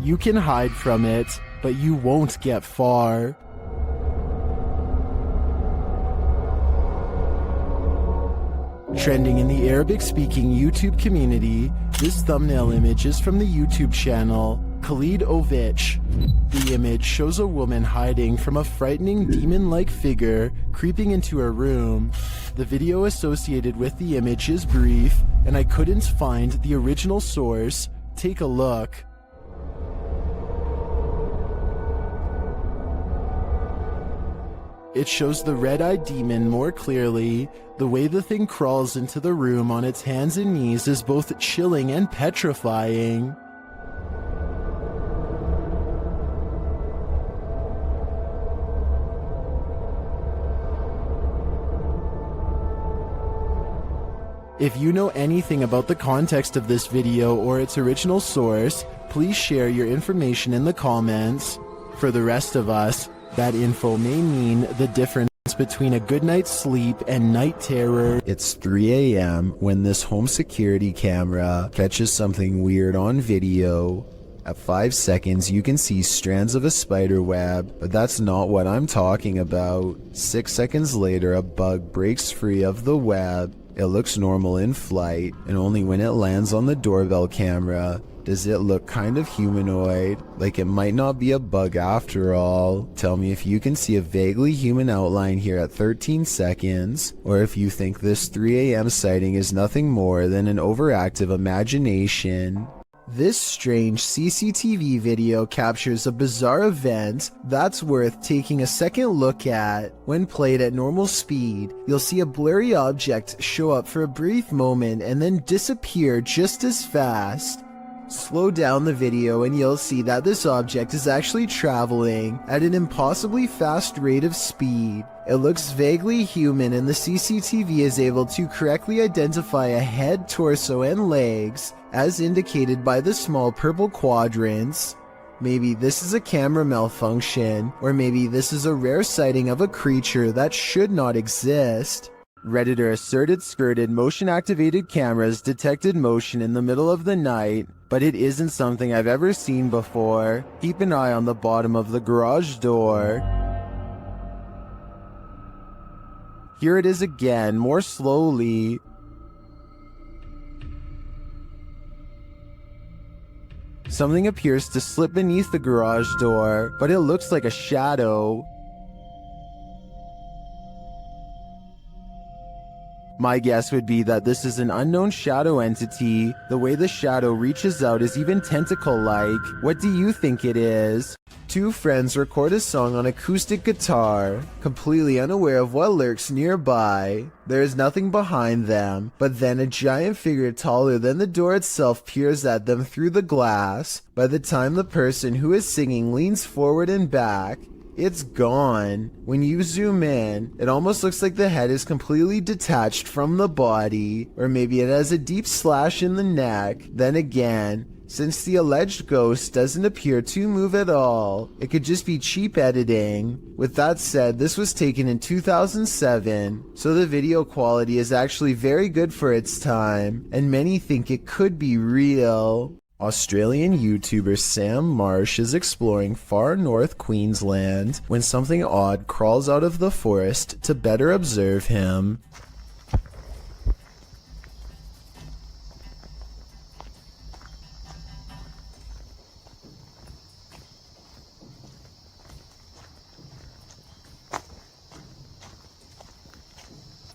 You can hide from it, but you won't get far. Trending in the Arabic-speaking YouTube community, this thumbnail image is from the YouTube channel Macleod. The image shows a woman hiding from a frightening demon-like figure creeping into her room. The video associated with the image is brief, and I couldn't find the original source. Take a look. It shows the red-eyed demon more clearly. The way the thing crawls into the room on its hands and knees is both chilling and petrifying. If you know anything about the context of this video or its original source, please share your information in the comments. For the rest of us, that info may mean the difference between a good night's sleep and night terror. It's 3 a.m. when this home security camera catches something weird on video. At 5 seconds, you can see strands of a spider web, but that's not what I'm talking about. 6 seconds later, a bug breaks free of the web. It looks normal in flight, and only when it lands on the doorbell camera does it look kind of humanoid, like it might not be a bug after all. Tell me if you can see a vaguely human outline here at 13 seconds, or if you think this 3 a.m. sighting is nothing more than an overactive imagination. This strange CCTV video captures a bizarre event that's worth taking a second look at. When played at normal speed, you'll see a blurry object show up for a brief moment and then disappear just as fast. Slow down the video and you'll see that this object is actually traveling at an impossibly fast rate of speed. It looks vaguely human and the CCTV is able to correctly identify a head, torso, and legs as indicated by the small purple quadrants. Maybe this is a camera malfunction, or maybe this is a rare sighting of a creature that should not exist. Redditor asserted skirted motion-activated cameras detected motion in the middle of the night, but it isn't something I've ever seen before. Keep an eye on the bottom of the garage door. Here it is again, more slowly. Something appears to slip beneath the garage door, but it looks like a shadow. My guess would be that this is an unknown shadow entity. The way the shadow reaches out is even tentacle-like. What do you think it is? Two friends record a song on acoustic guitar, completely unaware of what lurks nearby. There is nothing behind them, but then a giant figure taller than the door itself peers at them through the glass. By the time the person who is singing leans forward and back, it's gone. When you zoom in, it almost looks like the head is completely detached from the body, or maybe it has a deep slash in the neck. Then again, since the alleged ghost doesn't appear to move at all, it could just be cheap editing. With that said, this was taken in 2007, so the video quality is actually very good for its time, and many think it could be real. Australian YouTuber Sam Marsh is exploring far north Queensland when something odd crawls out of the forest to better observe him.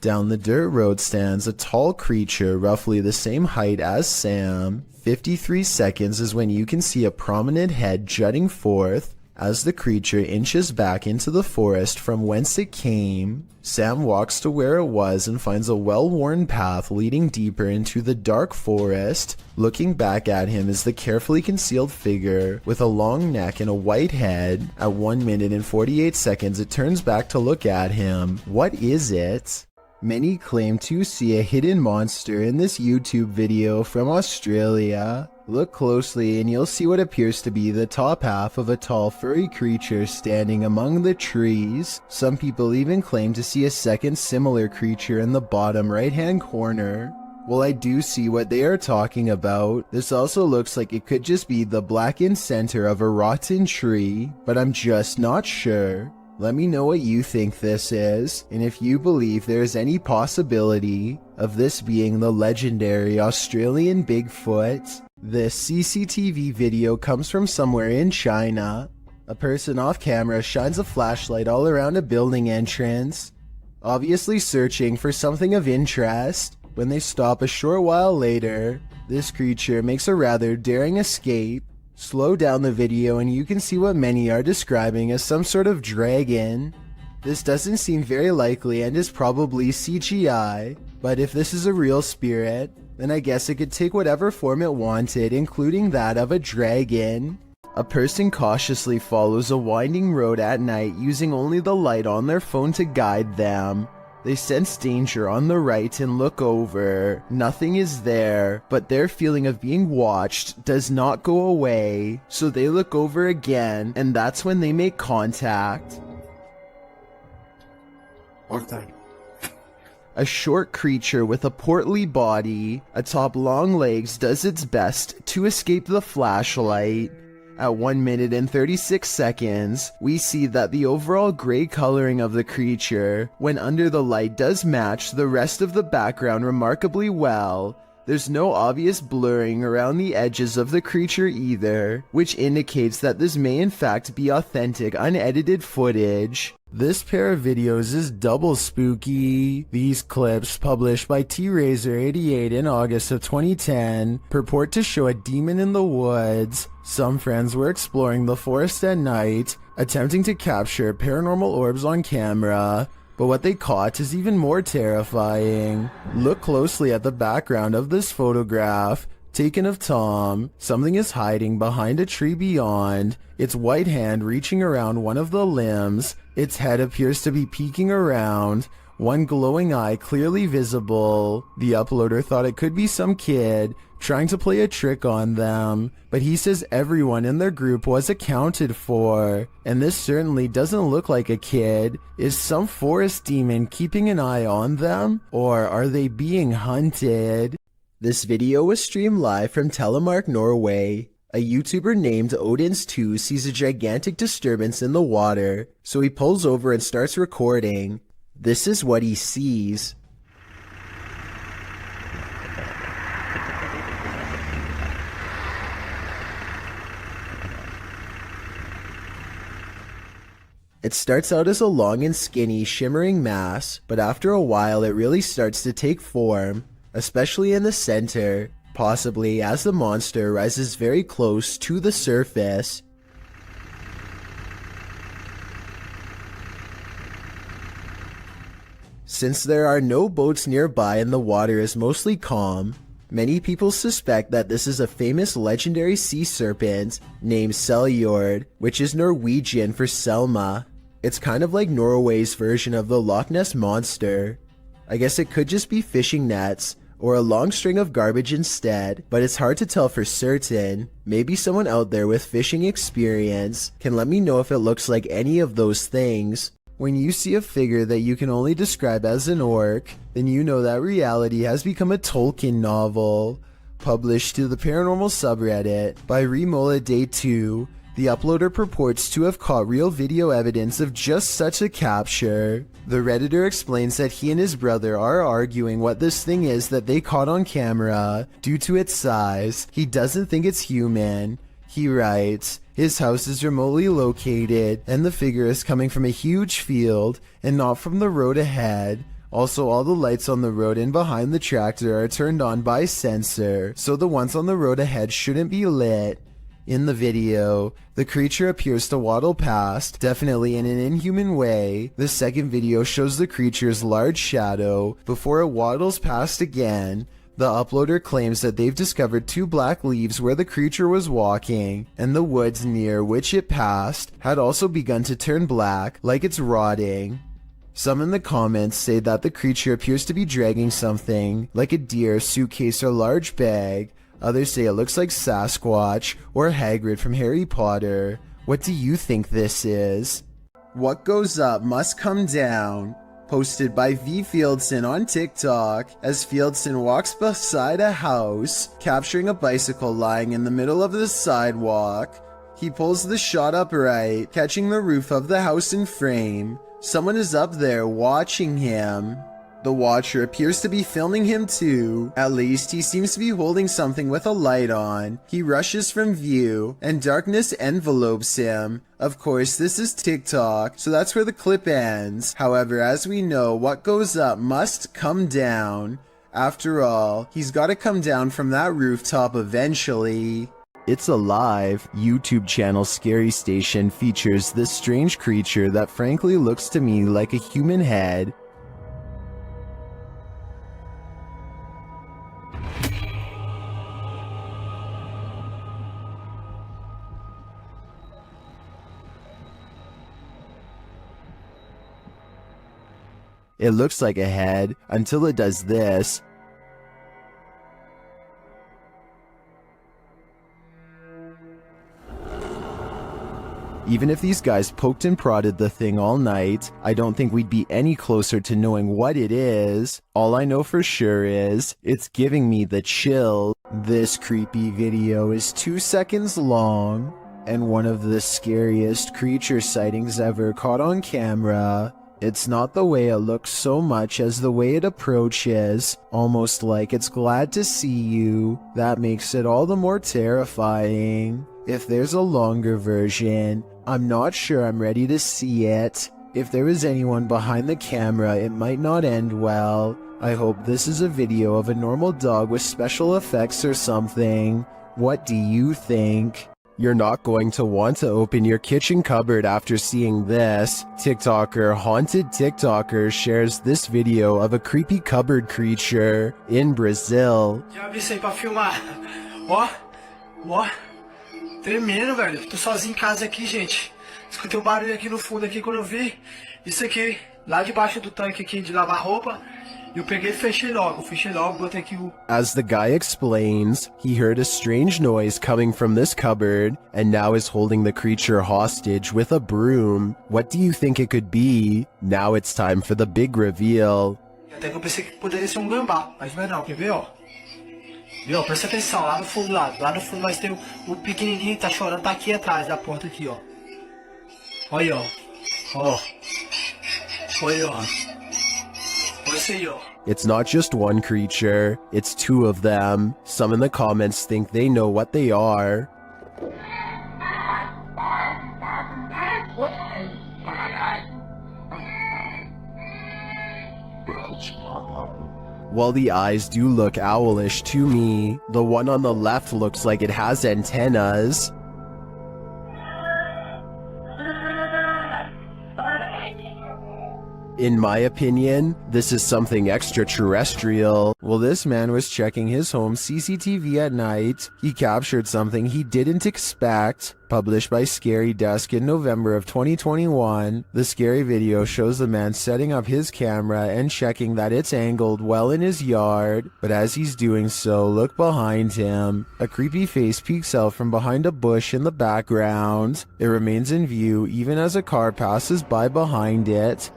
Down the dirt road stands a tall creature roughly the same height as Sam. 53 seconds is when you can see a prominent head jutting forth as the creature inches back into the forest from whence it came. Sam walks to where it was and finds a well-worn path leading deeper into the dark forest. Looking back at him is the carefully concealed figure with a long neck and a white head. At 1 minute and 48 seconds it turns back to look at him. What is it? Many claim to see a hidden monster in this YouTube video from Australia. Look closely and you'll see what appears to be the top half of a tall furry creature standing among the trees. Some people even claim to see a second similar creature in the bottom right hand corner. Well, I do see what they are talking about. This also looks like it could just be the blackened center of a rotten tree, but I'm just not sure. Let me know what you think this is, and if you believe there is any possibility of this being the legendary Australian Bigfoot. This CCTV video comes from somewhere in China. A person off camera shines a flashlight all around a building entrance, obviously searching for something of interest. When they stop a short while later, this creature makes a rather daring escape. Slow down the video and you can see what many are describing as some sort of dragon. This doesn't seem very likely and is probably CGI, but if this is a real spirit, then I guess it could take whatever form it wanted, including that of a dragon. A person cautiously follows a winding road at night using only the light on their phone to guide them. They sense danger on the right and look over. Nothing is there, but their feeling of being watched does not go away, so they look over again, and that's when they make contact. A short creature with a portly body atop long legs does its best to escape the flashlight. At 1 minute and 36 seconds, we see that the overall gray coloring of the creature, when under the light, does match the rest of the background remarkably well. There's no obvious blurring around the edges of the creature either, which indicates that this may in fact be authentic, unedited footage. This pair of videos is double spooky. These clips, published by T-Razor88 in August of 2010, purport to show a demon in the woods. Some friends were exploring the forest at night, attempting to capture paranormal orbs on camera, but what they caught is even more terrifying. Look closely at the background of this photograph, taken of Tom. Something is hiding behind a tree beyond, its white hand reaching around one of the limbs. Its head appears to be peeking around, one glowing eye clearly visible. The uploader thought it could be some kid trying to play a trick on them, but he says everyone in their group was accounted for, and this certainly doesn't look like a kid. Is some forest demon keeping an eye on them, or are they being hunted? This video was streamed live from Telemark, Norway. A YouTuber named Odins2 sees a gigantic disturbance in the water, so he pulls over and starts recording. This is what he sees. It starts out as a long and skinny, shimmering mass, but after a while it really starts to take form, especially in the center, possibly as the monster rises very close to the surface. Since there are no boats nearby and the water is mostly calm, many people suspect that this is a famous legendary sea serpent named Seljord, which is Norwegian for Selma. It's kind of like Norway's version of the Loch Ness Monster. I guess it could just be fishing nets, or a long string of garbage instead, but it's hard to tell for certain. Maybe someone out there with fishing experience can let me know if it looks like any of those things. When you see a figure that you can only describe as an orc, then you know that reality has become a Tolkien novel. Published to the paranormal subreddit by Remola Day 2, the uploader purports to have caught real video evidence of just such a capture. The Redditor explains that he and his brother are arguing what this thing is that they caught on camera. Due to its size, he doesn't think it's human. He writes, his house is remotely located, and the figure is coming from a huge field, and not from the road ahead. Also, all the lights on the road and behind the tractor are turned on by sensor, so the ones on the road ahead shouldn't be lit. In the video, the creature appears to waddle past, definitely in an inhuman way. The second video shows the creature's large shadow before it waddles past again. The uploader claims that they've discovered 2 black leaves where the creature was walking, and the woods near which it passed had also begun to turn black, like it's rotting. Some in the comments say that the creature appears to be dragging something, like a deer, suitcase, or large bag. Others say it looks like Sasquatch or Hagrid from Harry Potter. What do you think this is? What goes up must come down. posted by V. Fieldson on TikTok, as Fieldson walks beside a house, capturing a bicycle lying in the middle of the sidewalk. He pulls the shot upright, catching the roof of the house in frame. Someone is up there watching him. The watcher appears to be filming him too. At least he seems to be holding something with a light on. He rushes from view, and darkness envelopes him. Of course, this is TikTok, so that's where the clip ends. However, as we know, what goes up must come down. After all, he's gotta come down from that rooftop eventually. It's Alive YouTube channel Scary Station features this strange creature that frankly looks to me like a human head. It looks like a head until it does this. Even if these guys poked and prodded the thing all night, I don't think we'd be any closer to knowing what it is. All I know for sure is, it's giving me the chill. This creepy video is 2 seconds long, and one of the scariest creature sightings ever caught on camera. It's not the way it looks so much as the way it approaches, almost like it's glad to see you. That makes it all the more terrifying. If there's a longer version, I'm not sure I'm ready to see it. If there is anyone behind the camera, it might not end well. I hope this is a video of a normal dog with special effects or something. What do you think? You're not going to want to open your kitchen cupboard after seeing this. TikToker Haunted TikToker shares this video of a creepy cupboard creature in Brazil. Já avisei pra filmar. Ó, ó. Tremendo, velho. Tô sozinho em casa aqui, gente. Escutei um barulho aqui no fundo aqui quando eu vi. Isso aqui, lá debaixo do tanque aqui de lavar roupa. Eu peguei e fechei logo, botei aqui o... As the guy explains, he heard a strange noise coming from this cupboard and now is holding the creature hostage with a broom. What do you think it could be? Now it's time for the big reveal. Até que eu pensei que poderia ser um gambá, mas não é não, quer ver, ó? Viu, presta atenção, lá no fundo, lá no fundo nós temos o pequenininho que tá chorando, tá aqui atrás da porta aqui, ó. Olha aí, ó. Ó. Olha aí, ó. It's not just one creature, it's two of them. Some in the comments think they know what they are. While the eyes do look owlish to me, the one on the left looks like it has antennas. In my opinion, this is something extraterrestrial. Well, this man was checking his home CCTV at night. He captured something he didn't expect. Published by Scary Desk in November of 2021, the scary video shows the man setting up his camera and checking that it's angled well in his yard. But as he's doing so, look behind him. A creepy face peeks out from behind a bush in the background. It remains in view even as a car passes by behind it.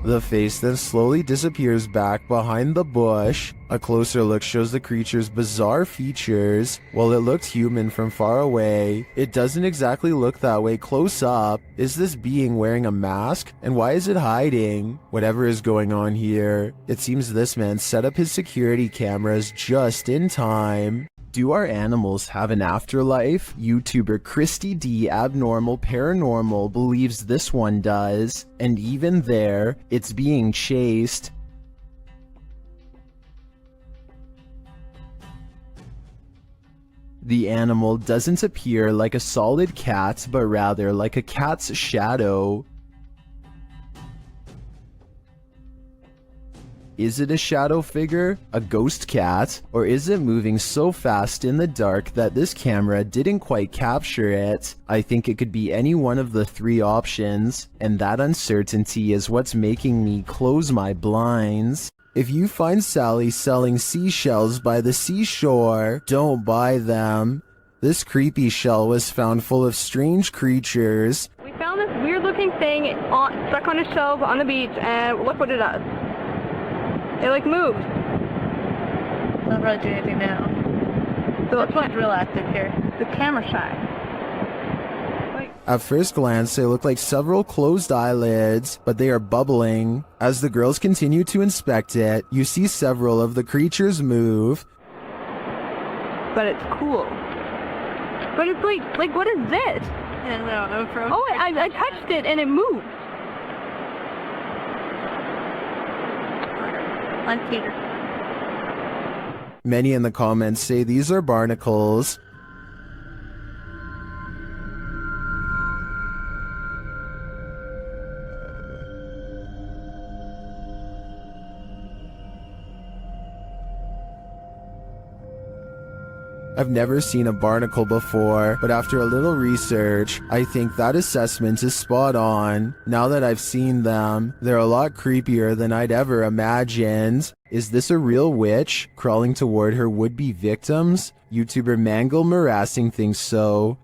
The face then slowly disappears back behind the bush. A closer look shows the creature's bizarre features. While it looked human from far away, it doesn't exactly look that way close up. Is this being wearing a mask? And why is it hiding? Whatever is going on here, it seems this man set up his security cameras just in time. Do our animals have an afterlife? YouTuber Christy D Abnormal Paranormal believes this one does, and even there, it's being chased. The animal doesn't appear like a solid cat, but rather like a cat's shadow. Is it a shadow figure, a ghost cat, or is it moving so fast in the dark that this camera didn't quite capture it? I think it could be any one of the three options, and that uncertainty is what's making me close my blinds. If you find Sally selling seashells by the seashore, don't buy them. This creepy shell was found full of strange creatures. We found this weird looking thing stuck on a shelf on the beach, and look what it does. It like moved. Not really doing anything now. So let's not real active here. The camera shy. At first glance, they look like several closed eyelids, but they are bubbling. As the girls continue to inspect it, you see several of the creatures move. But it's cool. But it's like what is this? I don't know. Oh, I touched it and it moved. On Peter. Many in the comments say these are barnacles. I've never seen a barnacle before, but after a little research, I think that assessment is spot on. Now that I've seen them, they're a lot creepier than I'd ever imagined. Is this a real witch crawling toward her would-be victims? YouTuber Mangle harassing things so.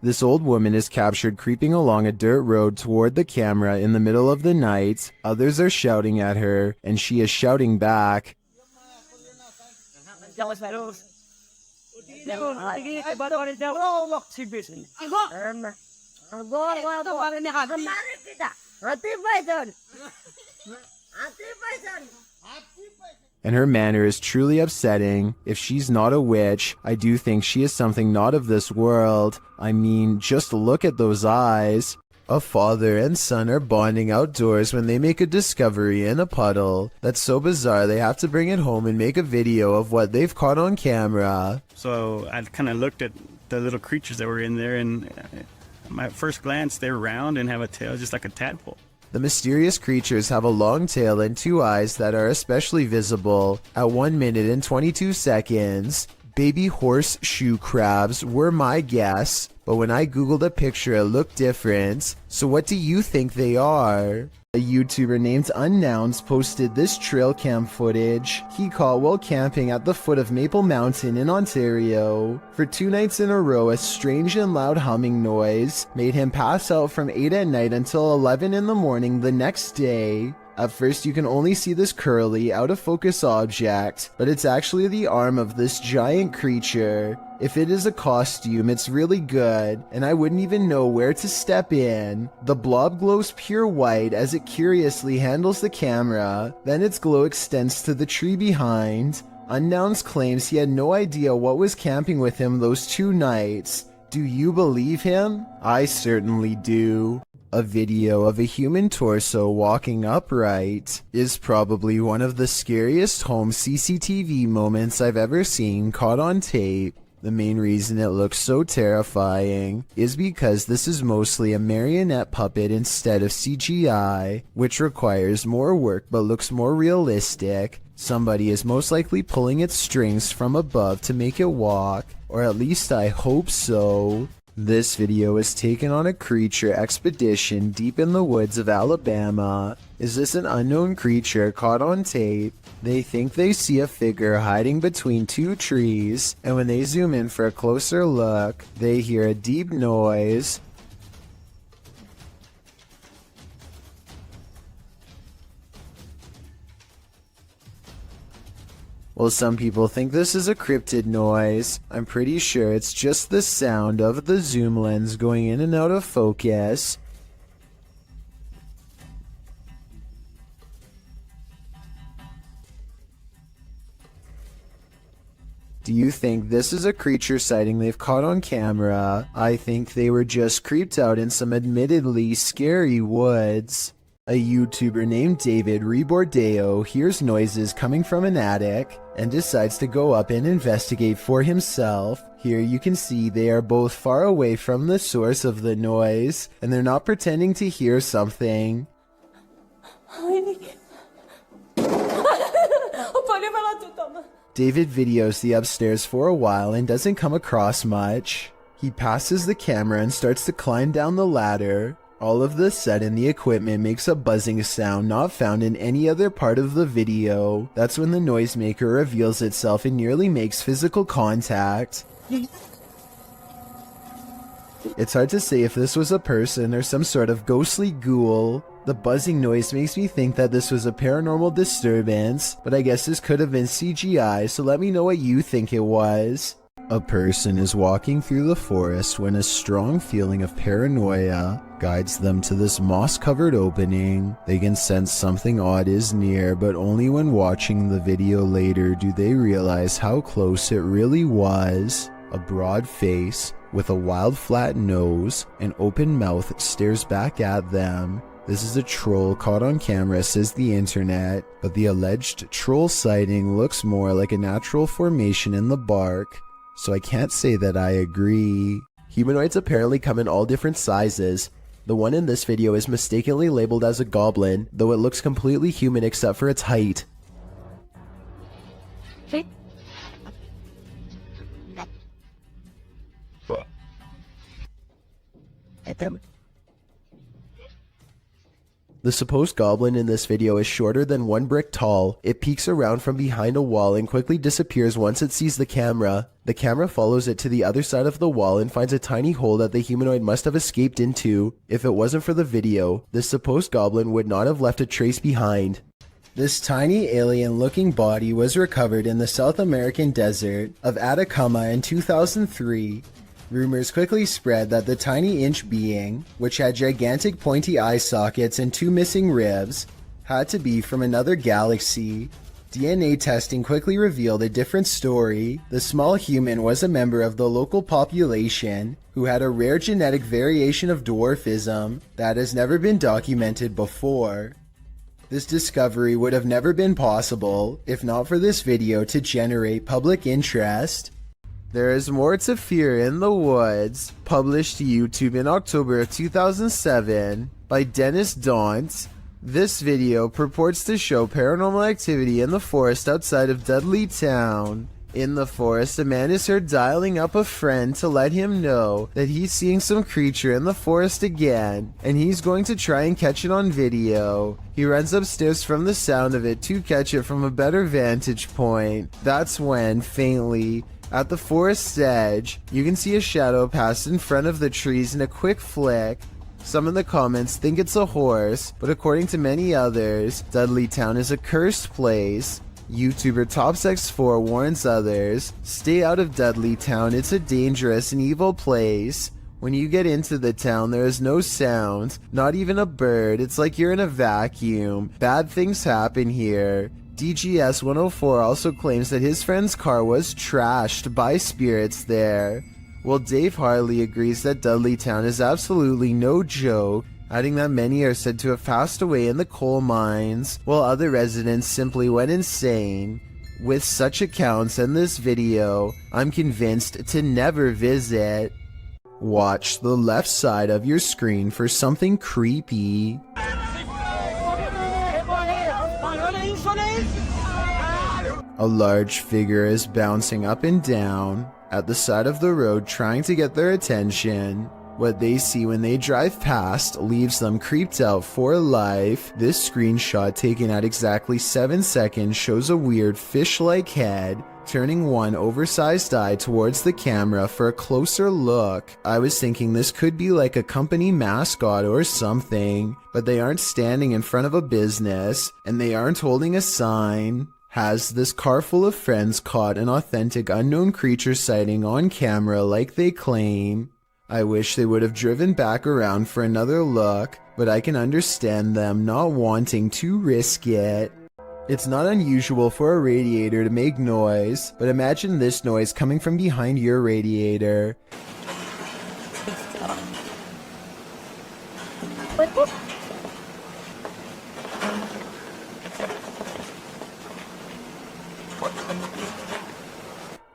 This old woman is captured creeping along a dirt road toward the camera in the middle of the night. Others are shouting at her, and she is shouting back. And her manner is truly upsetting. If she's not a witch, I do think she is something not of this world. I mean, just look at those eyes. A father and son are bonding outdoors when they make a discovery in a puddle. That's so bizarre they have to bring it home and make a video of what they've caught on camera. So I kind of looked at the little creatures that were in there, and at first glance they're round and have a tail just like a tadpole. The mysterious creatures have a long tail and two eyes that are especially visible at 1 minute and 22 seconds. Baby horseshoe crabs were my guess, but when I googled a picture it looked different. So what do you think they are? A YouTuber named Unnouns posted this trail cam footage he caught while camping at the foot of Maple Mountain in Ontario. For 2 nights in a row, a strange and loud humming noise made him pass out from 8 at night until 11 in the morning the next day. At first you can only see this curly, out of focus object, but it's actually the arm of this giant creature. If it is a costume, it's really good, and I wouldn't even know where to step in. The blob glows pure white as it curiously handles the camera, then its glow extends to the tree behind. Unknowns claims he had no idea what was camping with him those 2 nights. Do you believe him? I certainly do. A video of a human torso walking upright is probably one of the scariest home CCTV moments I've ever seen caught on tape. The main reason it looks so terrifying is because this is mostly a marionette puppet instead of CGI, which requires more work but looks more realistic. Somebody is most likely pulling its strings from above to make it walk, or at least I hope so. This video is taken on a creature expedition deep in the woods of Alabama. Is this an unknown creature caught on tape? They think they see a figure hiding between 2 trees, and when they zoom in for a closer look, they hear a deep noise. Well, some people think this is a cryptid noise. I'm pretty sure it's just the sound of the zoom lens going in and out of focus. Do you think this is a creature sighting they've caught on camera? I think they were just creeped out in some admittedly scary woods. A YouTuber named David Rebordeo hears noises coming from an attic and decides to go up and investigate for himself. Here you can see they are both far away from the source of the noise, and they're not pretending to hear something. David videos the upstairs for a while and doesn't come across much. He passes the camera and starts to climb down the ladder. All of a sudden, the equipment makes a buzzing sound not found in any other part of the video. That's when the noisemaker reveals itself and nearly makes physical contact. It's hard to say if this was a person or some sort of ghostly ghoul. The buzzing noise makes me think that this was a paranormal disturbance, but I guess this could have been CGI, so let me know what you think it was. A person is walking through the forest when a strong feeling of paranoia guides them to this moss-covered opening. They can sense something odd is near, but only when watching the video later do they realize how close it really was. A broad face with a wild flat nose and open mouth stares back at them. This is a troll caught on camera, says the internet, but the alleged troll sighting looks more like a natural formation in the bark, so I can't say that I agree. Humanoids apparently come in all different sizes. The one in this video is mistakenly labeled as a goblin, though it looks completely human except for its height. The supposed goblin in this video is shorter than 1 brick tall. It peeks around from behind a wall and quickly disappears once it sees the camera. The camera follows it to the other side of the wall and finds a tiny hole that the humanoid must have escaped into. If it wasn't for the video, this supposed goblin would not have left a trace behind. This tiny alien-looking body was recovered in the South American desert of Atacama in 2003. Rumors quickly spread that the tiny inch being, which had gigantic pointy eye sockets and 2 missing ribs, had to be from another galaxy. DNA testing quickly revealed a different story. The small human was a member of the local population who had a rare genetic variation of dwarfism that has never been documented before. This discovery would have never been possible if not for this video to generate public interest. There is more to fear in the woods, published to YouTube in October of 2007 by Dennis Daunt. This video purports to show paranormal activity in the forest outside of Dudley Town. In the forest, a man is heard dialing up a friend to let him know that he's seeing some creature in the forest again, and he's going to try and catch it on video. He runs upstairs from the sound of it to catch it from a better vantage point. That's when, faintly, at the forest's edge, you can see a shadow pass in front of the trees in a quick flick. Some in the comments think it's a horse, but according to many others, Dudley Town is a cursed place. YouTuber TopsX4 warns others, stay out of Dudley Town, it's a dangerous and evil place. When you get into the town, there is no sound, not even a bird, it's like you're in a vacuum. Bad things happen here. DGS 104 also claims that his friend's car was trashed by spirits there. Well, Dave Harley agrees that Dudley Town is absolutely no joke, adding that many are said to have passed away in the coal mines, while other residents simply went insane. With such accounts and this video, I'm convinced to never visit. Watch the left side of your screen for something creepy. A large figure is bouncing up and down at the side of the road trying to get their attention. What they see when they drive past leaves them creeped out for life. This screenshot taken at exactly 7 seconds shows a weird fish-like head turning one oversized eye towards the camera for a closer look. I was thinking this could be like a company mascot or something, but they aren't standing in front of a business and they aren't holding a sign. Has this car full of friends caught an authentic unknown creature sighting on camera like they claim? I wish they would have driven back around for another look, but I can understand them not wanting to risk it. It's not unusual for a radiator to make noise, but imagine this noise coming from behind your radiator.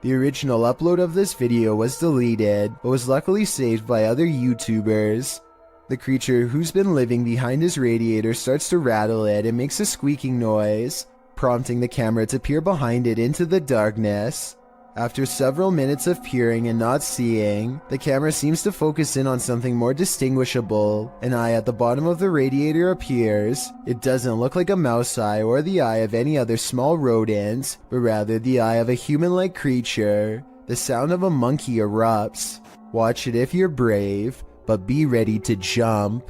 The original upload of this video was deleted, but was luckily saved by other YouTubers. The creature who's been living behind his radiator starts to rattle it and makes a squeaking noise. prompting the camera to peer behind it into the darkness. After several minutes of peering and not seeing, the camera seems to focus in on something more distinguishable. An eye at the bottom of the radiator appears. It doesn't look like a mouse eye or the eye of any other small rodent, but rather the eye of a human-like creature. The sound of a monkey erupts. Watch it if you're brave, but be ready to jump.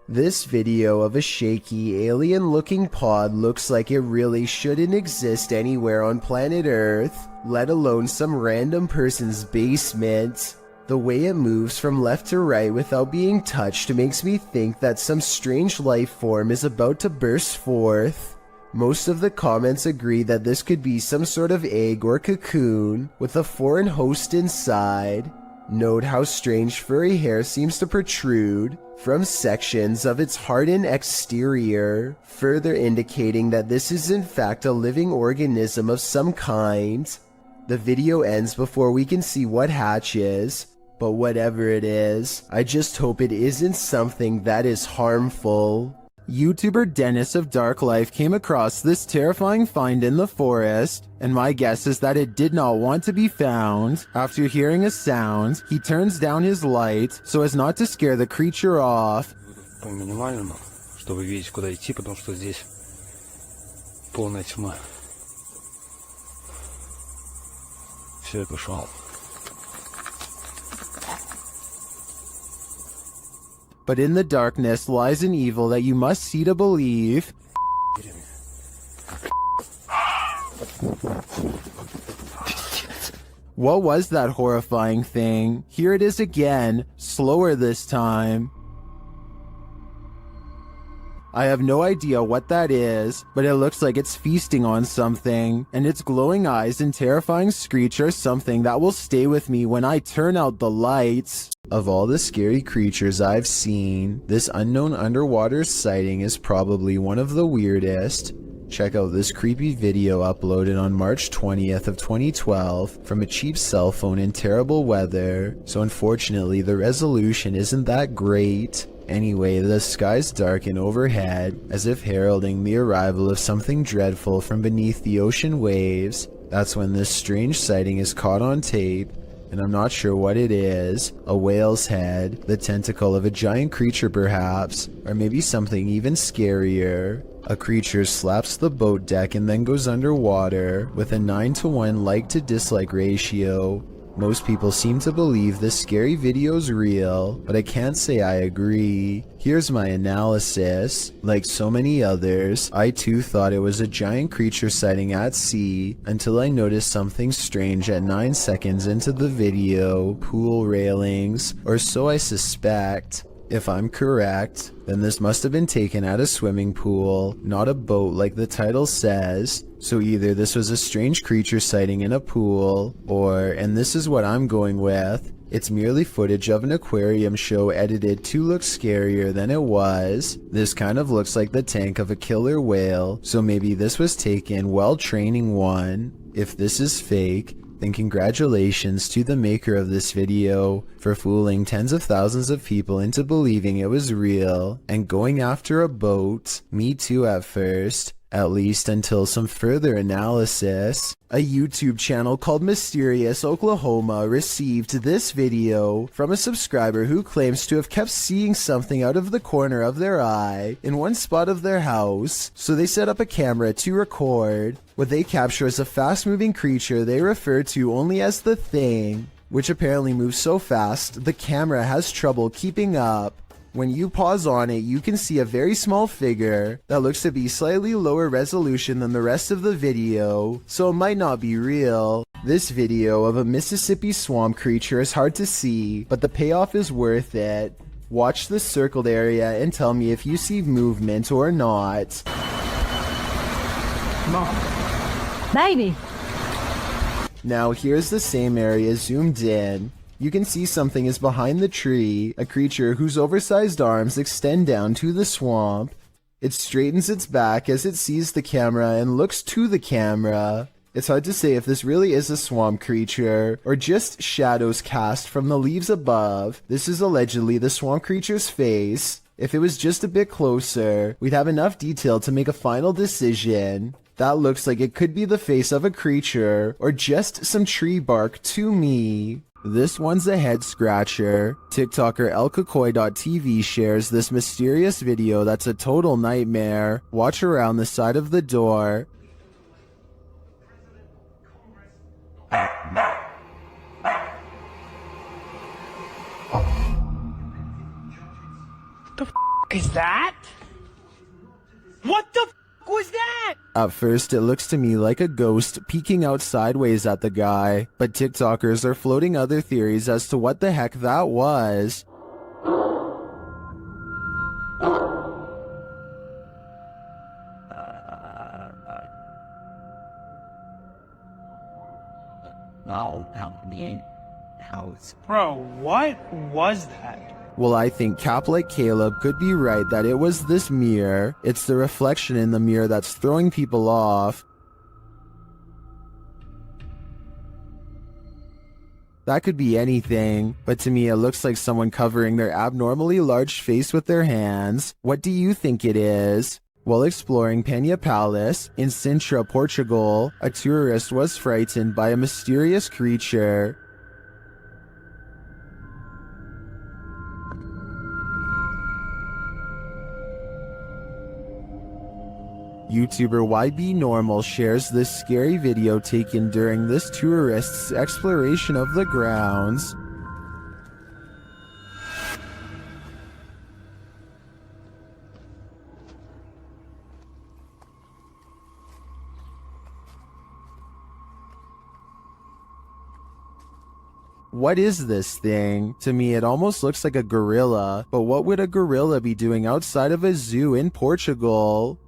This video of a shaky, alien-looking pod looks like it really shouldn't exist anywhere on planet Earth, let alone some random person's basement. The way it moves from left to right without being touched makes me think that some strange life form is about to burst forth. Most of the comments agree that this could be some sort of egg or cocoon with a foreign host inside. Note how strange furry hair seems to protrude from sections of its hardened exterior, further indicating that this is in fact a living organism of some kind. The video ends before we can see what hatches, but whatever it is, I just hope it isn't something that is harmful. YouTuber Dennis of Dark Life came across this terrifying find in the forest, and my guess is that it did not want to be found. After hearing a sound, he turns down his light so as not to scare the creature off. По минимальному, чтобы видеть, куда идти, потому что здесь полная тьма. Все, я пошел. But in the darkness lies an evil that you must see to believe. What was that horrifying thing? Here it is again, slower this time. I have no idea what that is, but it looks like it's feasting on something, and its glowing eyes and terrifying screech are something that will stay with me when I turn out the lights. Of all the scary creatures I've seen, this unknown underwater sighting is probably one of the weirdest. Check out this creepy video uploaded on March 20th of 2012 from a cheap cell phone in terrible weather, so unfortunately the resolution isn't that great. Anyway, the skies darken overhead, as if heralding the arrival of something dreadful from beneath the ocean waves. That's when this strange sighting is caught on tape, and I'm not sure what it is. A whale's head, the tentacle of a giant creature perhaps, or maybe something even scarier. A creature slaps the boat deck and then goes underwater, with a 9-to-1 like to dislike ratio. Most people seem to believe this scary video's real, but I can't say I agree. Here's my analysis. Like so many others, I too thought it was a giant creature sighting at sea, until I noticed something strange at 9 seconds into the video. Pool railings, or so I suspect. If I'm correct, then this must have been taken at a swimming pool, not a boat like the title says. So either this was a strange creature sighting in a pool, or, and this is what I'm going with, it's merely footage of an aquarium show edited to look scarier than it was. This kind of looks like the tank of a killer whale, so maybe this was taken while training one. If this is fake, then congratulations to the maker of this video for fooling tens of thousands of people into believing it was real and going after a boat. Me too at first, at least until some further analysis. A YouTube channel called Mysterious Oklahoma received this video from a subscriber who claims to have kept seeing something out of the corner of their eye in one spot of their house, so they set up a camera to record. What they capture is a fast-moving creature they refer to only as the Thing, which apparently moves so fast the camera has trouble keeping up. When you pause on it, you can see a very small figure that looks to be slightly lower resolution than the rest of the video, so it might not be real. This video of a Mississippi swamp creature is hard to see, but the payoff is worth it. Watch the circled area and tell me if you see movement or not. Baby! Now here's the same area zoomed in. You can see something is behind the tree, a creature whose oversized arms extend down to the swamp. It straightens its back as it sees the camera and looks to the camera. It's hard to say if this really is a swamp creature, or just shadows cast from the leaves above. This is allegedly the swamp creature's face. If it was just a bit closer, we'd have enough detail to make a final decision. That looks like it could be the face of a creature, or just some tree bark to me. This one's a head scratcher. TikToker elkakoi.tv shares this mysterious video that's a total nightmare. Watch around the side of the door. Is that? What the was that? At first, it looks to me like a ghost peeking out sideways at the guy, but TikTokers are floating other theories as to what the heck that was. Bro, what was that? Well, I think Cap like Caleb could be right that it was this mirror. It's the reflection in the mirror that's throwing people off. That could be anything, but to me it looks like someone covering their abnormally large face with their hands. What do you think it is? While exploring Penha Palace in Sintra, Portugal, a tourist was frightened by a mysterious creature. YouTuber YB Normal shares this scary video taken during this tourist's exploration of the grounds. What is this thing? To me, it almost looks like a gorilla, but what would a gorilla be doing outside of a zoo in Portugal?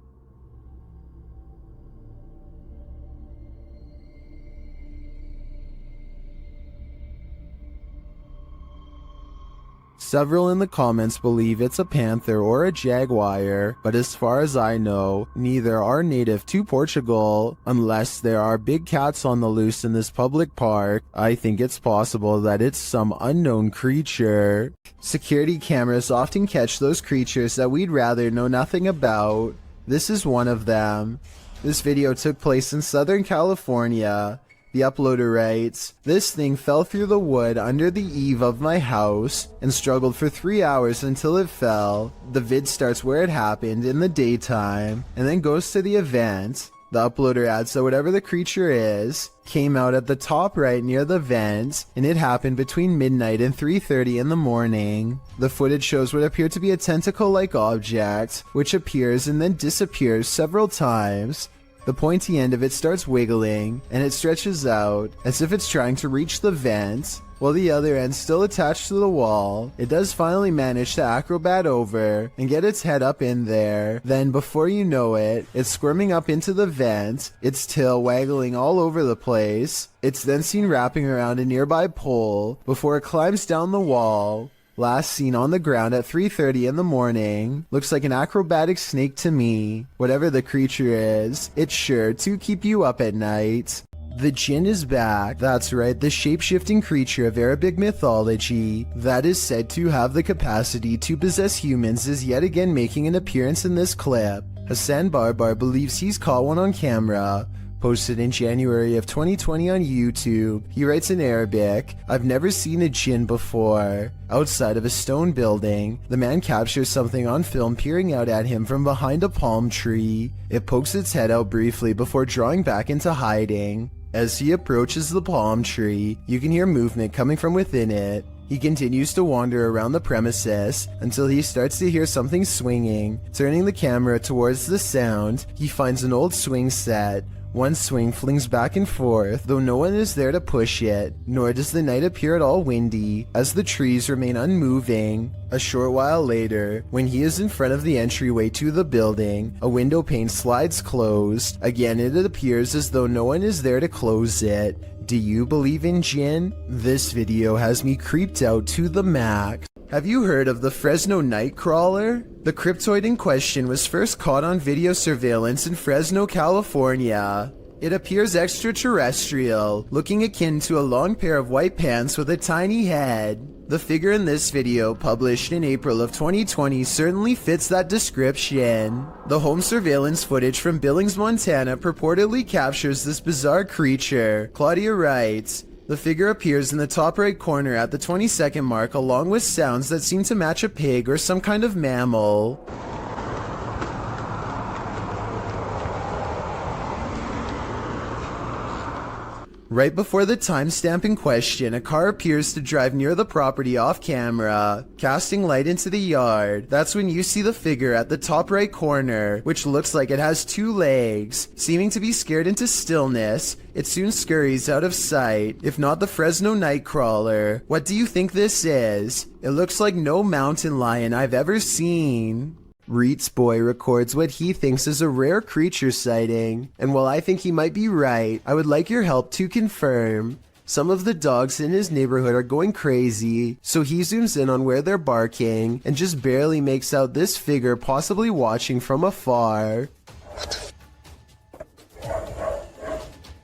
Several in the comments believe it's a panther or a jaguar, but as far as I know, neither are native to Portugal. Unless there are big cats on the loose in this public park, I think it's possible that it's some unknown creature. Security cameras often catch those creatures that we'd rather know nothing about. This is one of them. This video took place in Southern California. The uploader writes, "This thing fell through the wood under the eave of my house and struggled for 3 hours until it fell. The vid starts where it happened in the daytime and then goes to the event. The uploader adds that whatever the creature is, came out at the top right near the vent, and it happened between midnight and 3:30 in the morning. The footage shows what appeared to be a tentacle-like object, which appears and then disappears several times. The pointy end of it starts wiggling, and it stretches out, as if it's trying to reach the vent, while the other end's still attached to the wall. It does finally manage to acrobat over, and get its head up in there. Then, before you know it, it's squirming up into the vent, its tail waggling all over the place. It's then seen wrapping around a nearby pole, before it climbs down the wall. Last seen on the ground at 3:30 in the morning. Looks like an acrobatic snake to me. Whatever the creature is, it's sure to keep you up at night." The Jinn is back. That's right, the shape-shifting creature of Arabic mythology that is said to have the capacity to possess humans is yet again making an appearance in this clip. Hassan Barbar believes he's caught one on camera. Posted in January of 2020 on YouTube, he writes in Arabic, "I've never seen a jinn before." Outside of a stone building, the man captures something on film peering out at him from behind a palm tree. It pokes its head out briefly before drawing back into hiding. As he approaches the palm tree, you can hear movement coming from within it. He continues to wander around the premises until he starts to hear something swinging. Turning the camera towards the sound, he finds an old swing set. One swing flings back and forth, though no one is there to push it, nor does the night appear at all windy, as the trees remain unmoving. A short while later, when he is in front of the entryway to the building, a window pane slides closed. Again, it appears as though no one is there to close it. Do you believe in jinn? This video has me creeped out to the max. Have you heard of the Fresno Nightcrawler? The cryptoid in question was first caught on video surveillance in Fresno, California. It appears extraterrestrial, looking akin to a long pair of white pants with a tiny head. The figure in this video, published in April of 2020, certainly fits that description. The home surveillance footage from Billings, Montana purportedly captures this bizarre creature. Claudia writes, "The figure appears in the top right corner at the 20-second mark along with sounds that seem to match a pig or some kind of mammal." Right before the timestamp in question, a car appears to drive near the property off camera, casting light into the yard. That's when you see the figure at the top right corner, which looks like it has 2 legs. Seeming to be scared into stillness, it soon scurries out of sight, if not the Fresno Nightcrawler. What do you think this is? It looks like no mountain lion I've ever seen. Reets Boy records what he thinks is a rare creature sighting, and while I think he might be right, I would like your help to confirm. Some of the dogs in his neighborhood are going crazy, so he zooms in on where they're barking and just barely makes out this figure possibly watching from afar.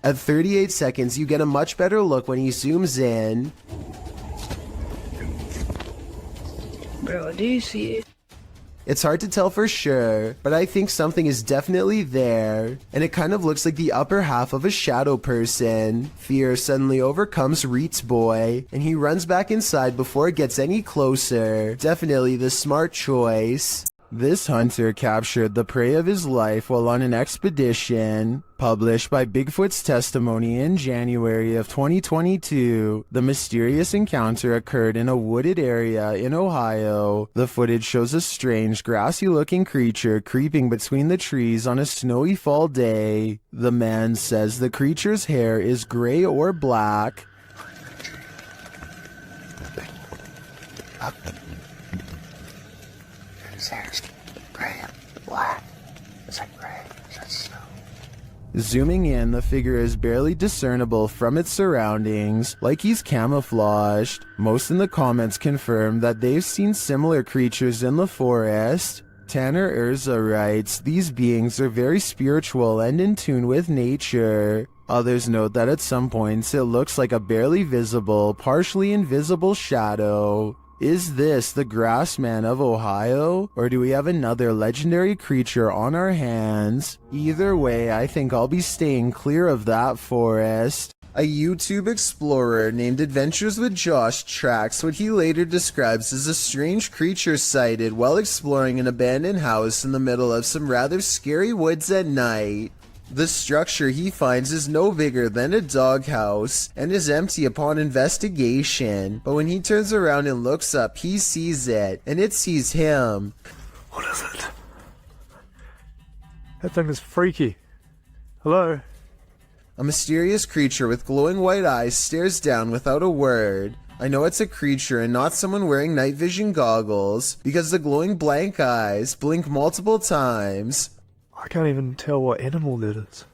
At 38 seconds, you get a much better look when he zooms in. Bro, do you see it? It's hard to tell for sure, but I think something is definitely there, and it kind of looks like the upper half of a shadow person. Fear suddenly overcomes Reets Boy, and he runs back inside before it gets any closer. Definitely the smart choice. This hunter captured the prey of his life while on an expedition. Published by Bigfoot's Testimony in January of 2022, the mysterious encounter occurred in a wooded area in Ohio. The footage shows a strange, grassy-looking creature creeping between the trees on a snowy fall day. The man says the creature's hair is gray or black. Zooming in, the figure is barely discernible from its surroundings, like he's camouflaged. Most in the comments confirm that they've seen similar creatures in the forest. Tanner Urza writes, "These beings are very spiritual and in tune with nature." Others note that at some points it looks like a barely visible, partially invisible shadow. Is this the Grassman of Ohio, or do we have another legendary creature on our hands? Either way, I think I'll be staying clear of that forest. A YouTube explorer named Adventures with Josh tracks what he later describes as a strange creature sighted while exploring an abandoned house in the middle of some rather scary woods at night. The structure he finds is no bigger than a doghouse and is empty upon investigation, but when he turns around and looks up, he sees it, and it sees him. What is it? That thing is freaky. Hello? A mysterious creature with glowing white eyes stares down without a word. I know it's a creature and not someone wearing night vision goggles, because the glowing blank eyes blink multiple times. I can't even tell what animal that is.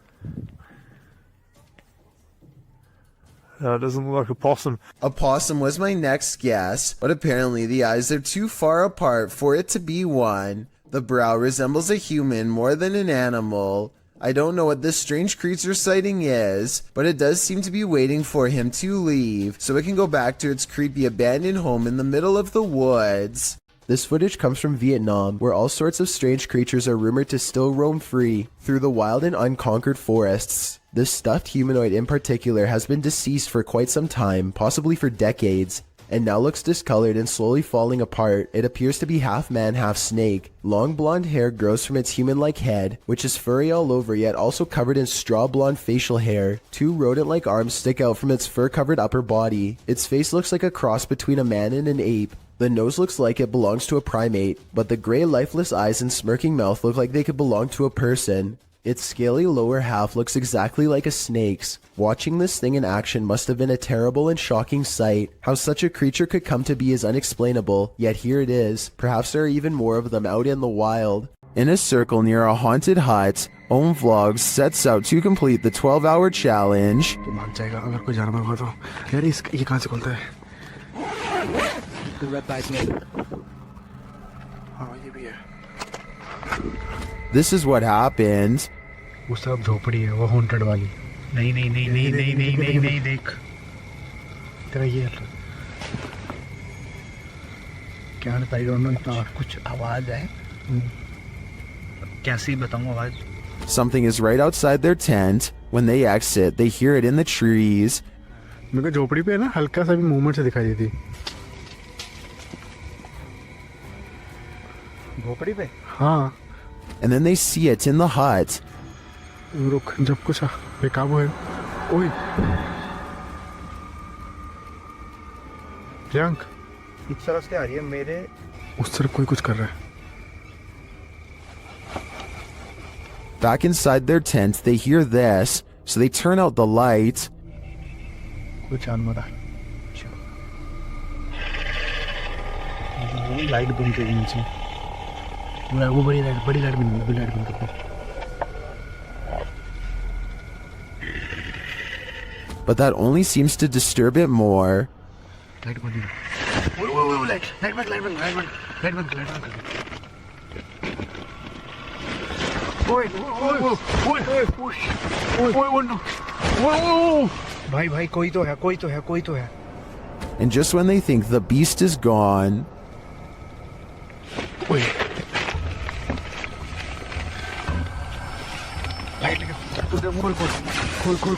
No, it doesn't look like a possum. A possum was my next guess, but apparently the eyes are too far apart for it to be one. The brow resembles a human more than an animal. I don't know what this strange creature sighting is, but it does seem to be waiting for him to leave, so it can go back to its creepy abandoned home in the middle of the woods. This footage comes from Vietnam, where all sorts of strange creatures are rumored to still roam free through the wild and unconquered forests. This stuffed humanoid in particular has been deceased for quite some time, possibly for decades, and now looks discolored and slowly falling apart. It appears to be half man, half snake. Long blonde hair grows from its human-like head, which is furry all over yet also covered in straw blonde facial hair. 2 rodent-like arms stick out from its fur-covered upper body. Its face looks like a cross between a man and an ape. The nose looks like it belongs to a primate, but the gray lifeless eyes and smirking mouth look like they could belong to a person. Its scaly lower half looks exactly like a snake's. Watching this thing in action must have been a terrible and shocking sight. How such a creature could come to be is unexplainable, yet here it is. Perhaps there are even more of them out in the wild. In a circle near a haunted hut, Om Vlogs sets out to complete the 12-hour challenge. This is what happened. वो सब झोपड़ी है, वो haunted वाली. नहीं नहीं नहीं नहीं नहीं नहीं नहीं नहीं देख. तेरा ये क्या I don't know इतना कुछ आवाज है कैसी बताऊं आवाज Something is right outside their tent. When they exit, they hear it in the trees. मेरे को झोपड़ी पे है ना हल्का सा भी मूवमेंट से दिखाई देती झोपड़ी पे हाँ And then they see it in the hut. रुक जब कुछ बेकाबू है ओए प्रियंक इस तरफ से आ रही है मेरे उस तरफ कोई कुछ कर रहा है Back inside their tent, they hear this, so they turn out the light. कुछ जानवर है लाइट बंद कर नीचे वो बड़ी लाइट बंद कर But that only seems to disturb it more. Light बंद लाइट बंद भाई कोई तो है And just when they think the beast is gone,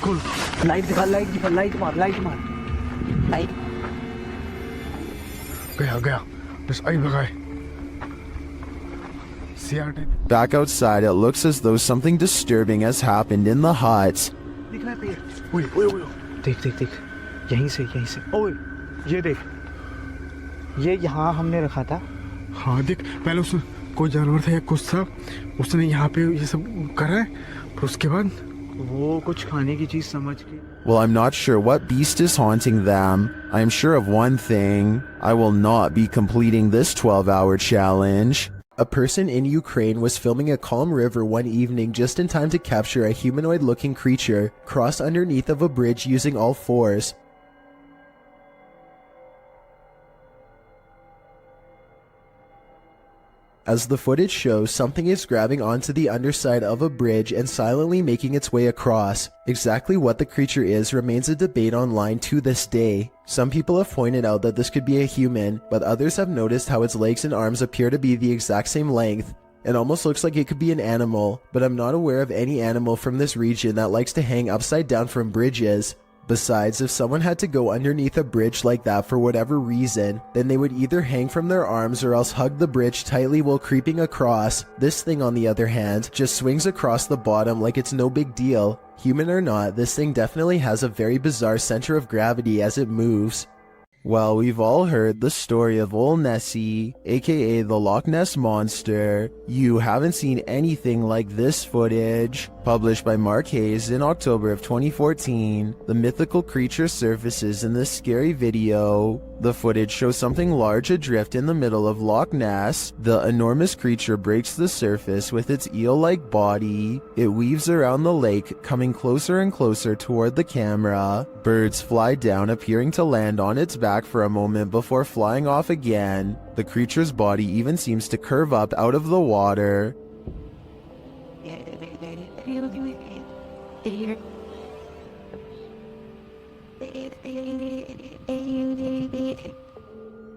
खोल लाइट दिखा लाइट मार गया बस आई भगाए back outside, it looks as though something disturbing has happened in the hut. दिख रहा है पेड़ देख यहीं से ओए ये देख ये यहाँ हमने रखा था हाँ देख पहले उसने कोई जानवर था या कुछ था उसने यहाँ पे ये सब करा है फिर उसके बाद वो कुछ खाने की चीज समझ के Well, I'm not sure what beast is haunting them. I am sure of one thing. I will not be completing this 12-hour challenge. A person in Ukraine was filming a calm river one evening just in time to capture a humanoid-looking creature cross underneath of a bridge using all fours. As the footage shows, something is grabbing onto the underside of a bridge and silently making its way across. Exactly what the creature is remains a debate online to this day. Some people have pointed out that this could be a human, but others have noticed how its legs and arms appear to be the exact same length. It almost looks like it could be an animal, but I'm not aware of any animal from this region that likes to hang upside down from bridges. Besides, if someone had to go underneath a bridge like that for whatever reason, then they would either hang from their arms or else hug the bridge tightly while creeping across. This thing, on the other hand, just swings across the bottom like it's no big deal. Human or not, this thing definitely has a very bizarre center of gravity as it moves. Well, we've all heard the story of old Nessie, aka the Loch Ness Monster. You haven't seen anything like this footage. Published by Mark Hayes in October of 2014, the mythical creature surfaces in this scary video. The footage shows something large adrift in the middle of Loch Ness. The enormous creature breaks the surface with its eel-like body. It weaves around the lake, coming closer and closer toward the camera. Birds fly down, appearing to land on its back for a moment before flying off again. The creature's body even seems to curve up out of the water.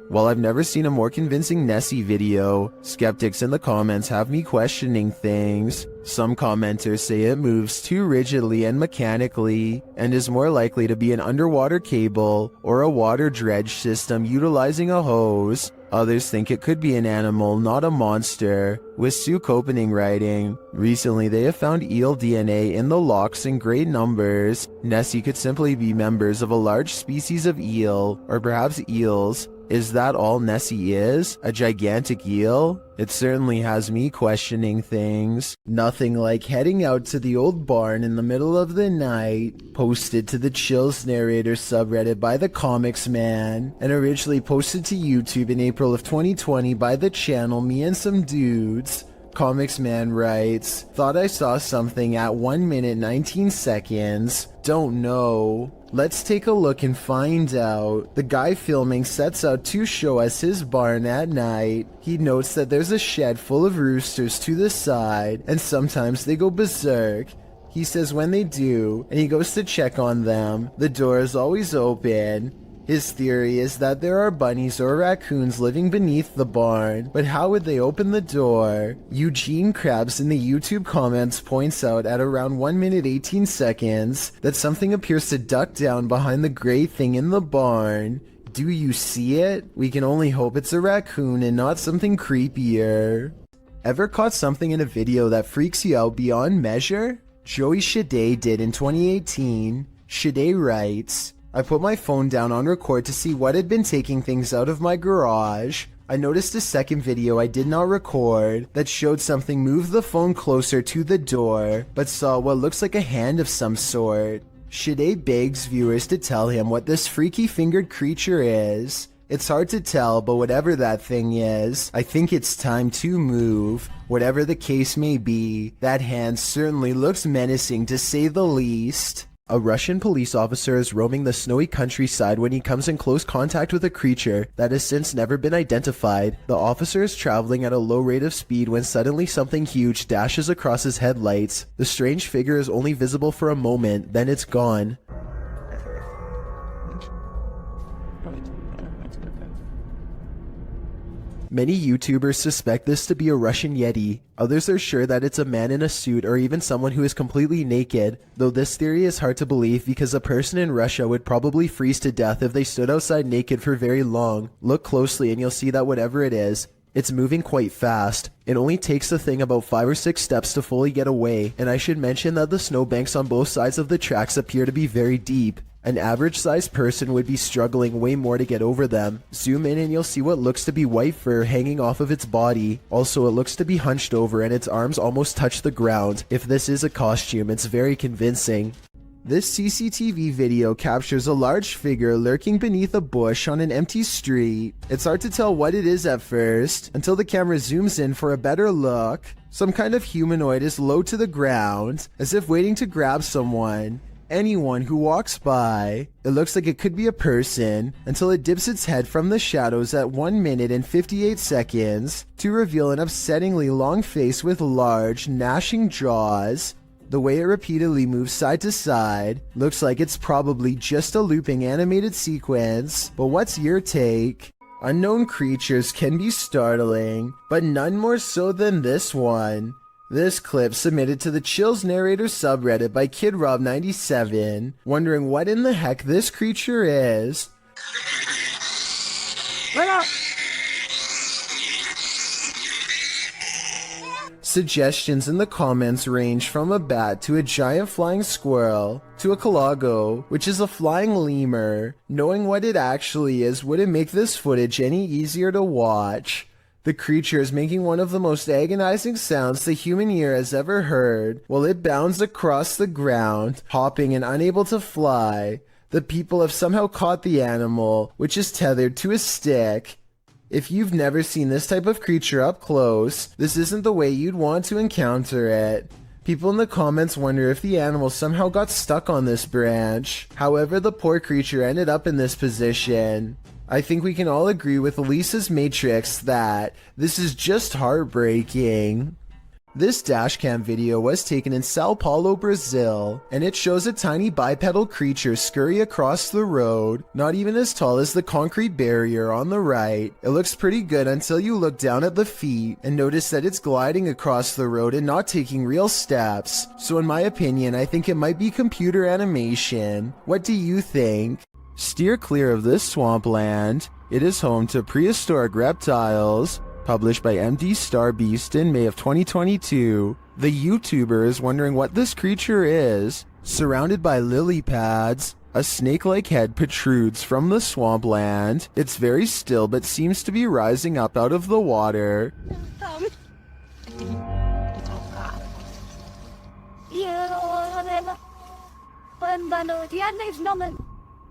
While I've never seen a more convincing Nessie video, skeptics in the comments have me questioning things. Some commenters say it moves too rigidly and mechanically, and is more likely to be an underwater cable or a water dredge system utilizing a hose. Others think it could be an animal, not a monster. With Sue Copening writing, recently they have found eel DNA in the lochs in great numbers. Nessie could simply be members of a large species of eel, or perhaps eels. Is that all Nessie is? A gigantic eel? It certainly has me questioning things. Nothing like heading out to the old barn in the middle of the night. Posted to the Chills Narrator subreddit by the Comics Man, and originally posted to YouTube in April of 2020 by the channel Me and Some Dudes. Comics Man writes, thought I saw something at 1 minute 19 seconds. Don't know. Let's take a look and find out. The guy filming sets out to show us his barn at night. He notes that there's a shed full of roosters to the side, and sometimes they go berserk. He says when they do, and he goes to check on them, the door is always open. His theory is that there are bunnies or raccoons living beneath the barn, but how would they open the door? Eugene Krabs in the YouTube comments points out at around 1 minute 18 seconds that something appears to duck down behind the gray thing in the barn. Do you see it? We can only hope it's a raccoon and not something creepier. Ever caught something in a video that freaks you out beyond measure? Joey Shade did in 2018. Shade writes, I put my phone down on record to see what had been taking things out of my garage. I noticed a second video I did not record that showed something move the phone closer to the door, but saw what looks like a hand of some sort. Shade begs viewers to tell him what this freaky fingered creature is. It's hard to tell, but whatever that thing is, I think it's time to move. Whatever the case may be, that hand certainly looks menacing to say the least. A Russian police officer is roaming the snowy countryside when he comes in close contact with a creature that has since never been identified. The officer is traveling at a low rate of speed when suddenly something huge dashes across his headlights. The strange figure is only visible for a moment, then it's gone. Many YouTubers suspect this to be a Russian Yeti. Others are sure that it's a man in a suit or even someone who is completely naked, though this theory is hard to believe because a person in Russia would probably freeze to death if they stood outside naked for very long. Look closely and you'll see that whatever it is, it's moving quite fast. It only takes the thing about 5 or 6 steps to fully get away, and I should mention that the snowbanks on both sides of the tracks appear to be very deep. An average-sized person would be struggling way more to get over them. Zoom in and you'll see what looks to be white fur hanging off of its body. Also, it looks to be hunched over and its arms almost touch the ground. If this is a costume, it's very convincing. This CCTV video captures a large figure lurking beneath a bush on an empty street. It's hard to tell what it is at first, until the camera zooms in for a better look. Some kind of humanoid is low to the ground, as if waiting to grab someone. Anyone who walks by. It looks like it could be a person until it dips its head from the shadows at 1 minute and 58 seconds to reveal an upsettingly long face with large, gnashing jaws. The way it repeatedly moves side to side looks like it's probably just a looping animated sequence, but what's your take? Unknown creatures can be startling, but none more so than this one. This clip submitted to the Chills Narrator subreddit by KidRob97, wondering what in the heck this creature is. Suggestions in the comments range from a bat to a giant flying squirrel to a calago, which is a flying lemur. Knowing what it actually is wouldn't make this footage any easier to watch. The creature is making one of the most agonizing sounds the human ear has ever heard while it bounds across the ground, hopping and unable to fly. The people have somehow caught the animal, which is tethered to a stick. If you've never seen this type of creature up close, this isn't the way you'd want to encounter it. People in the comments wonder if the animal somehow got stuck on this branch. However, the poor creature ended up in this position. I think we can all agree with Lisa's Matrix that this is just heartbreaking. This dashcam video was taken in Sao Paulo, Brazil, and it shows a tiny bipedal creature scurry across the road, not even as tall as the concrete barrier on the right. It looks pretty good until you look down at the feet and notice that it's gliding across the road and not taking real steps. So in my opinion, I think it might be computer animation. What do you think? Steer clear of this swampland. It is home to prehistoric reptiles. Published by MD Starbeast in May of 2022. The YouTuber is wondering what this creature is. Surrounded by lily pads, a snake-like head protrudes from the swampland. It's very still but seems to be rising up out of the water.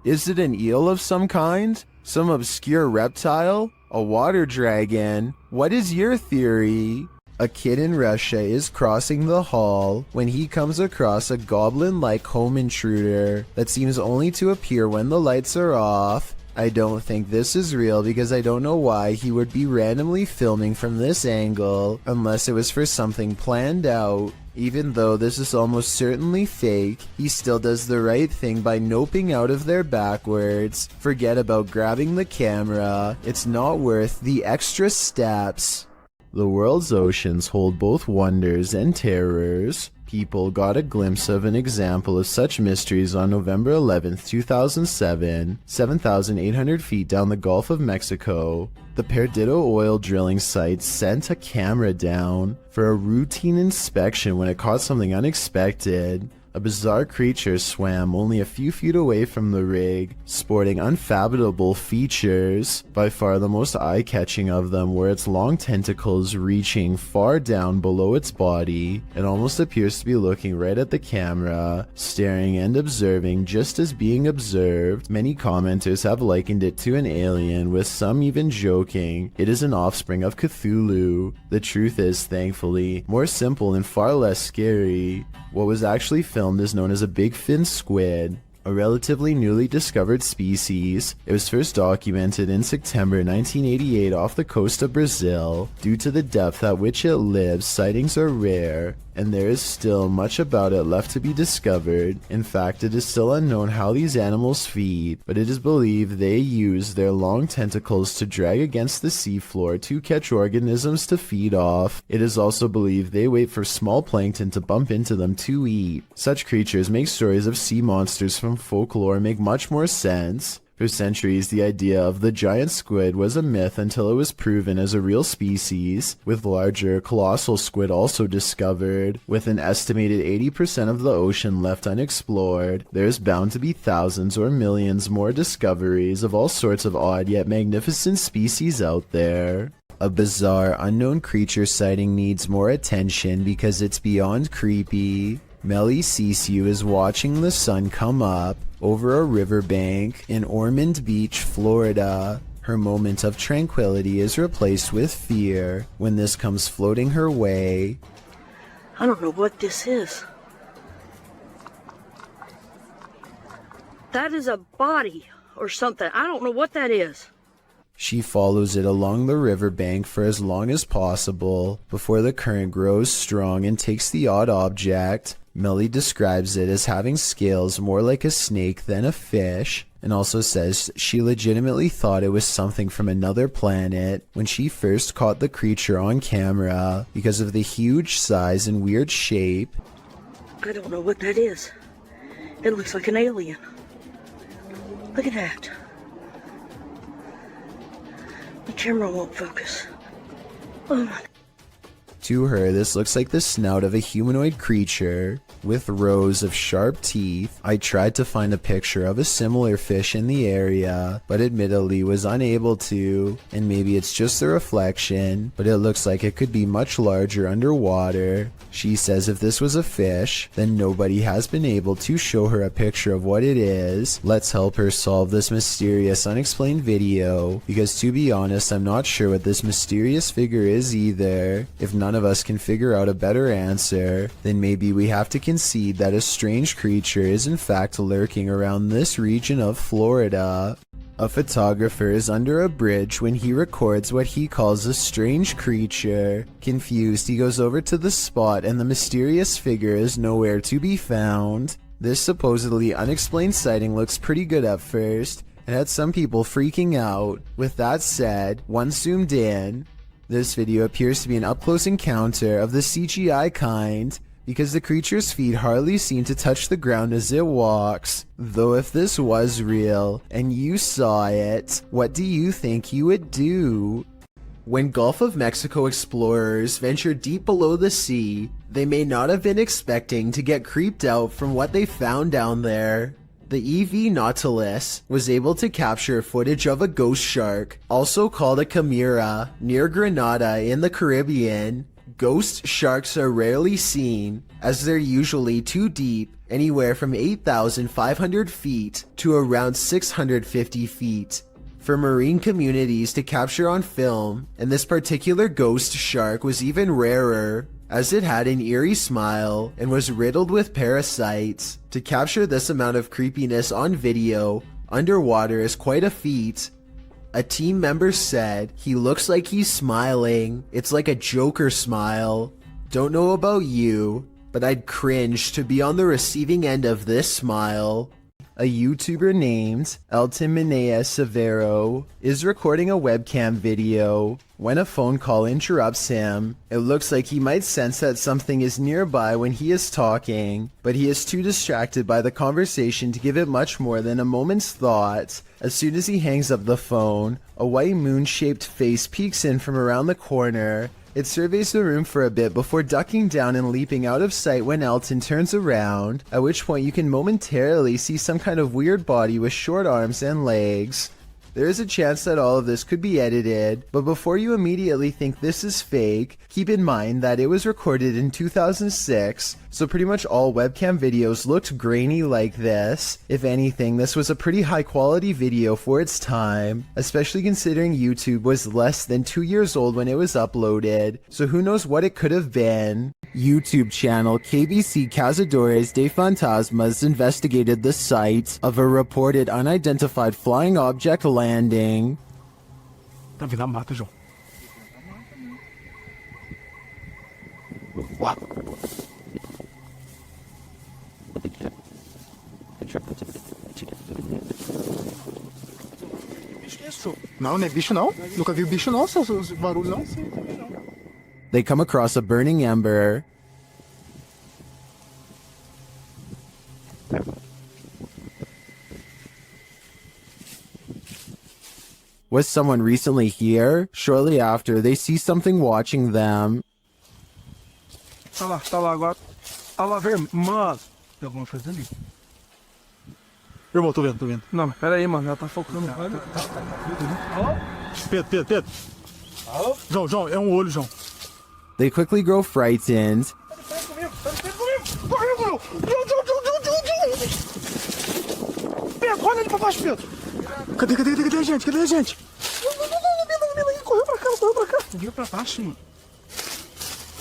Is it an eel of some kind? Some obscure reptile? A water dragon? What is your theory? A kid in Russia is crossing the hall when he comes across a goblin-like home intruder that seems only to appear when the lights are off. I don't think this is real because I don't know why he would be randomly filming from this angle unless it was for something planned out. Even though this is almost certainly fake, he still does the right thing by noping out of there backwards. Forget about grabbing the camera, it's not worth the extra steps. The world's oceans hold both wonders and terrors. People got a glimpse of an example of such mysteries on November 11th, 2007, 7,800 feet down the Gulf of Mexico. The Perdido oil drilling site sent a camera down for a routine inspection when it caught something unexpected. A bizarre creature swam only a few feet away from the rig, sporting unfathomable features. By far the most eye-catching of them were its long tentacles reaching far down below its body. It almost appears to be looking right at the camera, staring and observing just as being observed. Many commenters have likened it to an alien, with some even joking it is an offspring of Cthulhu. The truth is, thankfully, more simple and far less scary. What was actually filmed is known as a big fin squid, a relatively newly discovered species. It was first documented in September 1988 off the coast of Brazil. Due to the depth at which it lives, sightings are rare, and there is still much about it left to be discovered. In fact, it is still unknown how these animals feed, but it is believed they use their long tentacles to drag against the seafloor to catch organisms to feed off. It is also believed they wait for small plankton to bump into them to eat. Such creatures make stories of sea monsters from folklore make much more sense. For centuries, the idea of the giant squid was a myth until it was proven as a real species, with larger, colossal squid also discovered. With an estimated 80% of the ocean left unexplored, there's bound to be thousands or millions more discoveries of all sorts of odd yet magnificent species out there. A bizarre, unknown creature sighting needs more attention because it's beyond creepy. Melly Sisu is watching the sun come up over a riverbank in Ormond Beach, Florida. Her moment of tranquility is replaced with fear when this comes floating her way. I don't know what this is. That is a body or something. I don't know what that is. She follows it along the riverbank for as long as possible before the current grows strong and takes the odd object. Melly describes it as having scales more like a snake than a fish, and also says she legitimately thought it was something from another planet when she first caught the creature on camera because of the huge size and weird shape. I don't know what that is. It looks like an alien. Look at that. The camera won't focus. Oh my. To her, this looks like the snout of a humanoid creature with rows of sharp teeth. I tried to find a picture of a similar fish in the area, but admittedly was unable to, and maybe it's just a reflection, but it looks like it could be much larger underwater. She says if this was a fish, then nobody has been able to show her a picture of what it is. Let's help her solve this mysterious unexplained video, because to be honest, I'm not sure what this mysterious figure is either. If none of us can figure out a better answer, then maybe we have to concede that a strange creature is in fact lurking around this region of Florida. A photographer is under a bridge when he records what he calls a strange creature. Confused, he goes over to the spot and the mysterious figure is nowhere to be found. This supposedly unexplained sighting looks pretty good at first and had some people freaking out. With that said, once zoomed in, this video appears to be an up-close encounter of the CGI kind, because the creature's feet hardly seem to touch the ground as it walks. Though if this was real, and you saw it, what do you think you would do? When Gulf of Mexico explorers venture deep below the sea, they may not have been expecting to get creeped out from what they found down there. The EV Nautilus was able to capture footage of a ghost shark, also called a chimera, near Grenada in the Caribbean. Ghost sharks are rarely seen, as they're usually too deep, anywhere from 8,500 feet to around 650 feet. For marine communities to capture on film, and this particular ghost shark was even rarer, as it had an eerie smile and was riddled with parasites. To capture this amount of creepiness on video underwater is quite a feat. A team member said, "He looks like he's smiling. It's like a Joker smile." Don't know about you, but I'd cringe to be on the receiving end of this smile. A YouTuber named Elton Minea Severo is recording a webcam video. When a phone call interrupts him, it looks like he might sense that something is nearby when he is talking, but he is too distracted by the conversation to give it much more than a moment's thought. As soon as he hangs up the phone, a white moon-shaped face peeks in from around the corner. It surveys the room for a bit before ducking down and leaping out of sight when Elton turns around, at which point you can momentarily see some kind of weird body with short arms and legs. There is a chance that all of this could be edited, but before you immediately think this is fake, keep in mind that it was recorded in 2006, so pretty much all webcam videos looked grainy like this. If anything, this was a pretty high quality video for its time, especially considering YouTube was less than 2 years old when it was uploaded, so who knows what it could have been. YouTube channel KBC Cazadores de Fantasmas investigated the site of a reported unidentified flying object landing. Tá vindo a mata, João. Não, não é bicho não. Nunca vi bicho não, seus barulhos não. They come across a burning ember. Was someone recently here? Shortly after, they see something watching them. Tá lá agora. Tá lá, velho. Mano. Tem alguma coisa ali. Irmão, tô vendo. Não, mas pera aí, mano. Ela tá focando. Pedro. João, é um olho, João. They quickly grow frightened. Pedro, olha ali pra baixo, Pedro. Cadê a gente? Correu pra cá. Viu pra baixo, mano.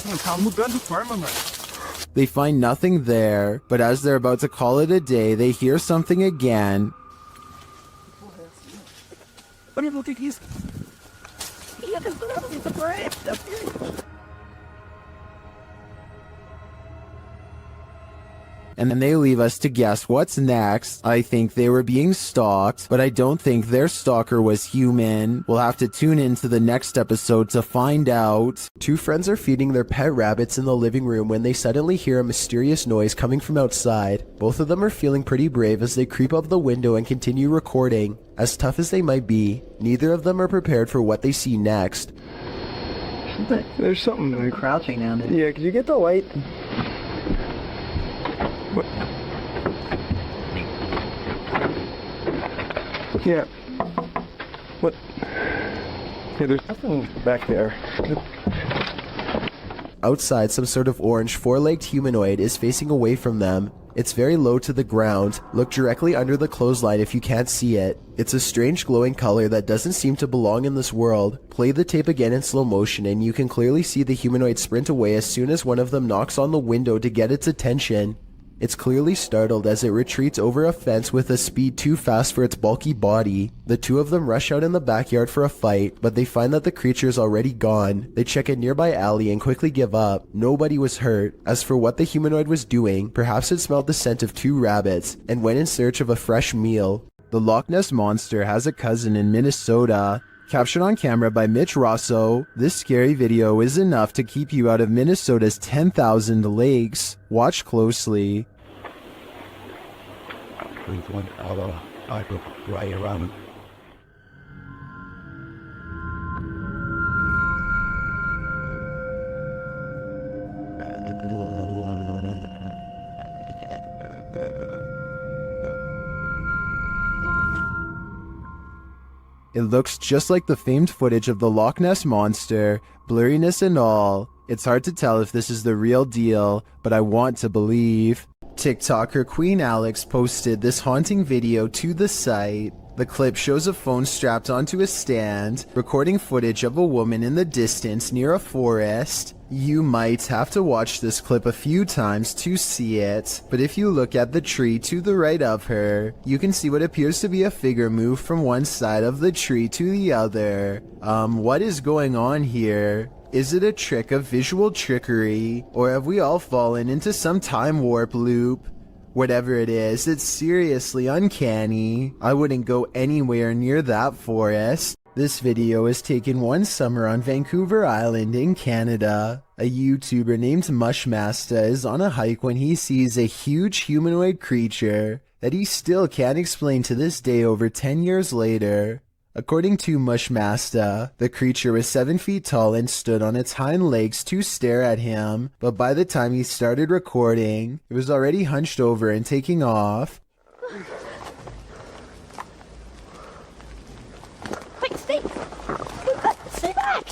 Mano, tá mudando de forma, mano. They find nothing there, but as they're about to call it a day, they hear something again. Olha o que é isso? And then they leave us to guess what's next. I think they were being stalked, but I don't think their stalker was human. We'll have to tune into the next episode to find out. Two friends are feeding their pet rabbits in the living room when they suddenly hear a mysterious noise coming from outside. Both of them are feeling pretty brave as they creep up the window and continue recording. As tough as they might be, neither of them are prepared for what they see next. There's something They're crouching down there. Yeah, could you get the light? What? Yeah. What? Yeah, there's nothing back there. Outside, some sort of orange four-legged humanoid is facing away from them. It's very low to the ground. Look directly under the clothesline if you can't see it. It's a strange glowing color that doesn't seem to belong in this world. Play the tape again in slow motion and you can clearly see the humanoid sprint away as soon as one of them knocks on the window to get its attention. It's clearly startled as it retreats over a fence with a speed too fast for its bulky body. The two of them rush out in the backyard for a fight, but they find that the creature is already gone. They check a nearby alley and quickly give up. Nobody was hurt. As for what the humanoid was doing, perhaps it smelled the scent of 2 rabbits and went in search of a fresh meal. The Loch Ness Monster has a cousin in Minnesota. Captured on camera by Mitch Rosso, this scary video is enough to keep you out of Minnesota's 10,000 lakes. Watch closely. Right around. It looks just like the famed footage of the Loch Ness Monster, blurriness and all. It's hard to tell if this is the real deal, but I want to believe. TikToker Queen Alex posted this haunting video to the site. The clip shows a phone strapped onto a stand, recording footage of a woman in the distance near a forest. You might have to watch this clip a few times to see it, but if you look at the tree to the right of her, you can see what appears to be a figure move from one side of the tree to the other. What is going on here? Is it a trick of visual trickery, or have we all fallen into some time warp loop? Whatever it is, it's seriously uncanny. I wouldn't go anywhere near that forest. This video is taken one summer on Vancouver Island in Canada. A YouTuber named Mushmasta is on a hike when he sees a huge humanoid creature that he still can't explain to this day over 10 years later. According to Mushmasta, the creature was 7 feet tall and stood on its hind legs to stare at him, but by the time he started recording, it was already hunched over and taking off. Wait, stay! Stay back!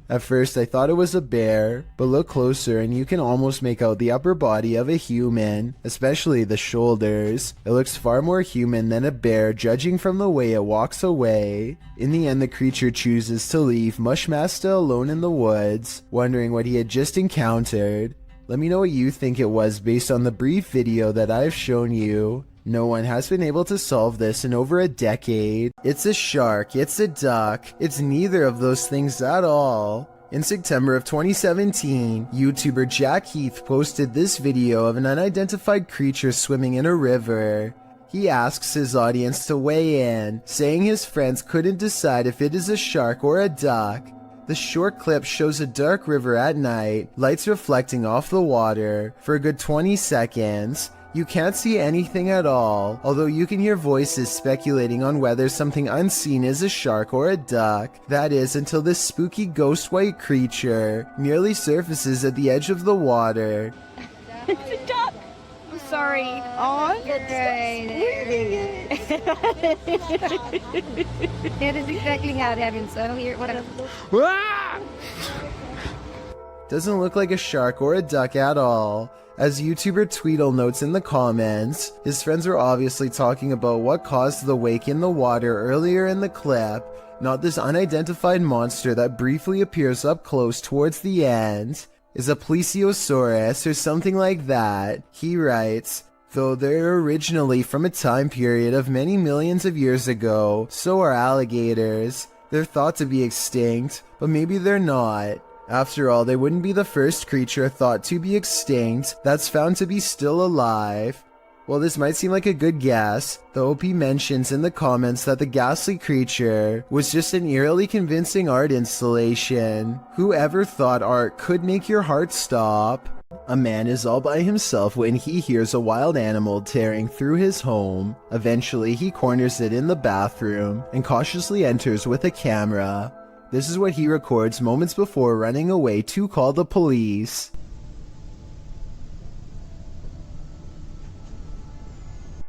At first I thought it was a bear, but look closer and you can almost make out the upper body of a human, especially the shoulders. It looks far more human than a bear judging from the way it walks away. In the end, the creature chooses to leave Mushmasta alone in the woods, wondering what he had just encountered. Let me know what you think it was based on the brief video that I've shown you. No one has been able to solve this in over a decade. It's a shark, it's a duck, it's neither of those things at all. In September of 2017, YouTuber Jack Heath posted this video of an unidentified creature swimming in a river. He asks his audience to weigh in, saying his friends couldn't decide if it is a shark or a duck. The short clip shows a dark river at night, lights reflecting off the water. For a good 20 seconds, you can't see anything at all, although you can hear voices speculating on whether something unseen is a shark or a duck. That is, until this spooky ghost white creature nearly surfaces at the edge of the water. It's a duck! I'm sorry. Oh, That is exactly how it happens, so here, whatever. Doesn't look like a shark or a duck at all. As YouTuber Tweedle notes in the comments, his friends were obviously talking about what caused the wake in the water earlier in the clip, not this unidentified monster that briefly appears up close towards the end. Is a plesiosaurus or something like that. He writes, though they're originally from a time period of many millions of years ago, so are alligators. They're thought to be extinct, but maybe they're not. After all, they wouldn't be the first creature thought to be extinct that's found to be still alive. While this might seem like a good guess, the OP mentions in the comments that the ghastly creature was just an eerily convincing art installation. Whoever thought art could make your heart stop? A man is all by himself when he hears a wild animal tearing through his home. Eventually, he corners it in the bathroom and cautiously enters with a camera. This is what he records moments before running away to call the police.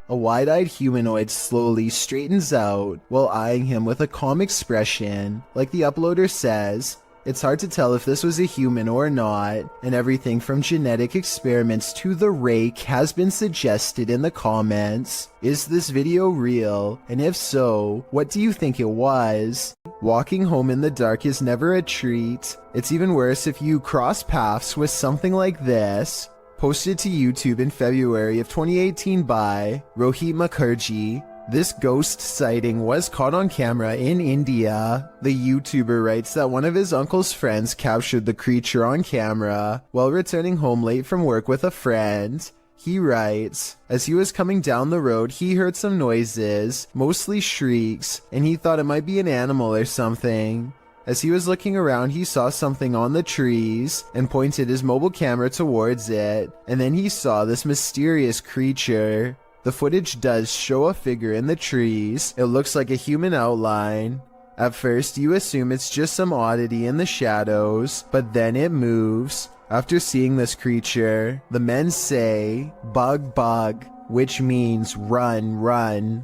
A wide-eyed humanoid slowly straightens out while eyeing him with a calm expression. Like the uploader says, it's hard to tell if this was a human or not, and everything from genetic experiments to the rake has been suggested in the comments. Is this video real? And if so, what do you think it was? Walking home in the dark is never a treat. It's even worse if you cross paths with something like this. Posted to YouTube in February of 2018 by Rohit Mukherjee. This ghost sighting was caught on camera in India. The YouTuber writes that one of his uncle's friends captured the creature on camera while returning home late from work with a friend. He writes, as he was coming down the road, he heard some noises, mostly shrieks, and he thought it might be an animal or something. As he was looking around, he saw something on the trees and pointed his mobile camera towards it, and then he saw this mysterious creature. The footage does show a figure in the trees. It looks like a human outline. At first, you assume it's just some oddity in the shadows, but then it moves. After seeing this creature, the men say, "Bug, bug," which means run, run.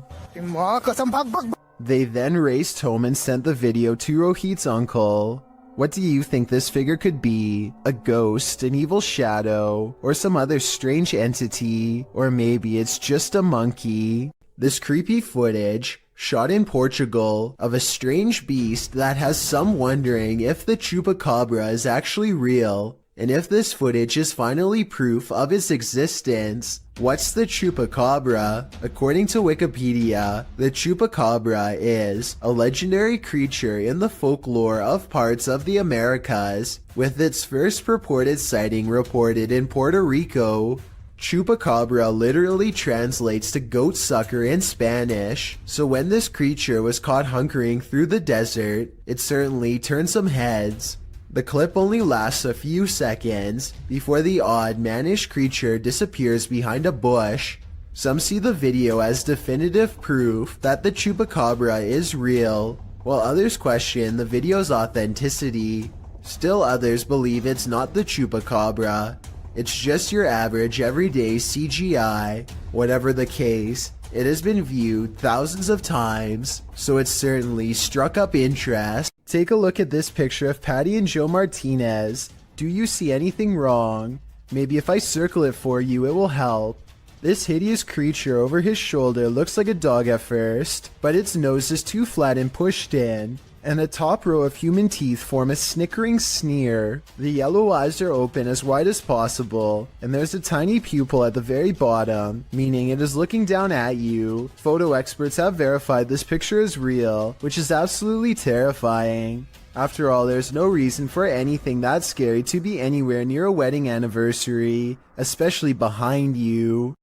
They then raced home and sent the video to Rohit's uncle. What do you think this figure could be? A ghost, an evil shadow, or some other strange entity? Or maybe it's just a monkey? This creepy footage, shot in Portugal, of a strange beast that has some wondering if the chupacabra is actually real. And if this footage is finally proof of its existence, what's the chupacabra? According to Wikipedia, the chupacabra is a legendary creature in the folklore of parts of the Americas, with its first purported sighting reported in Puerto Rico. Chupacabra literally translates to goat sucker in Spanish, so when this creature was caught hunkering through the desert, it certainly turned some heads. The clip only lasts a few seconds before the odd mannish creature disappears behind a bush. Some see the video as definitive proof that the chupacabra is real, while others question the video's authenticity. Still others believe it's not the chupacabra. It's just your average everyday CGI. Whatever the case, it has been viewed thousands of times, so it's certainly struck up interest. Take a look at this picture of Patty and Joe Martinez. Do you see anything wrong? Maybe if I circle it for you, it will help. This hideous creature over his shoulder looks like a dog at first, but its nose is too flat and pushed in, and the top row of human teeth form a snickering sneer. The yellow eyes are open as wide as possible, and there's a tiny pupil at the very bottom, meaning it is looking down at you. Photo experts have verified this picture is real, which is absolutely terrifying. After all, there's no reason for anything that scary to be anywhere near a wedding anniversary, especially behind you.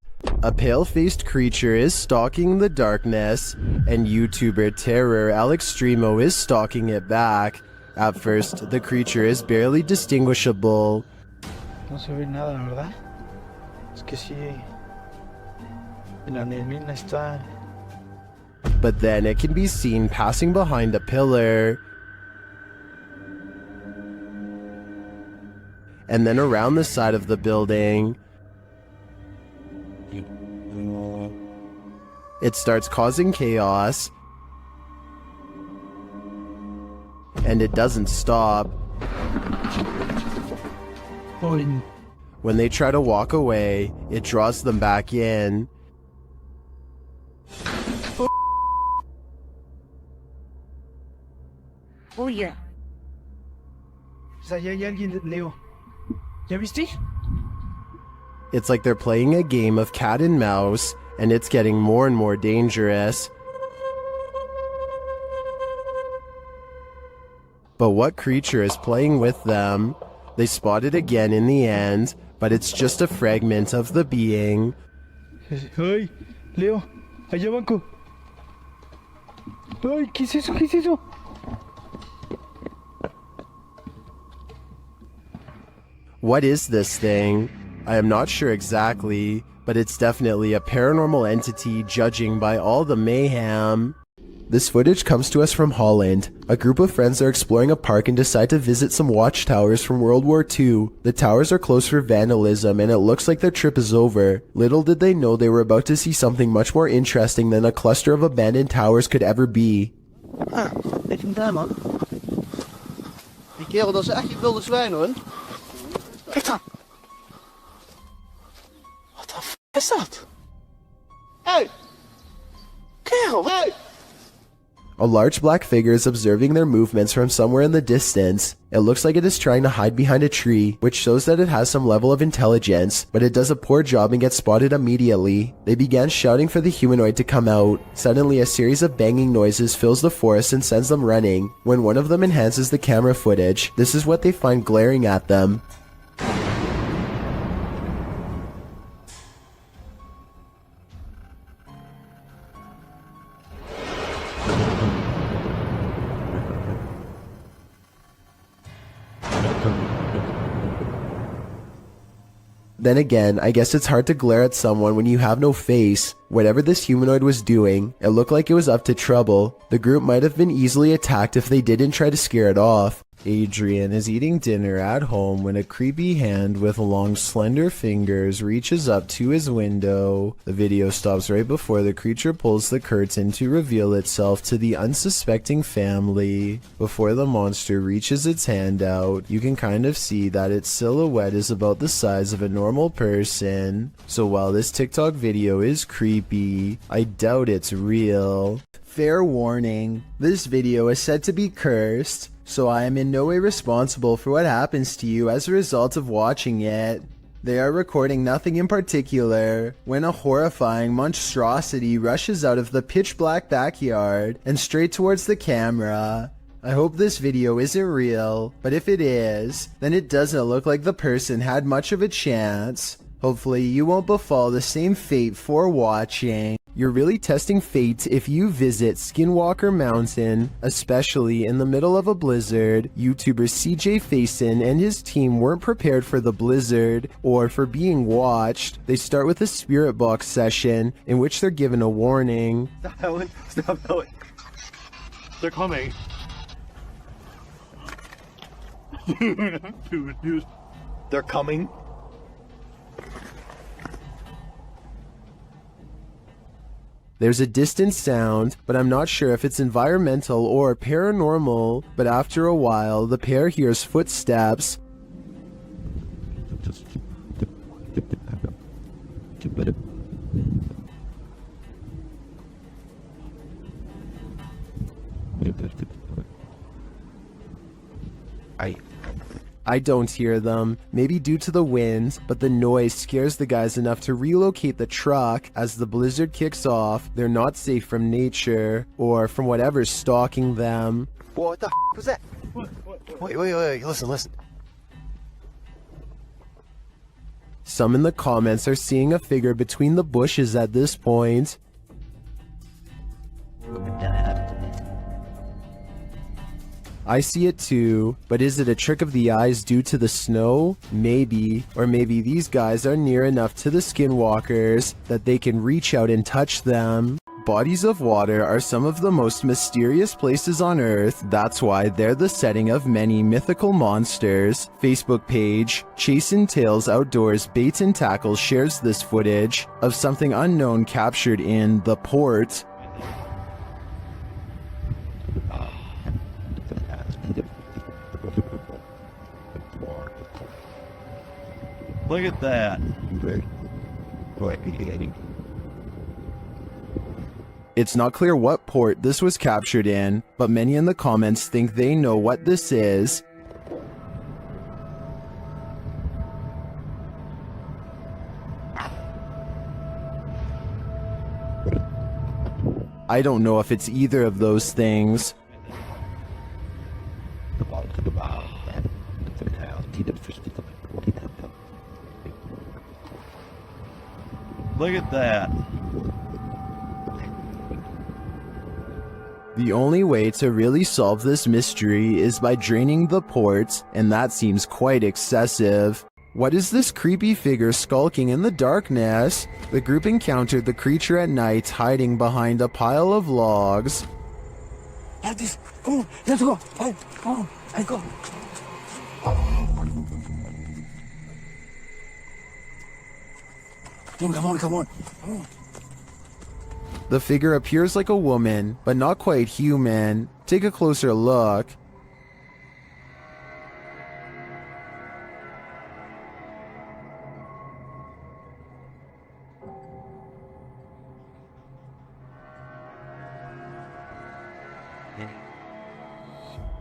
A pale-faced creature is stalking the darkness, and YouTuber Terror Alextremo is stalking it back. At first, the creature is barely distinguishable. No se ve nada, ¿verdad? Es que sí. La neblina está. But then it can be seen passing behind a pillar. And then around the side of the building. It starts causing chaos, and it doesn't stop. When they try to walk away, it draws them back in. Oh yeah. Allá hay alguien, Leo. ¿Ya viste? It's like they're playing a game of cat and mouse, and it's getting more and more dangerous. But what creature is playing with them? They spot it again in the end, but it's just a fragment of the being. Ay, Leo, allá banco. Ay, ¿qué es eso? ¿Qué es eso? What is this thing? I am not sure exactly, but it's definitely a paranormal entity judging by all the mayhem. This footage comes to us from Holland. A group of friends are exploring a park and decide to visit some watchtowers from World War II. The towers are closed for vandalism and it looks like their trip is over. Little did they know they were about to see something much more interesting than a cluster of abandoned towers could ever be. Ah, ik vind daar man. Die kerel, dat is echt je wilde zwijn hoor. Kijk dan. Wat de f is dat? Hey! Kerel, hey! A large black figure is observing their movements from somewhere in the distance. It looks like it is trying to hide behind a tree, which shows that it has some level of intelligence, but it does a poor job and gets spotted immediately. They began shouting for the humanoid to come out. Suddenly, a series of banging noises fills the forest and sends them running. When one of them enhances the camera footage, this is what they find glaring at them. Then again, I guess it's hard to glare at someone when you have no face. Whatever this humanoid was doing, it looked like it was up to trouble. The group might have been easily attacked if they didn't try to scare it off. Adrian is eating dinner at home when a creepy hand with long slender fingers reaches up to his window. The video stops right before the creature pulls the curtain to reveal itself to the unsuspecting family. Before the monster reaches its hand out, you can kind of see that its silhouette is about the size of a normal person. So while this TikTok video is creepy, I doubt it's real. Fair warning, this video is said to be cursed. so I am in no way responsible for what happens to you as a result of watching it. They are recording nothing in particular when a horrifying monstrosity rushes out of the pitch black backyard and straight towards the camera. I hope this video isn't real, but if it is, then it doesn't look like the person had much of a chance. Hopefully you won't befall the same fate for watching. You're really testing fate if you visit Skinwalker Mountain, especially in the middle of a blizzard. YouTuber CJ Faison and his team weren't prepared for the blizzard or for being watched. They start with a spirit box session in which they're given a warning. Stop howling. Stop howling. They're coming. They're coming. There's a distant sound, but I'm not sure if it's environmental or paranormal, but after a while, the pair hears footsteps. I don't hear them, maybe due to the wind, but the noise scares the guys enough to relocate the truck. As the blizzard kicks off, they're not safe from nature, or from whatever's stalking them. What the was that? Wait, listen. Some in the comments are seeing a figure between the bushes at this point. I see it too, but is it a trick of the eyes due to the snow? Maybe. Or maybe these guys are near enough to the skinwalkers that they can reach out and touch them. Bodies of water are some of the most mysterious places on Earth. That's why they're the setting of many mythical monsters. Facebook page Chasing Tales Outdoors Bait and Tackle shares this footage of something unknown captured in the port. Look at that. It's not clear what port this was captured in, but many in the comments think they know what this is. I don't know if it's either of those things. Look at that. The only way to really solve this mystery is by draining the port, and that seems quite excessive. What is this creepy figure skulking in the darkness? The group encountered the creature at night hiding behind a pile of logs. Have this. Come on, let's go. Hey, come on, let's go. Come on. The figure appears like a woman, but not quite human. Take a closer look.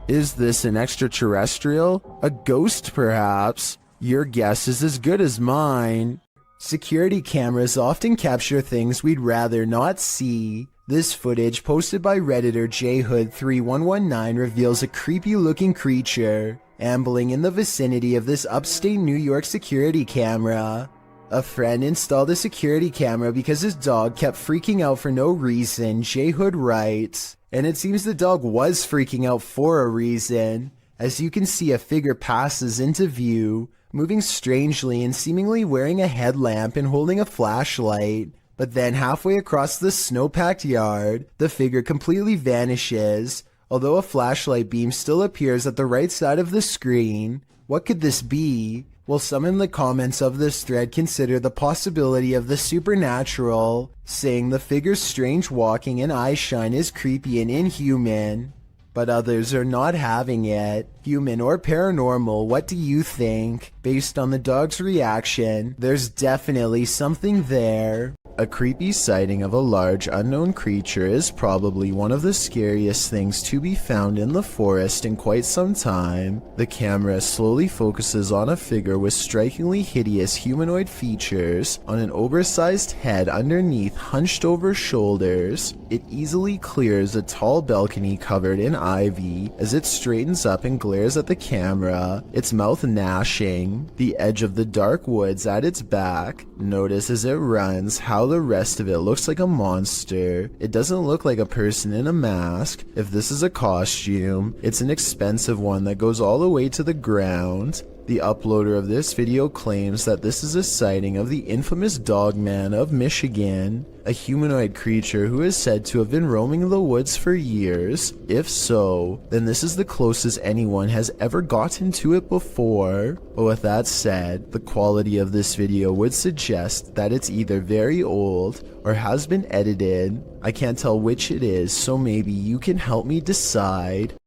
Is this an extraterrestrial? A ghost, perhaps? Your guess is as good as mine. Security cameras often capture things we'd rather not see. This footage, posted by Redditor JHood3119, reveals a creepy-looking creature ambling in the vicinity of this upstate New York security camera. A friend installed a security camera because his dog kept freaking out for no reason, JHood writes. And it seems the dog was freaking out for a reason. As you can see, a figure passes into view, moving strangely and seemingly wearing a headlamp and holding a flashlight. But then halfway across the snow-packed yard, the figure completely vanishes, although a flashlight beam still appears at the right side of the screen. What could this be? Well, some in the comments of this thread consider the possibility of the supernatural, saying the figure's strange walking and eye shine is creepy and inhuman. But others are not having it. Human or paranormal, what do you think? Based on the dog's reaction, there's definitely something there. A creepy sighting of a large unknown creature is probably one of the scariest things to be found in the forest in quite some time. The camera slowly focuses on a figure with strikingly hideous humanoid features on an oversized head underneath hunched over shoulders. It easily clears a tall balcony covered in ivy as it straightens up and glares at the camera, its mouth gnashing. The edge of the dark woods at its back. Notice as it runs how the rest of it looks like a monster. It doesn't look like a person in a mask. If this is a costume, it's an expensive one that goes all the way to the ground. The uploader of this video claims that this is a sighting of the infamous Dogman of Michigan, a humanoid creature who is said to have been roaming the woods for years. If so, then this is the closest anyone has ever gotten to it before. But with that said, the quality of this video would suggest that it's either very old or has been edited. I can't tell which it is, so maybe you can help me decide.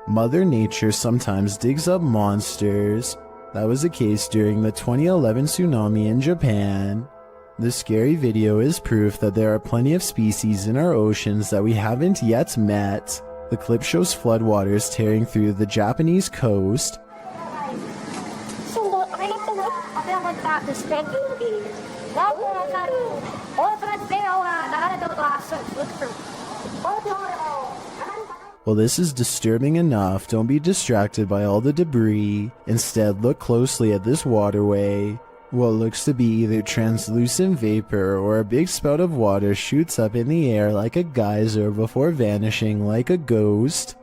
Mother Nature sometimes digs up monsters. That was the case during the 2011 tsunami in Japan. This scary video is proof that there are plenty of species in our oceans that we haven't yet met. The clip shows floodwaters tearing through the Japanese coast. Well, this is disturbing enough. Don't be distracted by all the debris. Instead, look closely at this waterway. What looks to be either translucent vapor or a big spout of water shoots up in the air like a geyser before vanishing like a ghost.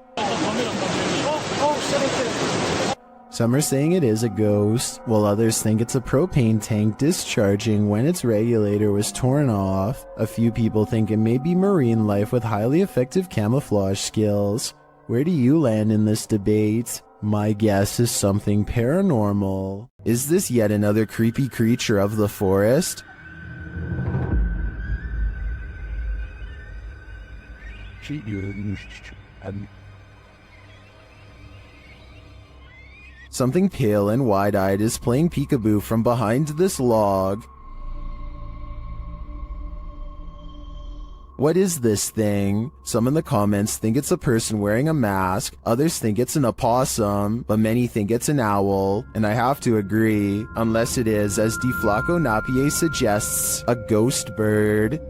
Some are saying it is a ghost, while others think it's a propane tank discharging when its regulator was torn off. A few people think it may be marine life with highly effective camouflage skills. Where do you land in this debate? My guess is something paranormal. Is this yet another creepy creature of the forest? Something pale and wide-eyed is playing peekaboo from behind this log. What is this thing? Some in the comments think it's a person wearing a mask, others think it's an opossum, but many think it's an owl, and I have to agree, unless it is, as Deflaco Napier suggests, a ghost bird.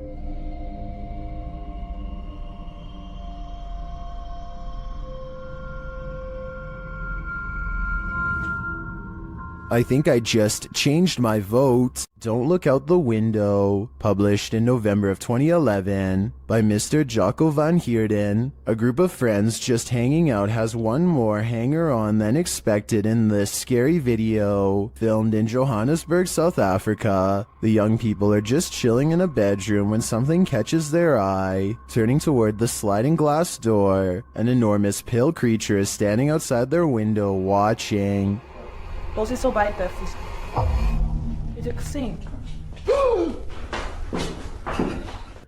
I think I just changed my vote. Don't Look Out the Window, published in November of 2011 by Mr. Jocko van Heerden. A group of friends just hanging out has one more hanger-on than expected in this scary video, filmed in Johannesburg, South Africa. The young people are just chilling in a bedroom when something catches their eye. Turning toward the sliding glass door, an enormous pale creature is standing outside their window watching. Posição baita, fiz. Sim.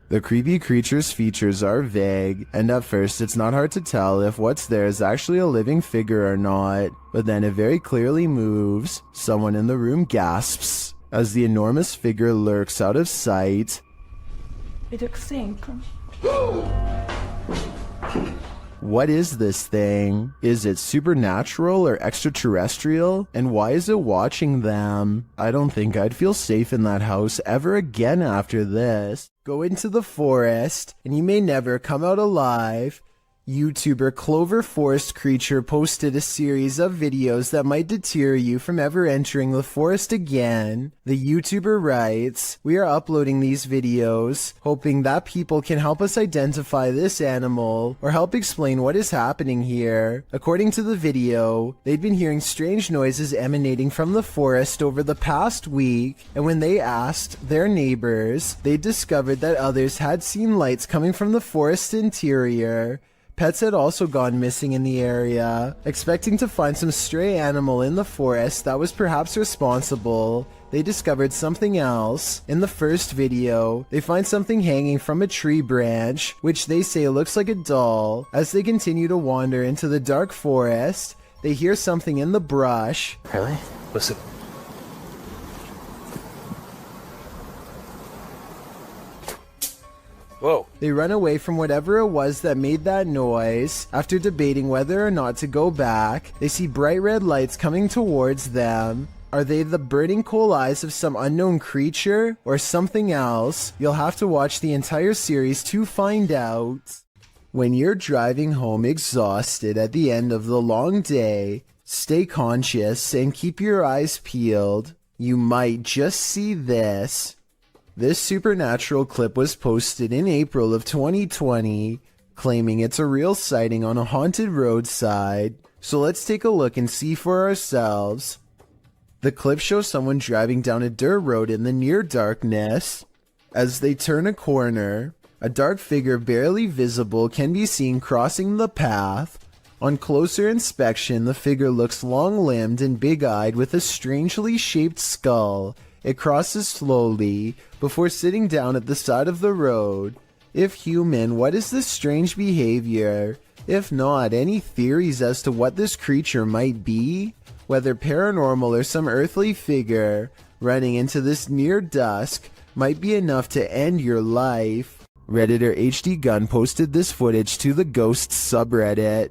The creepy creature's features are vague, and at first it's not hard to tell if what's there is actually a living figure or not, but then it very clearly moves. Someone in the room gasps as the enormous figure lurks out of sight. What is this thing? Is it supernatural or extraterrestrial? And why is it watching them? I don't think I'd feel safe in that house ever again after this. Go into the forest, and you may never come out alive. YouTuber Clover Forest Creature posted a series of videos that might deter you from ever entering the forest again. The YouTuber writes, "We are uploading these videos, hoping that people can help us identify this animal, or help explain what is happening here." According to the video, they'd been hearing strange noises emanating from the forest over the past week, and when they asked their neighbors, they discovered that others had seen lights coming from the forest interior. Pets had also gone missing in the area. Expecting to find some stray animal in the forest that was perhaps responsible, they discovered something else. In the first video, they find something hanging from a tree branch, which they say looks like a doll. As they continue to wander into the dark forest, They hear something in the brush. Really? Listen. Whoa. They run away from whatever it was that made that noise. After debating whether or not to go back, they see bright red lights coming towards them. Are they the burning coal eyes of some unknown creature or something else? You'll have to watch the entire series to find out. When you're driving home exhausted at the end of the long day, stay conscious and keep your eyes peeled. You might just see this. This supernatural clip was posted in April of 2020, claiming it's a real sighting on a haunted roadside. So let's take a look and see for ourselves. The clip shows someone driving down a dirt road in the near darkness. As they turn a corner, a dark figure barely visible can be seen crossing the path. On closer inspection, the figure looks long-limbed and big-eyed with a strangely shaped skull. It crosses slowly before sitting down at the side of the road. If human, what is this strange behavior? If not, any theories as to what this creature might be? Whether paranormal or some earthly figure running into this near dusk might be enough to end your life. Redditor HD Gun posted this footage to the Ghosts subreddit.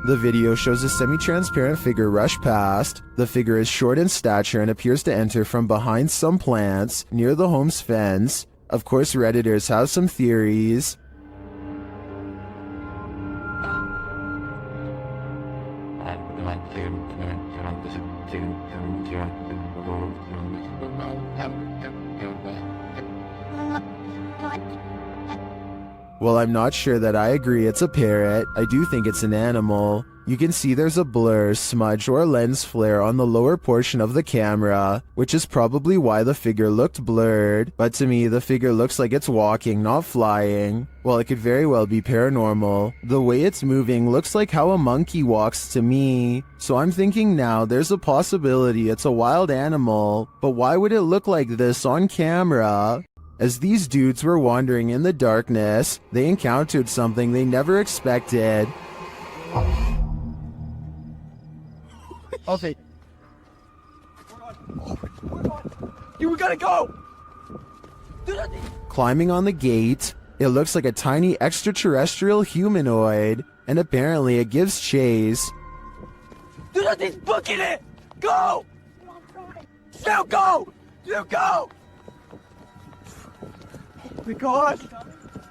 The video shows a semi-transparent figure rush past. The figure is short in stature and appears to enter from behind some plants near the home's fence. Of course, Redditors have some theories. Well, I'm not sure that I agree it's a parrot. I do think it's an animal. You can see there's a blur, smudge, or lens flare on the lower portion of the camera, which is probably why the figure looked blurred. But to me, the figure looks like it's walking, not flying. Well, it could very well be paranormal. The way it's moving looks like how a monkey walks to me. So I'm thinking now there's a possibility it's a wild animal. But why would it look like this on camera? As these dudes were wandering in the darkness, they encountered something they never expected. Okay. You we gotta go! Climbing on the gate, it looks like a tiny extraterrestrial humanoid, and apparently it gives chase. Dude, he's booking it! Go! Now go! You go! Oh my god!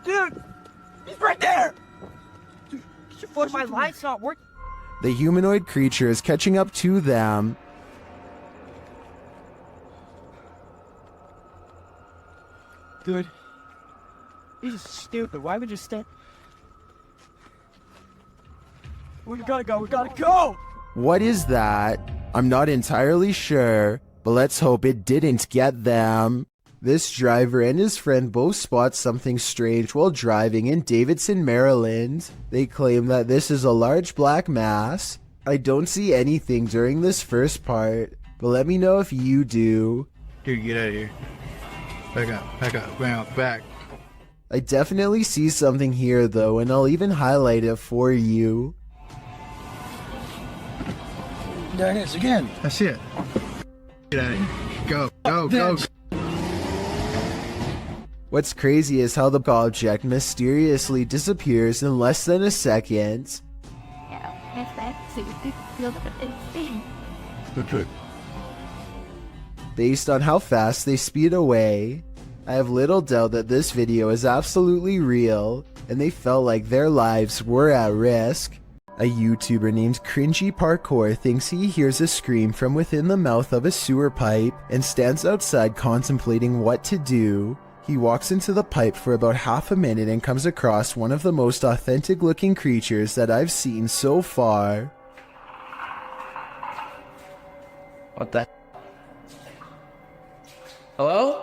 Dude! He's right there! Dude, my light's not working. The humanoid creature is catching up to them. Dude. You're just stupid. Why would you stand? We gotta go. We gotta go! What is that? I'm not entirely sure, but let's hope it didn't get them. This driver and his friend both spot something strange while driving in Davidson, Maryland. They claim that this is a large black mass. I don't see anything during this first part, but let me know if you do. Dude, get out of here. Back up, back. I definitely see something here though, and I'll even highlight it for you. There it is again. That's it. Get out of here. Go. What's crazy is how the object mysteriously disappears in less than a second. Based on how fast they speed away, I have little doubt that this video is absolutely real, and they felt like their lives were at risk. A YouTuber named Cringy Parkour thinks he hears a scream from within the mouth of a sewer pipe and stands outside contemplating what to do. He walks into the pipe for about half a minute and comes across one of the most authentic looking creatures that I've seen so far. What the? Hello?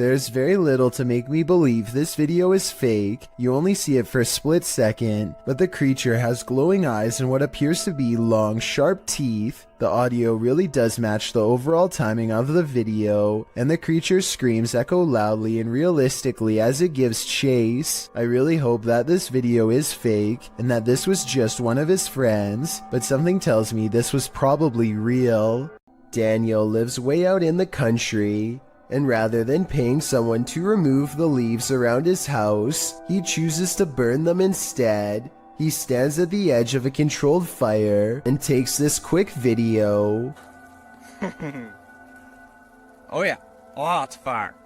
There's very little to make me believe this video is fake. You only see it for a split second, but the creature has glowing eyes and what appears to be long, sharp teeth. The audio really does match the overall timing of the video, and the creature's screams echo loudly and realistically as it gives chase. I really hope that this video is fake, and that this was just one of his friends, but something tells me this was probably real. Daniel lives way out in the country, and rather than paying someone to remove the leaves around his house, he chooses to burn them instead. He stands at the edge of a controlled fire and takes this quick video. Oh yeah, lots of fire.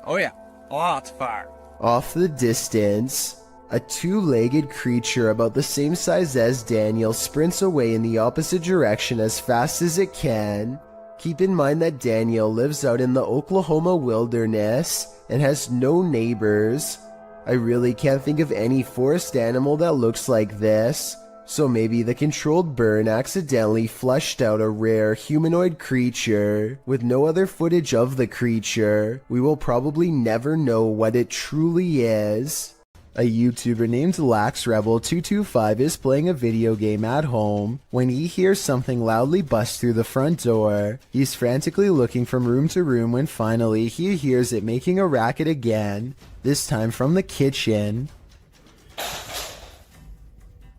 Oh yeah, lots of fire. Off the distance, a two-legged creature about the same size as Daniel sprints away in the opposite direction as fast as it can. Keep in mind that Daniel lives out in the Oklahoma wilderness and has no neighbors. I really can't think of any forest animal that looks like this, so maybe the controlled burn accidentally flushed out a rare humanoid creature. With no other footage of the creature, we will probably never know what it truly is. A YouTuber named LaxRebel225 is playing a video game at home when he hears something loudly bust through the front door. He's frantically looking from room to room when finally he hears it making a racket again, this time from the kitchen.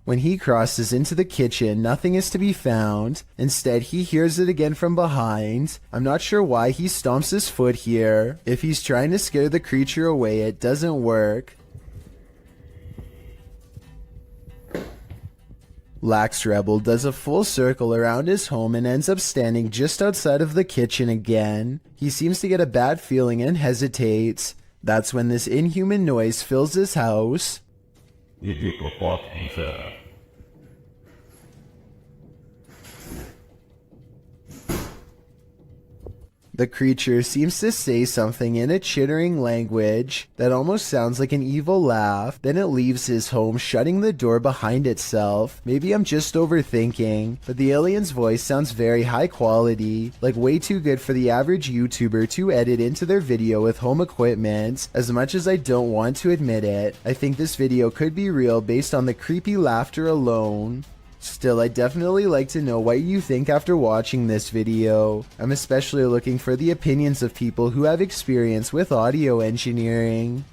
When he crosses into the kitchen, nothing is to be found. Instead, he hears it again from behind. I'm not sure why he stomps his foot here. If he's trying to scare the creature away, it doesn't work. LaxRebel does a full circle around his home and ends up standing just outside of the kitchen again. He seems to get a bad feeling and hesitates. That's when this inhuman noise fills his house. The creature seems to say something in a chittering language that almost sounds like an evil laugh. Then it leaves his home, shutting the door behind itself. Maybe I'm just overthinking, but the alien's voice sounds very high quality, like way too good for the average YouTuber to edit into their video with home equipment. As much as I don't want to admit it, I think this video could be real based on the creepy laughter alone. Still, I'd definitely like to know what you think after watching this video. I'm especially looking for the opinions of people who have experience with audio engineering.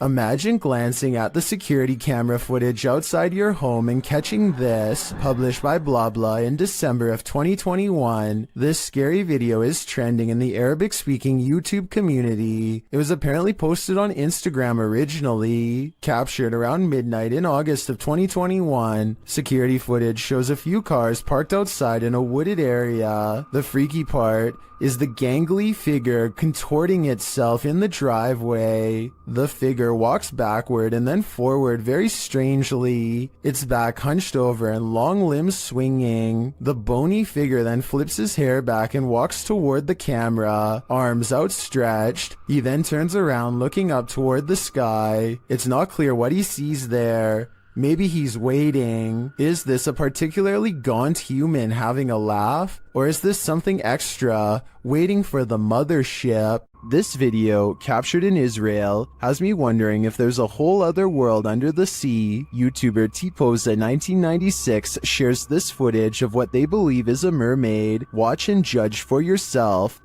Imagine glancing at the security camera footage outside your home and catching this, published by blah blah in December of 2021. This scary video is trending in the Arabic-speaking YouTube community. It was apparently posted on Instagram originally. Captured around midnight in August of 2021, security footage shows a few cars parked outside in a wooded area. The freaky part is the gangly figure contorting itself in the driveway. The figure walks backward and then forward very strangely, its back hunched over and long limbs swinging. The bony figure then flips his hair back and walks toward the camera, arms outstretched. He then turns around looking up toward the sky. It's not clear what he sees there. Maybe he's waiting. Is this a particularly gaunt human having a laugh? Or is this something extra, waiting for the mothership? This video, captured in Israel, has me wondering if there's a whole other world under the sea. YouTuber Tpoza1996 shares this footage of what they believe is a mermaid. Watch and judge for yourself.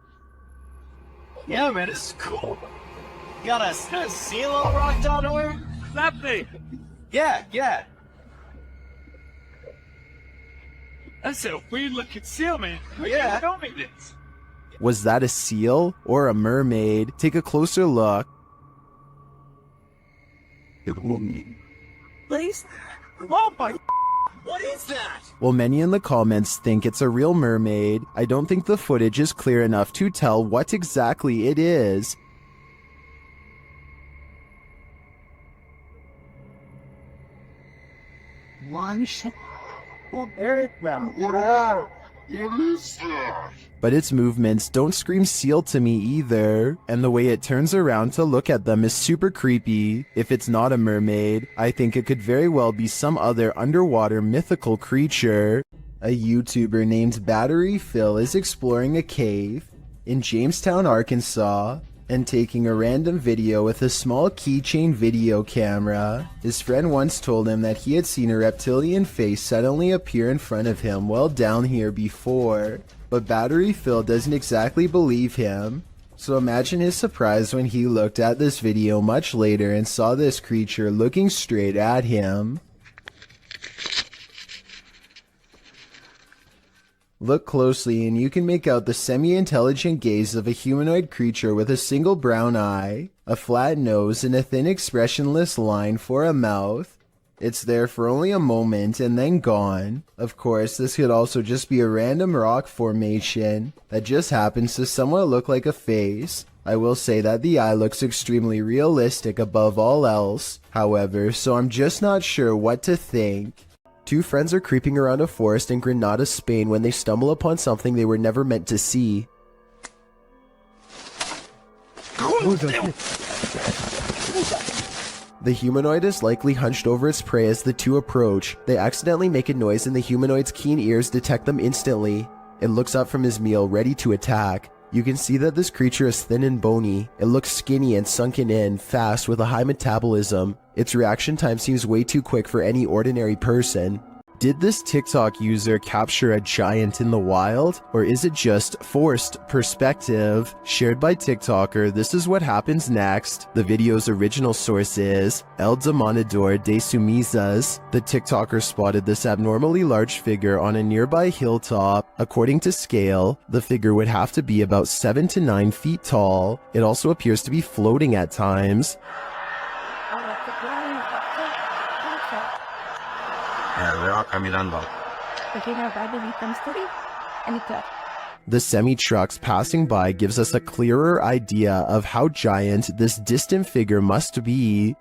Yeah, man, it's cool. You got a seal all rocked on over? That big. Yeah. That's a weird looking seal, man. Yeah. Show me this. Was that a seal or a mermaid? Take a closer look. Please? Oh my, what is that? Well, many in the comments think it's a real mermaid. I don't think the footage is clear enough to tell what exactly it is. But its movements don't scream seal to me either, and the way it turns around to look at them is super creepy. If it's not a mermaid, I think it could very well be some other underwater mythical creature. A YouTuber named Battery Phil is exploring a cave in Jamestown, Arkansas, and taking a random video with a small keychain video camera. His friend once told him that he had seen a reptilian face suddenly appear in front of him while down here before, but Battery Phil doesn't exactly believe him. So imagine his surprise when he looked at this video much later and saw this creature looking straight at him. Look closely and you can make out the semi-intelligent gaze of a humanoid creature with a single brown eye, a flat nose, and a thin expressionless line for a mouth. It's there for only a moment and then gone. Of course, this could also just be a random rock formation that just happens to somewhat look like a face. I will say that the eye looks extremely realistic above all else, however, so I'm just not sure what to think. Two friends are creeping around a forest in Granada, Spain when they stumble upon something they were never meant to see. The humanoid is likely hunched over its prey as the two approach. They accidentally make a noise and the humanoid's keen ears detect them instantly. It looks up from his meal, ready to attack. You can see that this creature is thin and bony. It looks skinny and sunken in, fast, with a high metabolism. Its reaction time seems way too quick for any ordinary person. Did this TikTok user capture a giant in the wild? Or is it just forced perspective? Shared by TikToker, this is what happens next. The video's original source is El Demonador de Sumizas. The TikToker spotted this abnormally large figure on a nearby hilltop. According to scale, the figure would have to be about 7 to 9 feet tall. It also appears to be floating at times. The semi-trucks passing by gives us a clearer idea of how giant this distant figure must be.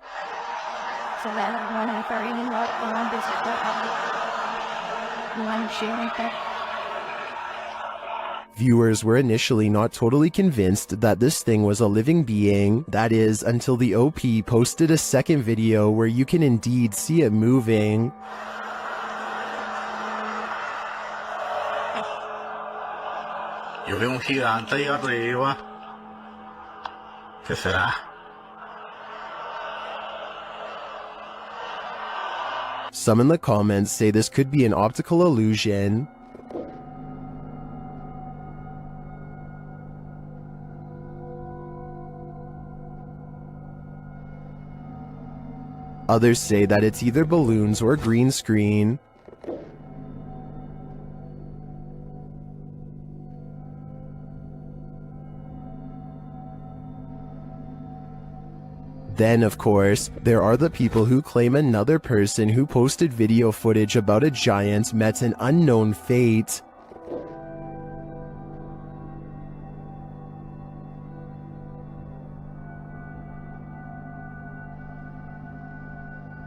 Viewers were initially not totally convinced that this thing was a living being, that is, until the OP posted a second video where you can indeed see it moving. Yo veo un gigante ahí arriba. ¿Qué será? Some in the comments say this could be an optical illusion. Others say that it's either balloons or green screen. Then, of course, there are the people who claim another person who posted video footage about a giant met an unknown fate.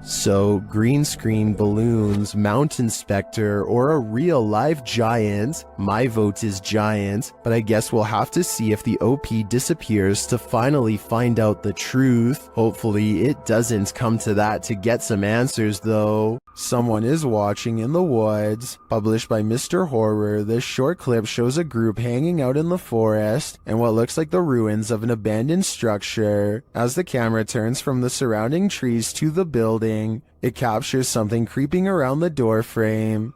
So, green screen, balloons, mountain specter, or a real live giant? My vote is giant, but I guess we'll have to see if the OP disappears to finally find out the truth. Hopefully it doesn't come to that to get some answers though. Someone is watching in the woods. Published by Mr. Horror, this short clip shows a group hanging out in the forest and what looks like the ruins of an abandoned structure. As the camera turns from the surrounding trees to the building, it captures something creeping around the door frame.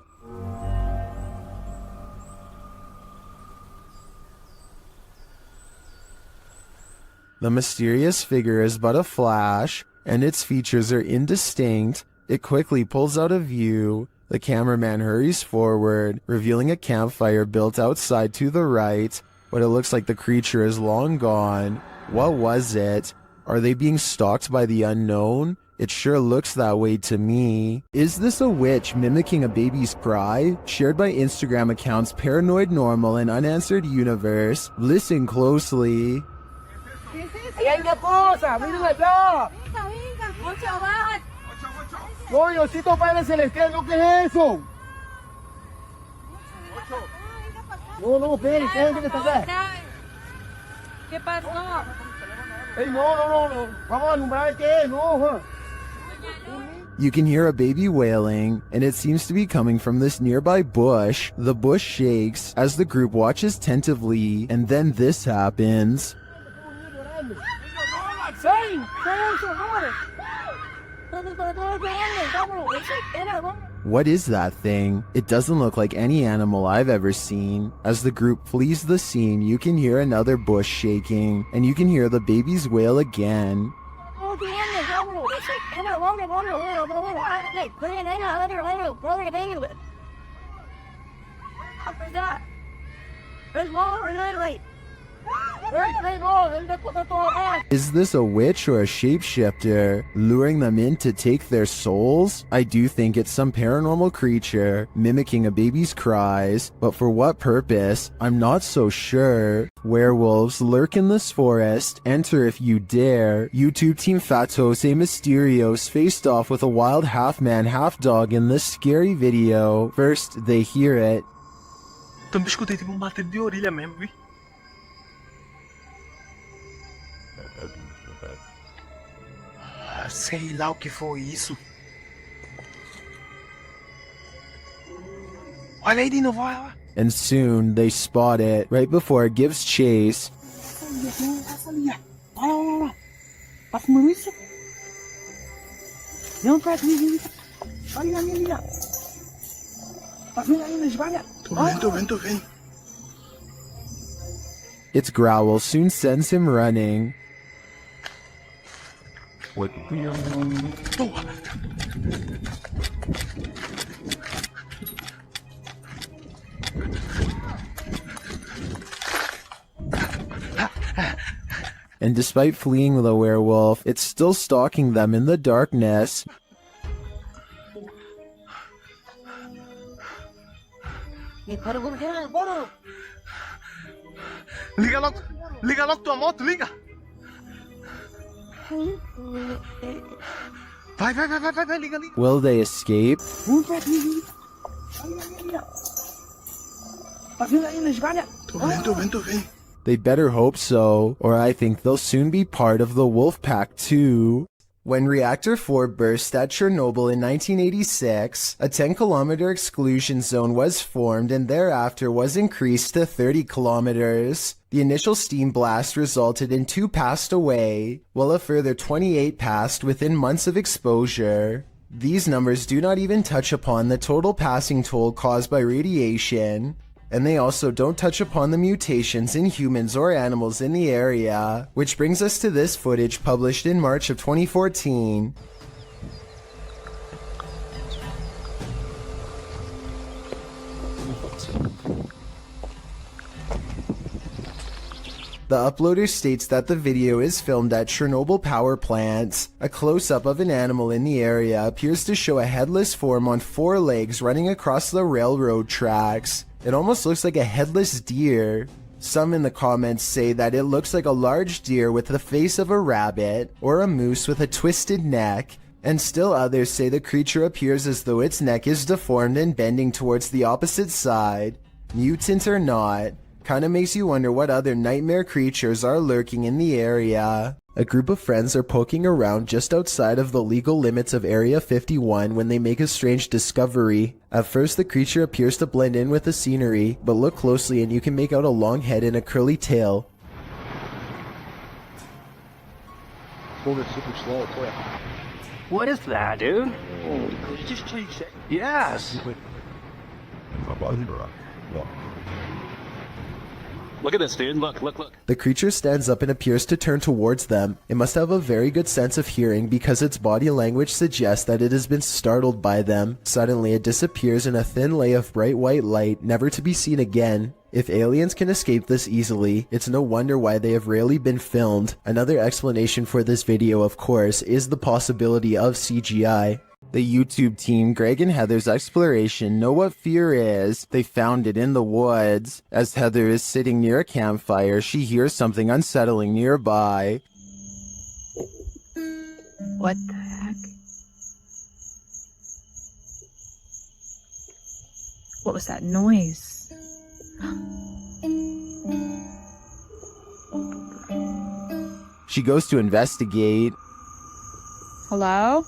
The mysterious figure is but a flash, and its features are indistinct. It quickly pulls out of view. The cameraman hurries forward, revealing a campfire built outside to the right, but it looks like the creature is long gone. What was it? Are they being stalked by the unknown? It sure looks that way to me. Is this a witch mimicking a baby's cry? Shared by Instagram accounts Paranoid Normal and Unanswered Universe. Listen closely. ¡Ahí hay una cosa! ¡Mírenla allá! ¡No, Diosito Padre Celestial! ¿No qué es eso? No, no, esperen, ¿qué está acá? ¿Qué pasó? ¡Ey, no! Vamos a alumbrar qué es, no, You can hear a baby wailing, and it seems to be coming from this nearby bush. The bush shakes as the group watches attentively, and then this happens. What is that thing? It doesn't look like any animal I've ever seen. As the group flees the scene, you can hear another bush shaking, and you can hear the babies wail again. Is this a witch or a shapeshifter luring them in to take their souls? I do think it's some paranormal creature mimicking a baby's cries, but for what purpose? I'm not so sure. Werewolves lurk in this forest. Enter if you dare. YouTube team Fatos e Mysterios faced off with a wild half-man, half-dog in this scary video. First, they hear it. Também escutei tipo um bater de orelha mesmo, vi? Sei lá o que foi isso. Olha aí de novo, olha lá. And soon, they spot it right before it gives chase. Tô vendo. Its growl soon sends him running. And despite fleeing the werewolf, it's still stalking them in the darkness. Liga logo tua moto, liga! Vai, liga. Will they escape? Tô vendo. They better hope so, or I think they'll soon be part of the wolf pack too. When Reactor 4 burst at Chernobyl in 1986, a 10-kilometer exclusion zone was formed and thereafter was increased to 30 kilometers. The initial steam blast resulted in 2 passed away, while a further 28 passed within months of exposure. These numbers do not even touch upon the total passing toll caused by radiation, and they also don't touch upon the mutations in humans or animals in the area, which brings us to this footage published in March of 2014. The uploader states that the video is filmed at Chernobyl power plant. A close-up of an animal in the area appears to show a headless form on 4 legs running across the railroad tracks. It almost looks like a headless deer. Some in the comments say that it looks like a large deer with the face of a rabbit, or a moose with a twisted neck, and still others say the creature appears as though its neck is deformed and bending towards the opposite side. Mutant or not, kinda makes you wonder what other nightmare creatures are lurking in the area. A group of friends are poking around just outside of the legal limits of Area 51 when they make a strange discovery. At first the creature appears to blend in with the scenery, but look closely and you can make out a long head and a curly tail. What is that, dude? Yes. Look at this, dude. Look. The creature stands up and appears to turn towards them. It must have a very good sense of hearing because its body language suggests that it has been startled by them. Suddenly, it disappears in a thin lay of bright white light, never to be seen again. If aliens can escape this easily, it's no wonder why they have rarely been filmed. Another explanation for this video, of course, is the possibility of CGI. The YouTube team, Greg and Heather's exploration, know what fear is. They found it in the woods. As Heather is sitting near a campfire, she hears something unsettling nearby. What the heck? What was that noise? She goes to investigate. Hello?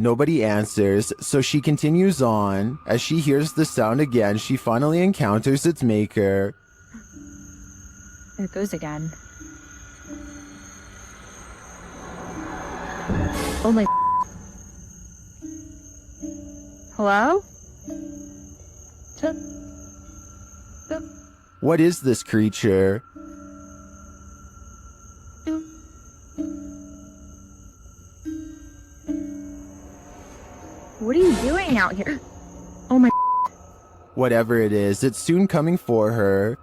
Nobody answers, so she continues on. As she hears the sound again, she finally encounters its maker. There it goes again. Oh my... Hello? What is this creature? What are you doing out here? Oh my... Whatever it is, it's soon coming for her.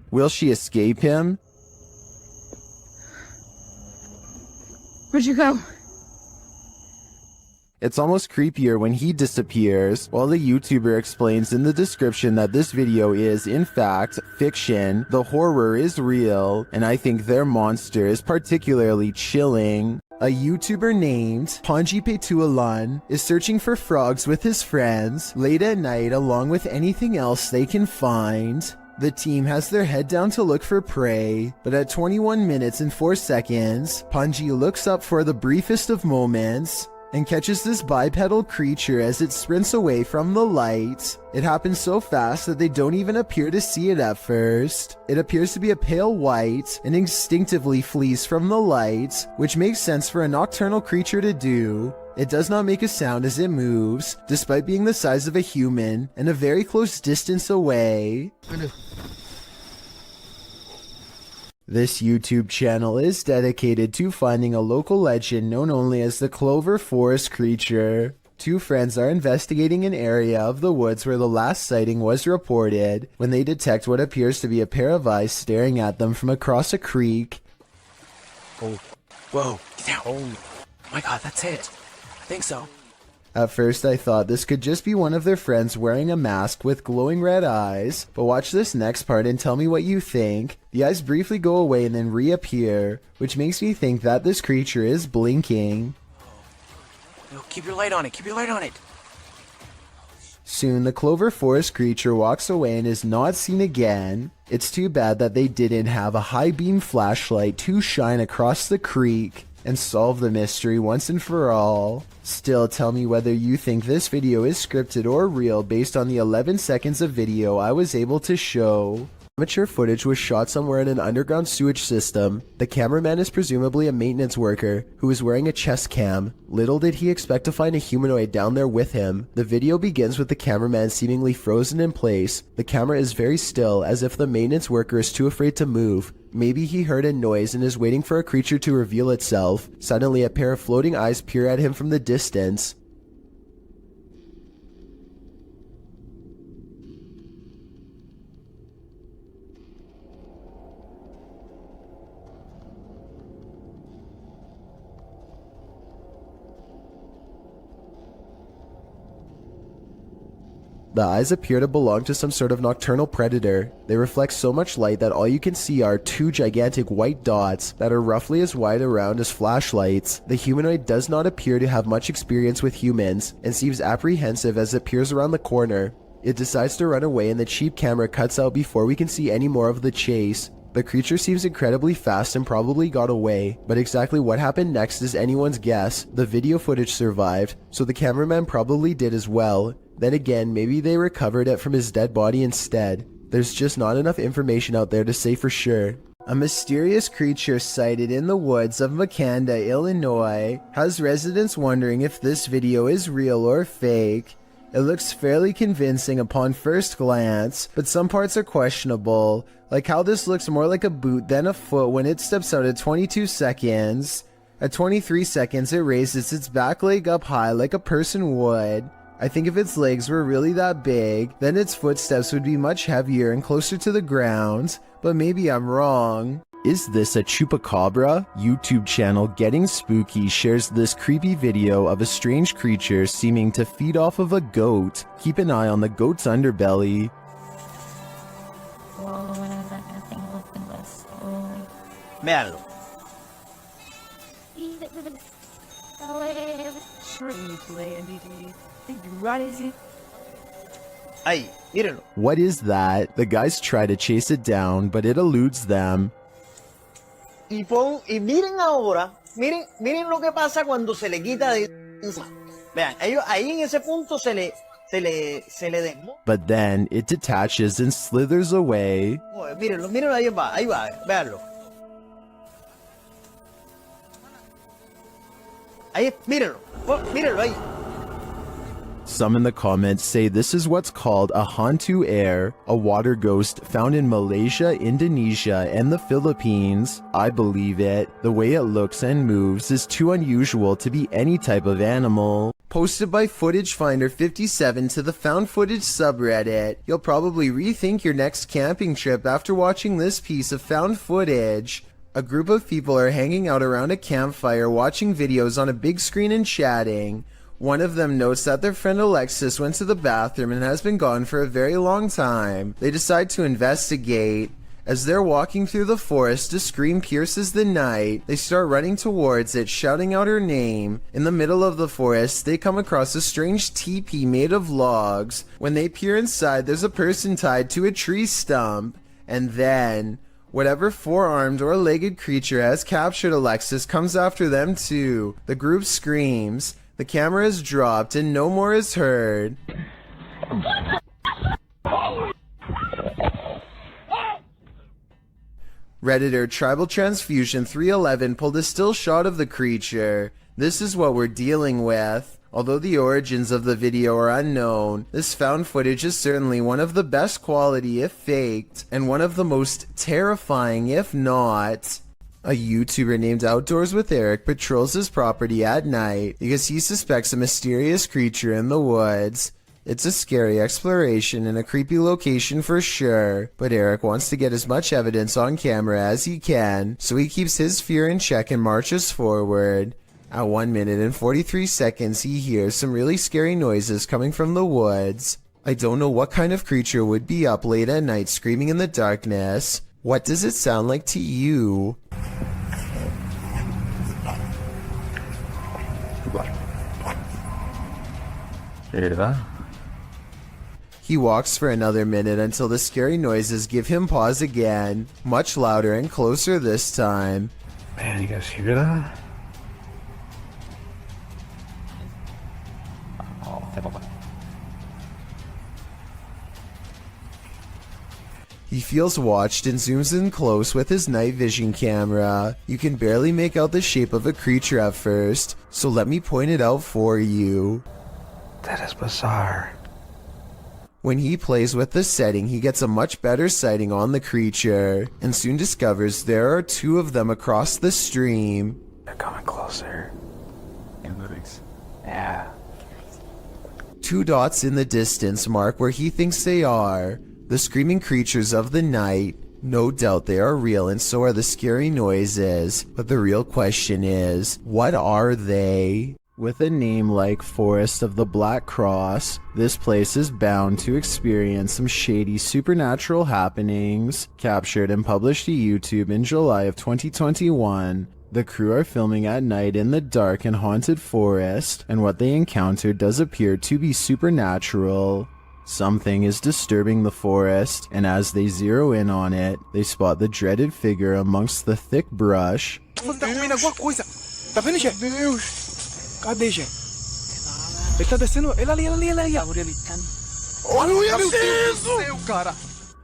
Will she escape him? Where'd you go? It's almost creepier when he disappears, while the YouTuber explains in the description that this video is, in fact, fiction, the horror is real, and I think their monster is particularly chilling. A YouTuber named Ponjipetualan is searching for frogs with his friends late at night along with anything else they can find. The team has their head down to look for prey, but at 21 minutes and 4 seconds, Ponji looks up for the briefest of moments and catches this bipedal creature as it sprints away from the light. It happens so fast that they don't even appear to see it at first. It appears to be a pale white and instinctively flees from the light, which makes sense for a nocturnal creature to do. It does not make a sound as it moves, despite being the size of a human and a very close distance away. This YouTube channel is dedicated to finding a local legend known only as the Clover Forest creature. Two friends are investigating an area of the woods where the last sighting was reported when they detect what appears to be a pair of eyes staring at them from across a creek. Oh. Whoa, get down. Oh my god, that's it. I think so. At first I thought this could just be one of their friends wearing a mask with glowing red eyes, but watch this next part and tell me what you think. The eyes briefly go away and then reappear, which makes me think that this creature is blinking. No, keep your light on it, keep your light on it. Soon the Clover Forest creature walks away and is not seen again. It's too bad that they didn't have a high beam flashlight to shine across the creek and solve the mystery once and for all. Still, tell me whether you think this video is scripted or real based on the 11 seconds of video I was able to show. Amateur footage was shot somewhere in an underground sewage system. The cameraman is presumably a maintenance worker who is wearing a chest cam. Little did he expect to find a humanoid down there with him. The video begins with the cameraman seemingly frozen in place. The camera is very still, as if the maintenance worker is too afraid to move. Maybe he heard a noise and is waiting for a creature to reveal itself. Suddenly, a pair of floating eyes peer at him from the distance. The eyes appear to belong to some sort of nocturnal predator. They reflect so much light that all you can see are two gigantic white dots that are roughly as wide around as flashlights. The humanoid does not appear to have much experience with humans and seems apprehensive as it peers around the corner. It decides to run away and the cheap camera cuts out before we can see any more of the chase. The creature seems incredibly fast and probably got away, but exactly what happened next is anyone's guess. The video footage survived, so the cameraman probably did as well. Then again, maybe they recovered it from his dead body instead. There's just not enough information out there to say for sure. A mysterious creature sighted in the woods of Macleod, Illinois, has residents wondering if this video is real or fake. It looks fairly convincing upon first glance, but some parts are questionable, like how this looks more like a boot than a foot when it steps out at 22 seconds. At 23 seconds, it raises its back leg up high like a person would. I think if its legs were really that big, then its footsteps would be much heavier and closer to the ground, but maybe I'm wrong. Is this a chupacabra? YouTube channel Getting Spooky shares this creepy video of a strange creature seeming to feed off of a goat. Keep an eye on the goat's underbelly. Merda. Ahí, mírenlo. What is that? The guys try to chase it down, but it eludes them. Y miren ahora, miren lo que pasa cuando se le quita de... Vean, ellos ahí en ese punto se le desmonta. But then it detaches and slithers away. Mírenlo, ahí va, véanlo. Ahí, mírenlo ahí. Some in the comments say this is what's called a hantu air, a water ghost found in Malaysia, Indonesia, and the Philippines. I believe it. The way it looks and moves is too unusual to be any type of animal. Posted by Footage Finder 57 to the Found Footage subreddit. You'll probably rethink your next camping trip after watching this piece of found footage. A group of people are hanging out around a campfire watching videos on a big screen and chatting. One of them notes that their friend Alexis went to the bathroom and has been gone for a very long time. They decide to investigate. As they're walking through the forest, a scream pierces the night. They start running towards it, shouting out her name. In the middle of the forest, they come across a strange teepee made of logs. When they peer inside, there's a person tied to a tree stump. And then, whatever four-armed or legged creature has captured Alexis comes after them too. The group screams. The camera is dropped and no more is heard. Redditor Tribal Transfusion 311 pulled a still shot of the creature. This is what we're dealing with. Although the origins of the video are unknown, this found footage is certainly one of the best quality if faked, and one of the most terrifying if not. A YouTuber named Outdoors with Eric patrols his property at night because he suspects a mysterious creature in the woods. It's a scary exploration and a creepy location for sure, but Eric wants to get as much evidence on camera as he can, so he keeps his fear in check and marches forward. At 1 minute and 43 seconds, he hears some really scary noises coming from the woods. I don't know what kind of creature would be up late at night screaming in the darkness. What does it sound like to you? He walks for another minute until the scary noises give him pause again, much louder and closer this time. Man, you guys hear that? He feels watched and zooms in close with his night vision camera. You can barely make out the shape of a creature at first, so let me point it out for you. That is bizarre. When he plays with the setting, he gets a much better sighting on the creature, and soon discovers there are two of them across the stream. They're coming closer. Yeah. Two dots in the distance mark where he thinks they are. The screaming creatures of the night. No doubt they are real and so are the scary noises. But the real question is, what are they? With a name like Forest of the Black Cross, this place is bound to experience some shady supernatural happenings. Captured and published to YouTube in July of 2021, the crew are filming at night in the dark and haunted forest, and what they encountered does appear to be supernatural. Something is disturbing the forest, and as they zero in on it, they spot the dreaded figure amongst the thick brush. Cadê, gente? Ele tá descendo. Ele ali. Olha isso, cara.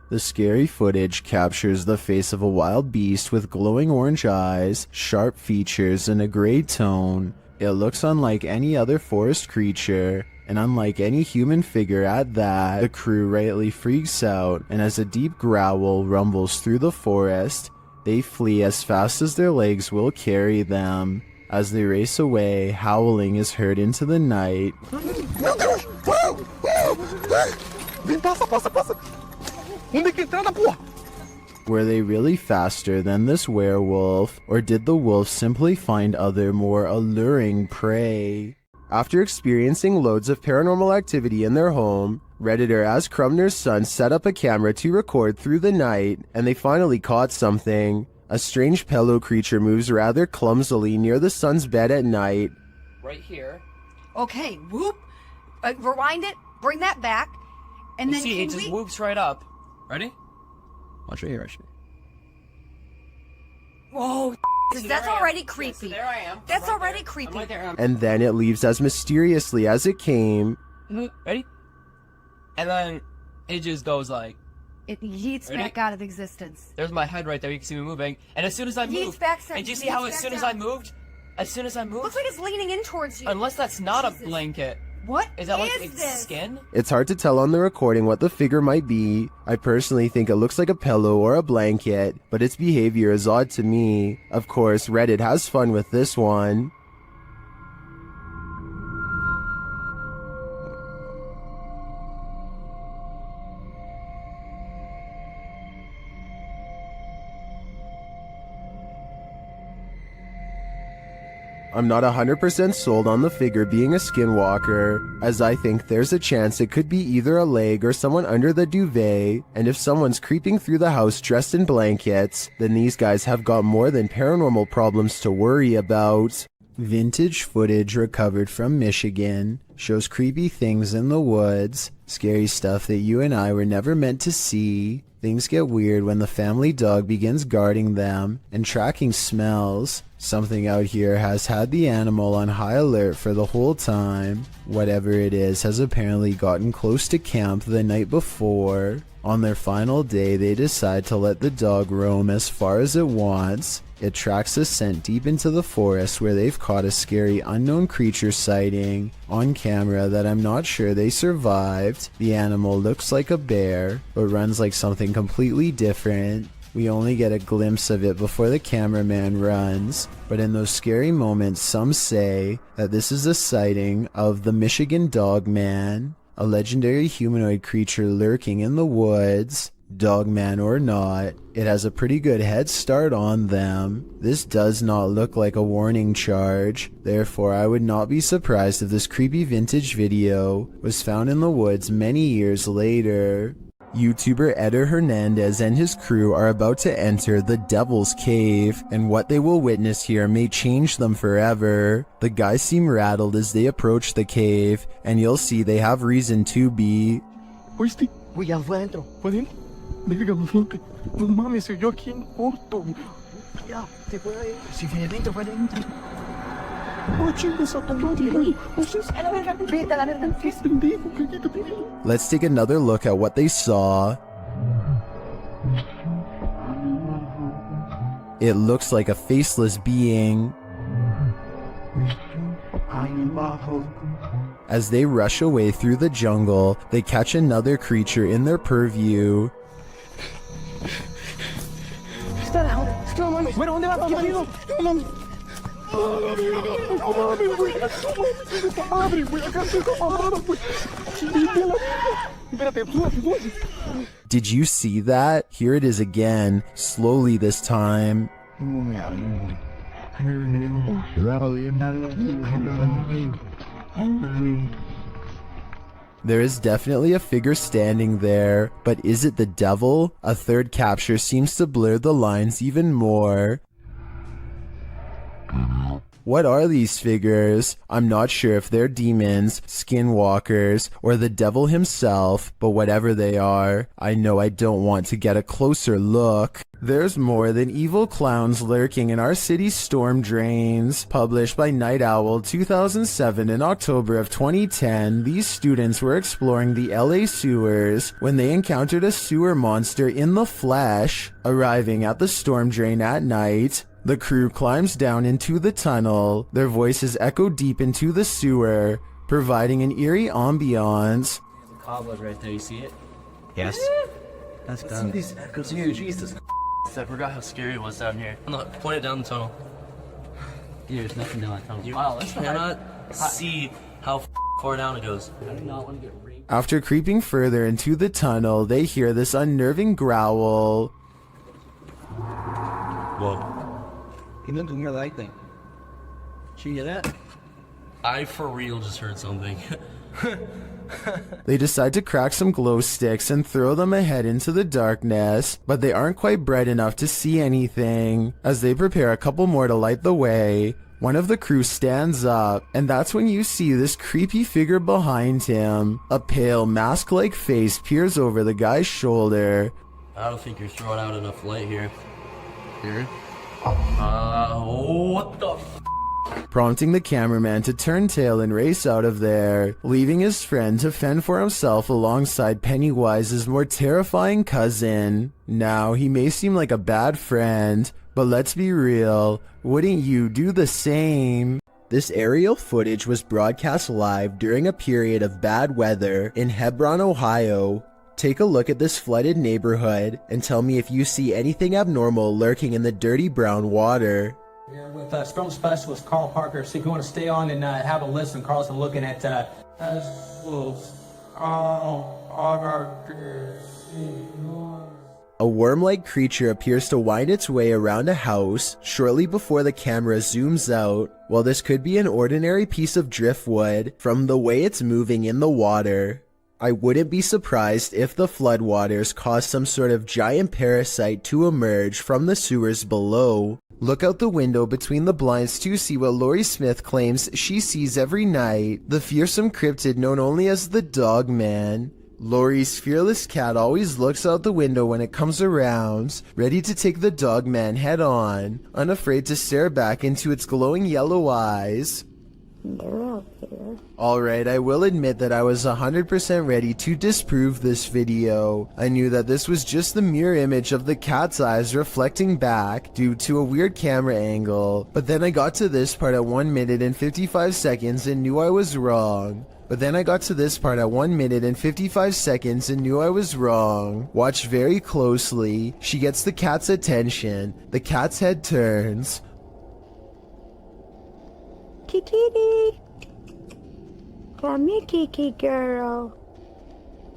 The scary footage captures the face of a wild beast with glowing orange eyes, sharp features, and a gray tone. It looks unlike any other forest creature, and unlike any human figure at that. The crew rightly freaks out, and as a deep growl rumbles through the forest, they flee as fast as their legs will carry them. As they race away, howling is heard into the night. Were they really faster than this werewolf, or did the wolf simply find other more alluring prey? After experiencing loads of paranormal activity in their home, Redditor As Crumner's son set up a camera to record through the night, and they finally caught something. A strange pillow creature moves rather clumsily near the son's bed at night. Right here. Okay, whoop. Rewind it. Bring that back. And then see, it can just we- moves right up. Ready? Watch right here, actually. Whoa, that's already creepy. There I am. That's already creepy. Right there. And then it leaves as mysteriously as it came. Ready? And then it just goes like. It yeets Ready? back out of existence. There's my head right there. You can see me moving. And as soon as I Yeets moved, back, and do you see how as soon as I moved, looks like it's leaning in towards you. unless that's not a blanket. What Is that like is its this? skin? It's hard to tell on the recording what the figure might be. I personally think it looks like a pillow or a blanket, but its behavior is odd to me. Of course, Reddit has fun with this one. I'm not 100% sold on the figure being a skinwalker, as I think there's a chance it could be either a leg or someone under the duvet, and if someone's creeping through the house dressed in blankets, then these guys have got more than paranormal problems to worry about. Vintage footage recovered from Michigan shows creepy things in the woods, scary stuff that you and I were never meant to see. Things get weird when the family dog begins guarding them and tracking smells. Something out here has had the animal on high alert for the whole time. Whatever it is has apparently gotten close to camp the night before. On their final day, they decide to let the dog roam as far as it wants. It tracks a scent deep into the forest where they've caught a scary unknown creature sighting on camera that I'm not sure they survived. The animal looks like a bear, but runs like something completely different. We only get a glimpse of it before the cameraman runs, but in those scary moments, some say that this is a sighting of the Michigan Dog Man, a legendary humanoid creature lurking in the woods. Dogman or not, it has a pretty good head start on them. This does not look like a warning charge, therefore I would not be surprised if this creepy vintage video was found in the woods many years later. YouTuber Eder Hernandez and his crew are about to enter the Devil's Cave, and what they will witness here may change them forever. The guys seem rattled as they approach the cave, and you'll see they have reason to be. ¿Oíste? Uy, ya fue adentro. ¿Fue adentro? Verga, gente. No mames, se oyó aquí en corto. Ya, se fue ahí. Si fue adentro, fue adentro. Oh, chingas, a tu madre, güey. A la verga, vete a la verga. ¿Qué es pendejo? Cállate. Let's take another look at what they saw. It looks like a faceless being. As they rush away through the jungle, they catch another creature in their purview. Está la hora. No mames. Bueno, ¿dónde vas? ¿Qué pedo? No mames. No mames, güey. Puta madre, güey. Acá estoy camarada, güey. Vete a la verga. Espérate, súbate. Did you see that? Here it is again, slowly this time. There is definitely a figure standing there, but is it the devil? A third capture seems to blur the lines even more. What are these figures? I'm not sure if they're demons, skinwalkers, or the devil himself, but whatever they are, I know I don't want to get a closer look. There's more than evil clowns lurking in our city's storm drains. Published by Night Owl 2007 in October of 2010, these students were exploring the LA sewers when they encountered a sewer monster in the flesh. Arriving at the storm drain at night, the crew climbs down into the tunnel. Their voices echo deep into the sewer, providing an eerie ambiance. There's a cobweb right there, you see it? Yes. That's done. It's huge. Jesus. I forgot how scary it was down here. Look, point it down the tunnel. Dude, there's nothing down the tunnel. You cannot see how far down it goes. I do not want to get raped. After creeping further into the tunnel, they hear this unnerving growl. Whoa. He didn't hear that thing. Did you hear that? I for real just heard something. They decide to crack some glow sticks and throw them ahead into the darkness, but they aren't quite bright enough to see anything. As they prepare a couple more to light the way, One of the crew stands up, and that's when you see this creepy figure behind him. A pale, mask-like face peers over the guy's shoulder. I don't think you're throwing out enough light here. Here? What the f? Prompting the cameraman to turn tail and race out of there, leaving his friend to fend for himself alongside Pennywise's more terrifying cousin. Now, he may seem like a bad friend, but let's be real, wouldn't you do the same? This aerial footage was broadcast live during a period of bad weather in Hebron, Ohio. Take a look at this flooded neighborhood and tell me if you see anything abnormal lurking in the dirty brown water. Here with storm specialist Carl Parker. See if you want to stay on and have a listen. Carl's looking at A worm-like creature appears to wind its way around a house shortly before the camera zooms out. While this could be an ordinary piece of driftwood from the way it's moving in the water, I wouldn't be surprised if the floodwaters caused some sort of giant parasite to emerge from the sewers below. Look out the window between the blinds to see what Lori Smith claims she sees every night, the fearsome cryptid known only as the Dog Man. Lori's fearless cat always looks out the window when it comes around, ready to take the Dog Man head on, unafraid to stare back into its glowing yellow eyes. Alright, I will admit that I was 100% ready to disprove this video. I knew that this was just the mirror image of the cat's eyes reflecting back due to a weird camera angle, but then I got to this part at 1 minute and 55 seconds and knew I was wrong. Watch very closely. She gets the cat's attention. The cat's head turns. Kitty, come here, Kiki girl.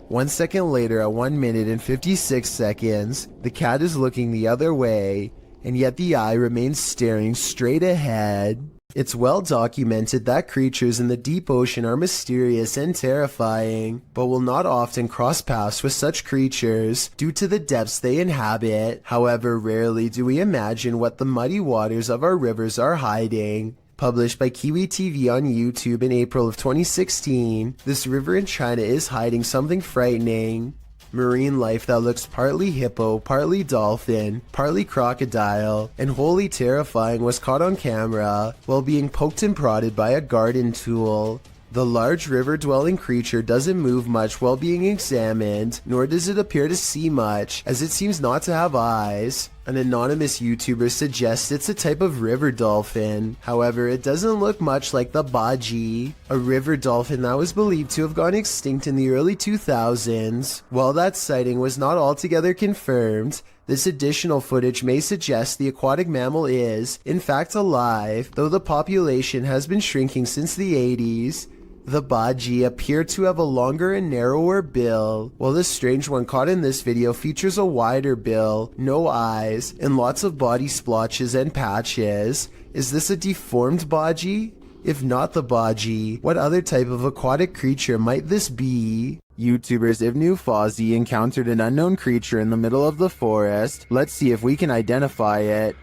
1 second later, at 1 minute and 56 seconds, the cat is looking the other way, and yet the eye remains staring straight ahead. It's well documented that creatures in the deep ocean are mysterious and terrifying, but will not often cross paths with such creatures due to the depths they inhabit. However, rarely do we imagine what the muddy waters of our rivers are hiding. Published by Kiwi TV on YouTube in April of 2016, this river in China is hiding something frightening. Marine life that looks partly hippo, partly dolphin, partly crocodile, and wholly terrifying was caught on camera while being poked and prodded by a garden tool. The large river-dwelling creature doesn't move much while being examined, nor does it appear to see much, as it seems not to have eyes. An anonymous YouTuber suggests it's a type of river dolphin. However, it doesn't look much like the baji, a river dolphin that was believed to have gone extinct in the early 2000s. While that sighting was not altogether confirmed, this additional footage may suggest the aquatic mammal is, in fact, alive, though the population has been shrinking since the 80s. The baji appear to have a longer and narrower bill, while the strange one caught in this video features a wider bill, no eyes, and lots of body splotches and patches. Is this a deformed baji? If not the baji, what other type of aquatic creature might this be? YouTubers Ivnu Fozzie encountered an unknown creature in the middle of the forest. Let's see if we can identify it.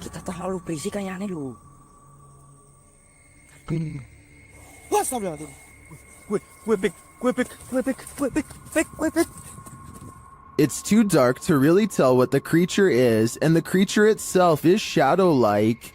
Kita terlalu berisik kayaknya lu. It's too dark to really tell what the creature is, and the creature itself is shadow-like.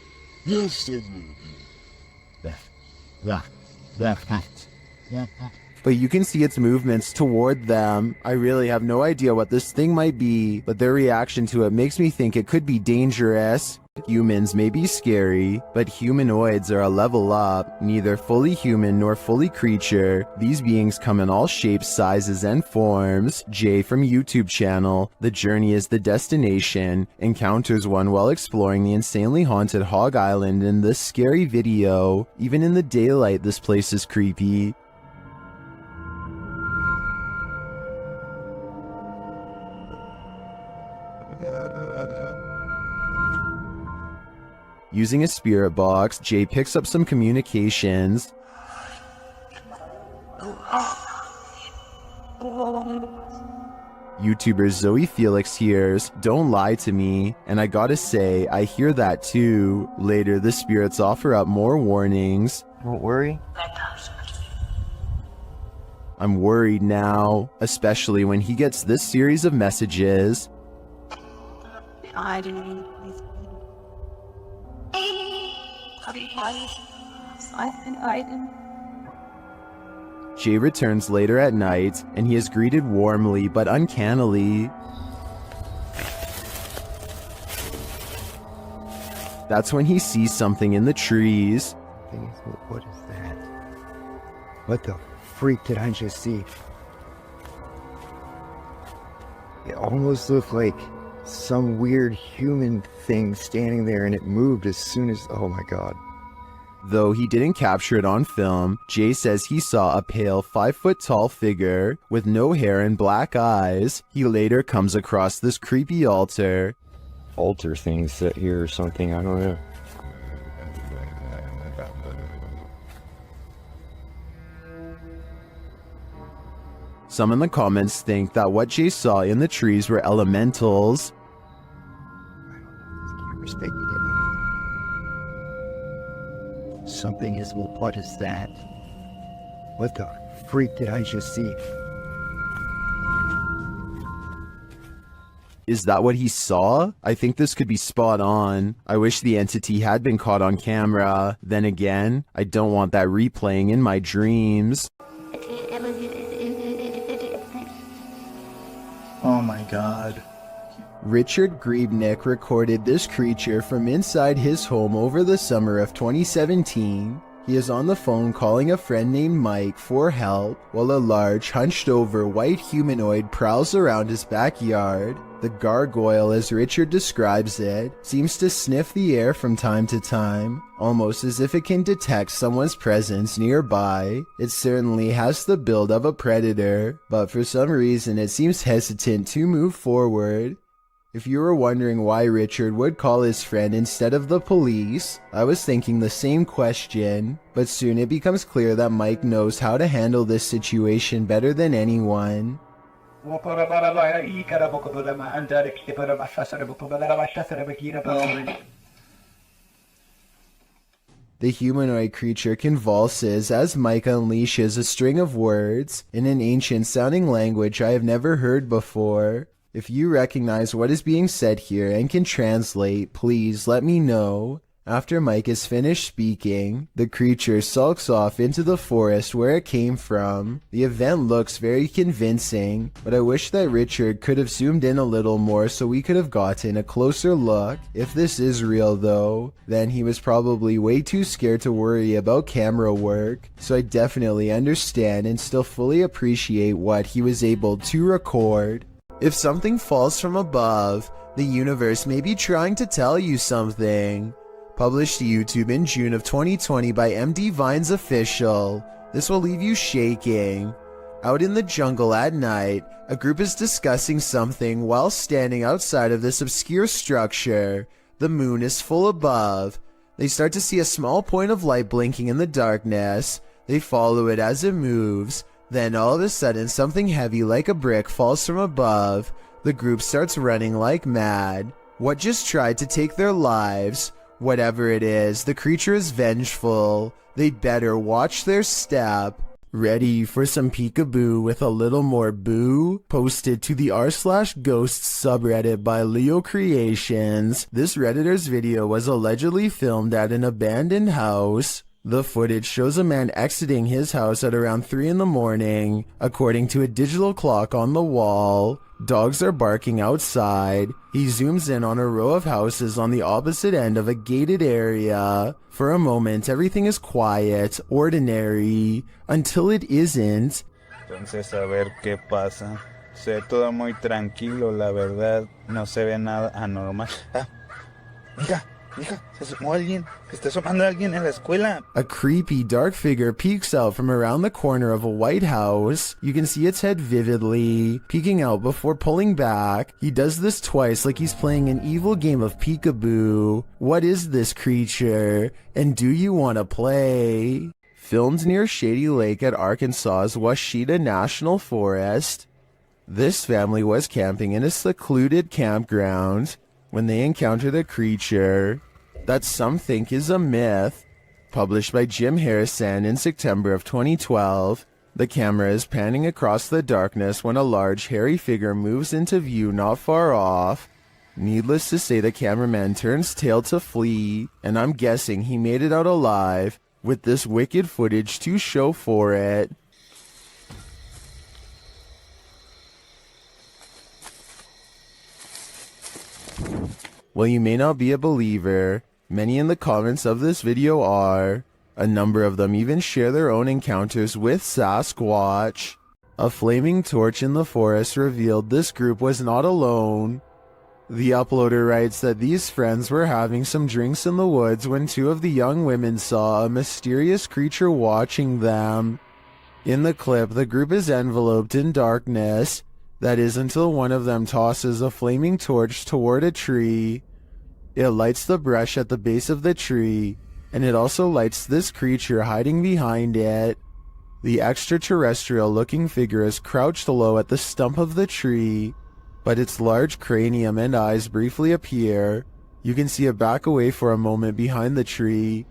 But you can see its movements toward them. I really have no idea what this thing might be, but their reaction to it makes me think it could be dangerous. Humans may be scary, but humanoids are a level up, neither fully human nor fully creature. These beings come in all shapes, sizes, and forms. Jay from YouTube channel, The Journey is the Destination, encounters one while exploring the insanely haunted Hog Island in this scary video. Even in the daylight, this place is creepy. Using a spirit box, Jay picks up some communications. YouTuber Zoe Felix hears, "Don't lie to me," and I gotta say, I hear that too. Later, the spirits offer up more warnings. Don't worry. I'm worried now, especially when he gets this series of messages. I didn't. Jay returns later at night, and he is greeted warmly but uncannily. That's when he sees something in the trees. What is that? What the freak did I just see? It almost looked like some weird human thing standing there, and it moved as soon as... Oh my god. Though he didn't capture it on film, Jay says he saw a pale 5-foot-tall figure with no hair and black eyes. He later comes across this creepy altar. Altar thing set here or something, I don't know. Some in the comments think that what Jay saw in the trees were elementals. Something is... What is that? What the freak did I just see? Is that what he saw? I think this could be spot on. I wish the entity had been caught on camera. Then again, I don't want that replaying in my dreams. Oh my god. Richard Griebnick recorded this creature from inside his home over the summer of 2017. He is on the phone calling a friend named Mike for help while a large, hunched-over white humanoid prowls around his backyard. The gargoyle, as Richard describes it, seems to sniff the air from time to time, almost as if it can detect someone's presence nearby. It certainly has the build of a predator, but for some reason it seems hesitant to move forward. If you were wondering why Richard would call his friend instead of the police, I was thinking the same question, but soon it becomes clear that Mike knows how to handle this situation better than anyone. The humanoid creature convulses as Mike unleashes a string of words in an ancient-sounding language I have never heard before. If you recognize what is being said here and can translate, please let me know. After Mike is finished speaking, the creature sulks off into the forest where it came from. The event looks very convincing, but I wish that Richard could have zoomed in a little more so we could have gotten a closer look. If this is real though, then he was probably way too scared to worry about camera work, so I definitely understand and still fully appreciate what he was able to record. If something falls from above, the universe may be trying to tell you something. Published to YouTube in June of 2020 by MD Vines Official. This will leave you shaking. Out in the jungle at night, a group is discussing something while standing outside of this obscure structure. The moon is full above. They start to see a small point of light blinking in the darkness. They follow it as it moves. Then all of a sudden something heavy like a brick falls from above. The group starts running like mad. What just tried to take their lives? Whatever it is, the creature is vengeful. They'd better watch their step. Ready for some peekaboo with a little more boo? Posted to the r/ghosts subreddit by Leo Creations. This Redditor's video was allegedly filmed at an abandoned house. The footage shows a man exiting his house at around 3 in the morning, according to a digital clock on the wall. Dogs are barking outside. He zooms in on a row of houses on the opposite end of a gated area. For a moment, everything is quiet, ordinary, until it isn't. Entonces, a ver qué pasa. Se ve todo muy tranquilo, la verdad. No se ve nada anormal. Mira. Mija, se asomó alguien. Se está asomando alguien en la escuela. A creepy dark figure peeks out from around the corner of a white house. You can see its head vividly, peeking out before pulling back. He does this twice like he's playing an evil game of peekaboo. What is this creature? And do you want to play? Filmed near Shady Lake at Arkansas's Washita National Forest. This family was camping in a secluded campground when they encountered a creature that some think is a myth. Published by Jim Harrison in September of 2012, the camera is panning across the darkness when a large hairy figure moves into view not far off. Needless to say, the cameraman turns tail to flee, and I'm guessing he made it out alive with this wicked footage to show for it. While you may not be a believer, many in the comments of this video are. A number of them even share their own encounters with Sasquatch. A flaming torch in the forest revealed this group was not alone. The uploader writes that these friends were having some drinks in the woods when two of the young women saw a mysterious creature watching them. In the clip, the group is enveloped in darkness. That is until one of them tosses a flaming torch toward a tree. It lights the brush at the base of the tree, and it also lights this creature hiding behind it. The extraterrestrial-looking figure is crouched low at the stump of the tree, but its large cranium and eyes briefly appear. You can see it back away for a moment behind the tree,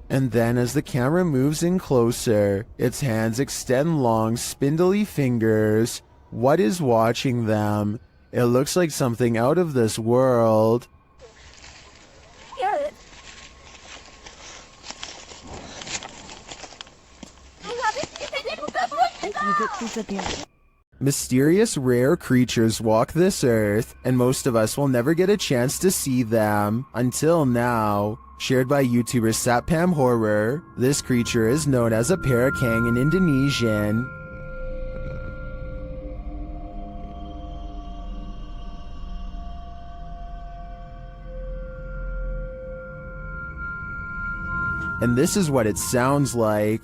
and then as the camera moves in closer, its hands extend long, spindly fingers. What is watching them? It looks like something out of this world. Mysterious rare creatures walk this earth, and most of us will never get a chance to see them until now. Shared by YouTuber Satpam Horror, this creature is known as a parakang in Indonesian. And this is what it sounds like.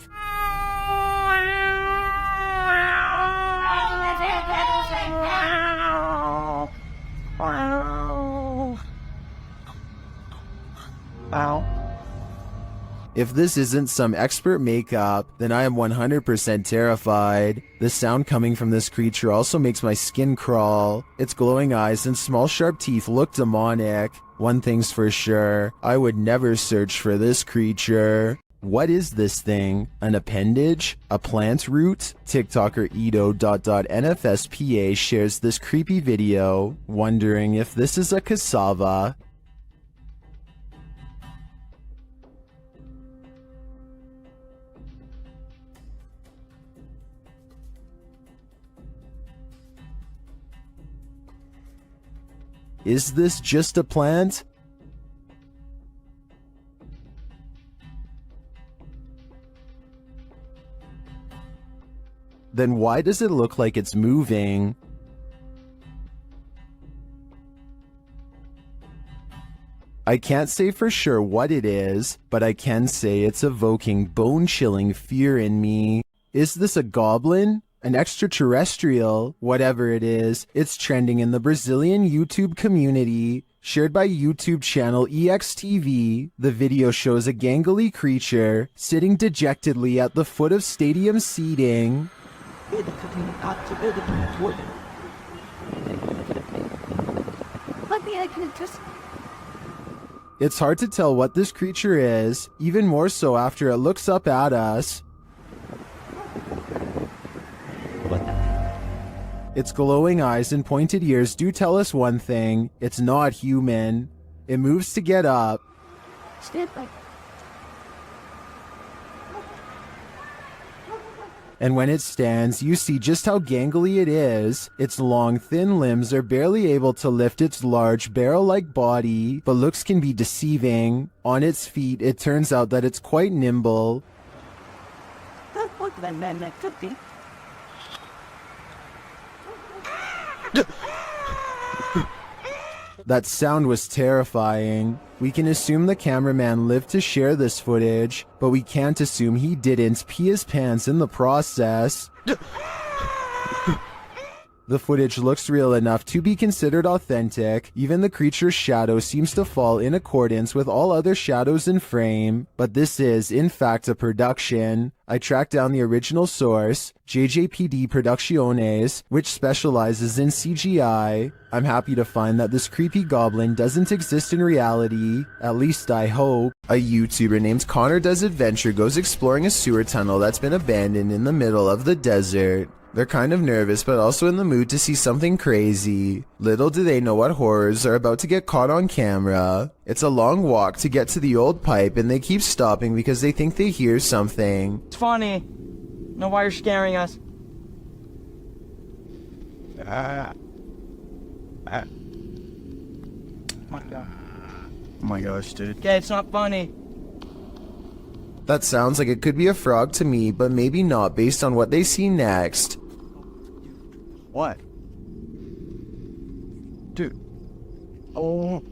If this isn't some expert makeup, then I am 100% terrified. The sound coming from this creature also makes my skin crawl. Its glowing eyes and small sharp teeth look demonic. One thing's for sure, I would never search for this creature. What is this thing? An appendage? A plant root? TikToker Edo.NFSPA shares this creepy video, wondering if this is a cassava. Is this just a plant? Then why does it look like it's moving? I can't say for sure what it is, but I can say it's evoking bone-chilling fear in me. Is this a goblin? An extraterrestrial? Whatever it is, it's trending in the Brazilian YouTube community. Shared by YouTube channel EXTV, the video shows a gangly creature sitting dejectedly at the foot of stadium seating. It's hard to tell what this creature is, even more so after it looks up at us. Its glowing eyes and pointed ears do tell us one thing: it's not human. It moves to get up. And when it stands, you see just how gangly it is. Its long, thin limbs are barely able to lift its large, barrel-like body, but looks can be deceiving. On its feet, it turns out that it's quite nimble. That sound was terrifying. We can assume the cameraman lived to share this footage, but we can't assume he didn't pee his pants in the process. The footage looks real enough to be considered authentic. Even the creature's shadow seems to fall in accordance with all other shadows in frame, but this is, in fact, a production. I tracked down the original source, JJPD Producciones, which specializes in CGI. I'm happy to find that this creepy goblin doesn't exist in reality, at least I hope. A YouTuber named Connor Does Adventure goes exploring a sewer tunnel that's been abandoned in the middle of the desert. They're kind of nervous, but also in the mood to see something crazy. Little do they know what horrors are about to get caught on camera. It's a long walk to get to the old pipe, and they keep stopping because they think they hear something. It's funny. Know why you're scaring us? My God. Oh my gosh, dude. Okay, it's not funny. That sounds like it could be a frog to me, but maybe not based on what they see next. What? Dude. Oh.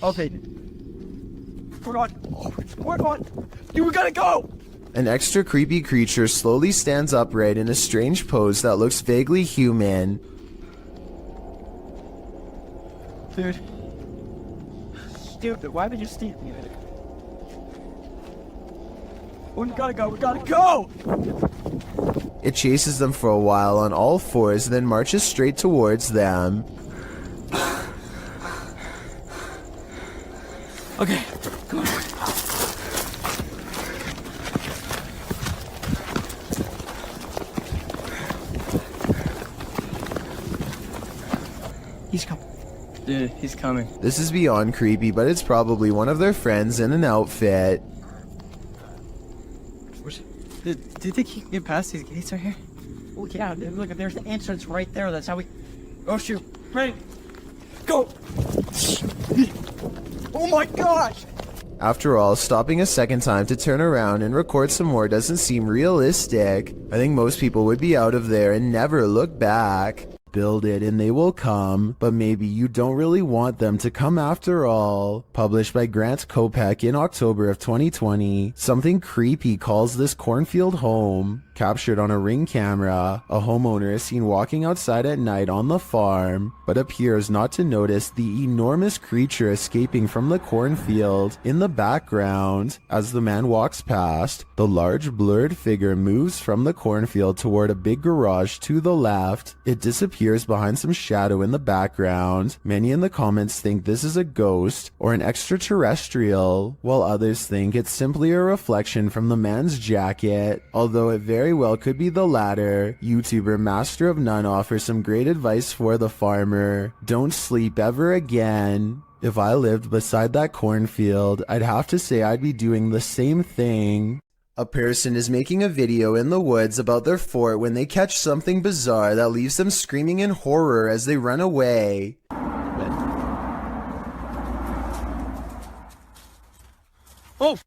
Okay. We're on. We're on. Dude, we gotta go! An extra creepy creature slowly stands upright in a strange pose that looks vaguely human. Dude. Stupid, why would you steal me? We gotta go, we gotta go! It chases them for a while on all fours, then marches straight towards them. Okay, come on. He's coming. Dude, he's coming. This is beyond creepy, but it's probably one of their friends in an outfit. Do you think he can get past these gates right here? Oh yeah, dude, look, there's the entrance right there. That's how we... Oh shoot, ready, go! Oh my gosh! After all, stopping a second time to turn around and record some more doesn't seem realistic. I think most people would be out of there and never look back. Build it and they will come, but maybe you don't really want them to come after all. Published by Grant Kopek in October of 2020, something creepy calls this cornfield home. Captured on a Ring camera, a homeowner is seen walking outside at night on the farm, but appears not to notice the enormous creature escaping from the cornfield in the background. As the man walks past, the large blurred figure moves from the cornfield toward a big garage to the left. It disappears behind some shadow in the background. Many in the comments think this is a ghost or an extraterrestrial, while others think it's simply a reflection from the man's jacket, although it very well could be the latter. YouTuber Master of None offers some great advice for the farmer. Don't sleep ever again. If I lived beside that cornfield, I'd have to say I'd be doing the same thing. A person is making a video in the woods about their fort when they catch something bizarre that leaves them screaming in horror as they run away. Oh!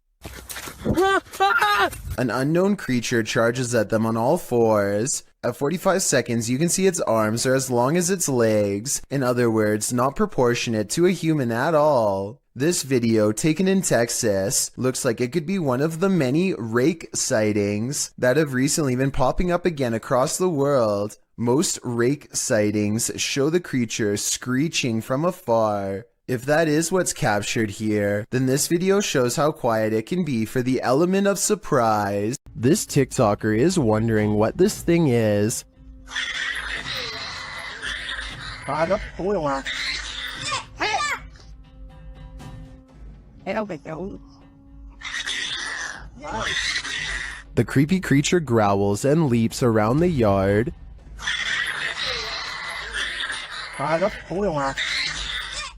An unknown creature charges at them on all fours. At 45 seconds, you can see its arms are as long as its legs. In other words, not proportionate to a human at all. This video, taken in Texas, looks like it could be one of the many rake sightings that have recently been popping up again across the world. Most rake sightings show the creature screeching from afar. If that is what's captured here, then this video shows how quiet it can be for the element of surprise. This TikToker is wondering what this thing is. The creepy creature growls and leaps around the yard.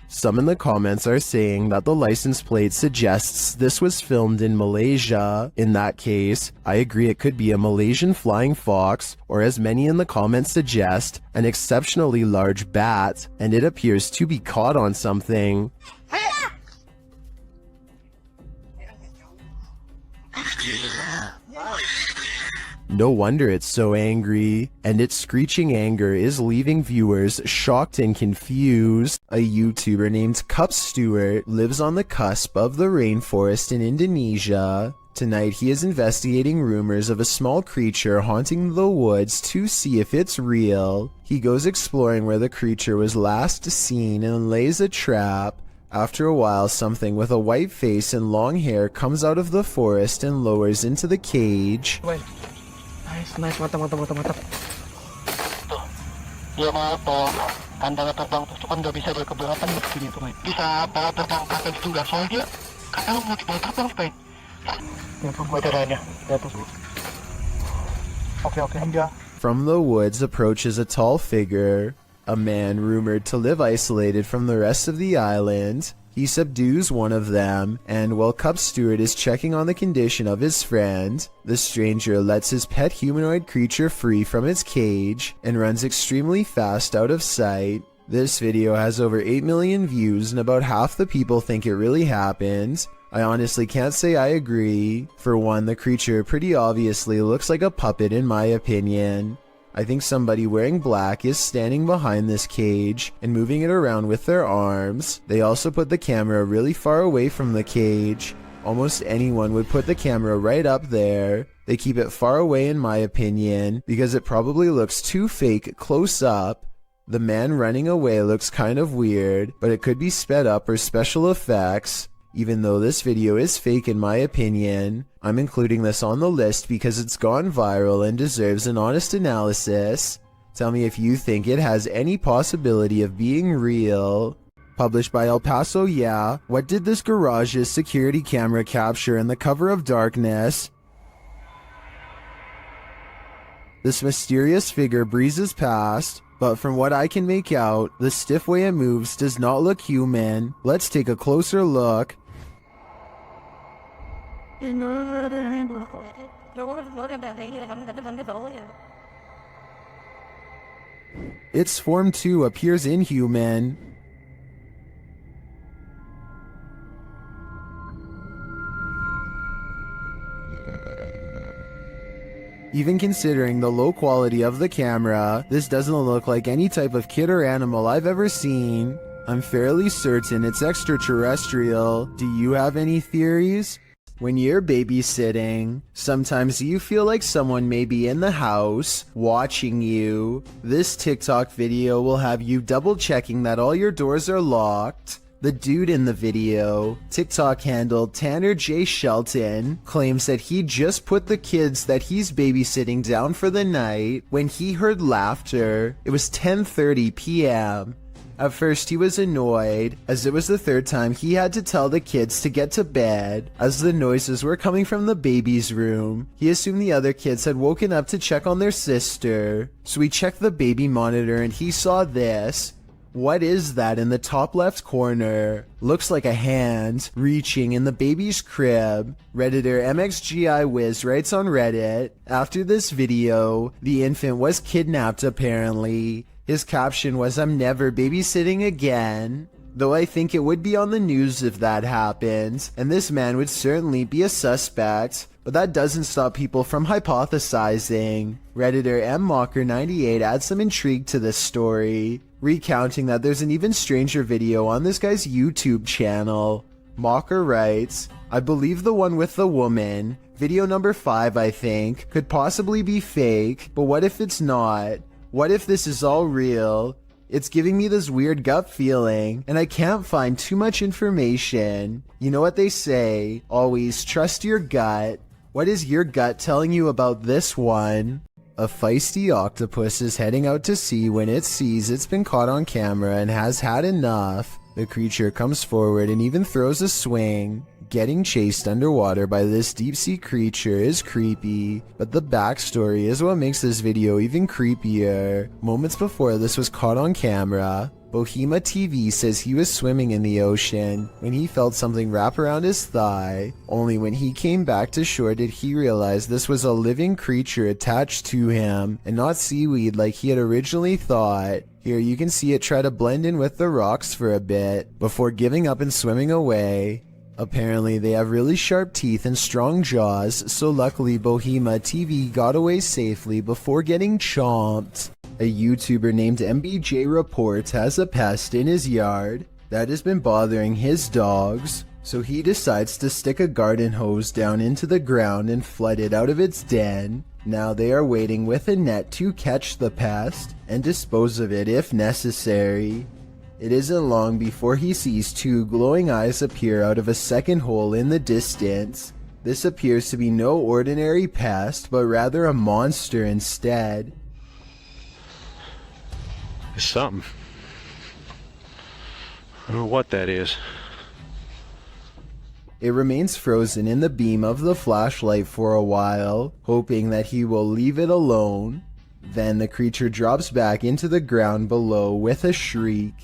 Some in the comments are saying that the license plate suggests this was filmed in Malaysia. In that case, I agree it could be a Malaysian flying fox, or as many in the comments suggest, an exceptionally large bat, and it appears to be caught on something. No wonder it's so angry, and its screeching anger is leaving viewers shocked and confused. A YouTuber named Cup Stewart lives on the cusp of the rainforest in Indonesia. Tonight he is investigating rumors of a small creature haunting the woods to see if it's real. He goes exploring where the creature was last seen and lays a trap. After a while, something with a white face and long hair comes out of the forest and lowers into the cage. Nice, mantap. Tuh, dia mau kandang terbang terus kan nggak bisa berkeberatan begini tuh, bisa bawa terbang kata itu nggak soalnya kata lu mau dibawa terbang, Pak. Ya, tunggu darahnya. Ya, tunggu. Oke, enggak. From the woods approaches a tall figure, a man rumored to live isolated from the rest of the island. He subdues one of them, and while Cup Stewart is checking on the condition of his friend, the stranger lets his pet humanoid creature free from its cage and runs extremely fast out of sight. This video has over 8 million views and about half the people think it really happened. I honestly can't say I agree. For one, the creature pretty obviously looks like a puppet in my opinion. I think somebody wearing black is standing behind this cage and moving it around with their arms. They also put the camera really far away from the cage. Almost anyone would put the camera right up there. They keep it far away in my opinion because it probably looks too fake close up. The man running away looks kind of weird, but it could be sped up or special effects. Even though this video is fake in my opinion, I'm including this on the list because it's gone viral and deserves an honest analysis. Tell me if you think it has any possibility of being real. Published by El Paso, yeah. What did this garage's security camera capture in the cover of darkness? This mysterious figure breezes past, but from what I can make out, the stiff way it moves does not look human. Let's take a closer look. Its form too appears inhuman. Even considering the low quality of the camera, this doesn't look like any type of kid or animal I've ever seen. I'm fairly certain it's extraterrestrial. Do you have any theories? When you're babysitting, sometimes you feel like someone may be in the house, watching you. This TikTok video will have you double checking that all your doors are locked. The dude in the video, TikTok handle Tanner J. Shelton, claims that he just put the kids that he's babysitting down for the night when he heard laughter. It was 10:30 p.m. At first he was annoyed, as it was the third time he had to tell the kids to get to bed, as the noises were coming from the baby's room. He assumed the other kids had woken up to check on their sister, so he checked the baby monitor and he saw this. What is that in the top left corner? Looks like a hand reaching in the baby's crib. Redditor MXGIWiz writes on Reddit, after this video, the infant was kidnapped apparently. His caption was, "I'm never babysitting again." Though I think it would be on the news if that happened, and this man would certainly be a suspect, but that doesn't stop people from hypothesizing. Redditor MMocker98 adds some intrigue to this story, recounting that there's an even stranger video on this guy's YouTube channel. Mocker writes, "I believe the one with the woman, video number 5 I think, could possibly be fake, but what if it's not? What if this is all real? It's giving me this weird gut feeling, and I can't find too much information. You know what they say, always trust your gut. What is your gut telling you about this one?" A feisty octopus is heading out to sea when it sees it's been caught on camera and has had enough. The creature comes forward and even throws a swing. Getting chased underwater by this deep-sea creature is creepy, but the backstory is what makes this video even creepier. Moments before this was caught on camera, Bohema TV says he was swimming in the ocean when he felt something wrap around his thigh. Only when he came back to shore did he realize this was a living creature attached to him and not seaweed like he had originally thought. Here you can see it try to blend in with the rocks for a bit before giving up and swimming away. Apparently they have really sharp teeth and strong jaws, so luckily Bohema TV got away safely before getting chomped. A YouTuber named MBJ Reports has a pest in his yard that has been bothering his dogs, So he decides to stick a garden hose down into the ground and flood it out of its den. Now they are waiting with a net to catch the pest and dispose of it if necessary. It isn't long before he sees two glowing eyes appear out of a second hole in the distance. This appears to be no ordinary pest, but rather a monster instead. It's something. I don't know what that is. It remains frozen in the beam of the flashlight for a while, hoping that he will leave it alone. Then the creature drops back into the ground below with a shriek.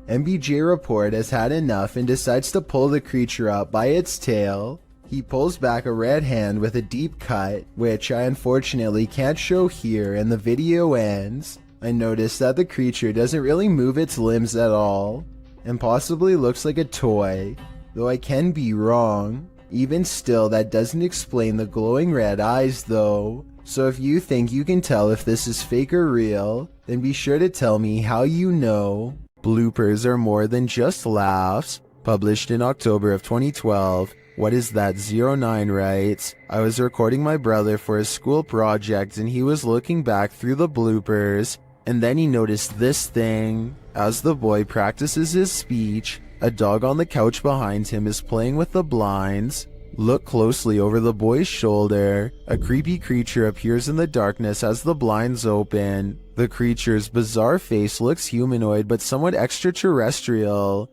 MBJ Report has had enough and decides to pull the creature up by its tail. He pulls back a red hand with a deep cut, which I unfortunately can't show here, and the video ends. I notice that the creature doesn't really move its limbs at all, and possibly looks like a toy, though I can be wrong. Even still, that doesn't explain the glowing red eyes though. So if you think you can tell if this is fake or real, then be sure to tell me how you know. Bloopers are more than just laughs. Published in October of 2012, What Is That 09 writes, I was recording my brother for his school project and he was looking back through the bloopers, and then he noticed this thing. As the boy practices his speech, a dog on the couch behind him is playing with the blinds. Look closely over the boy's shoulder. A creepy creature appears in the darkness as the blinds open. The creature's bizarre face looks humanoid but somewhat extraterrestrial.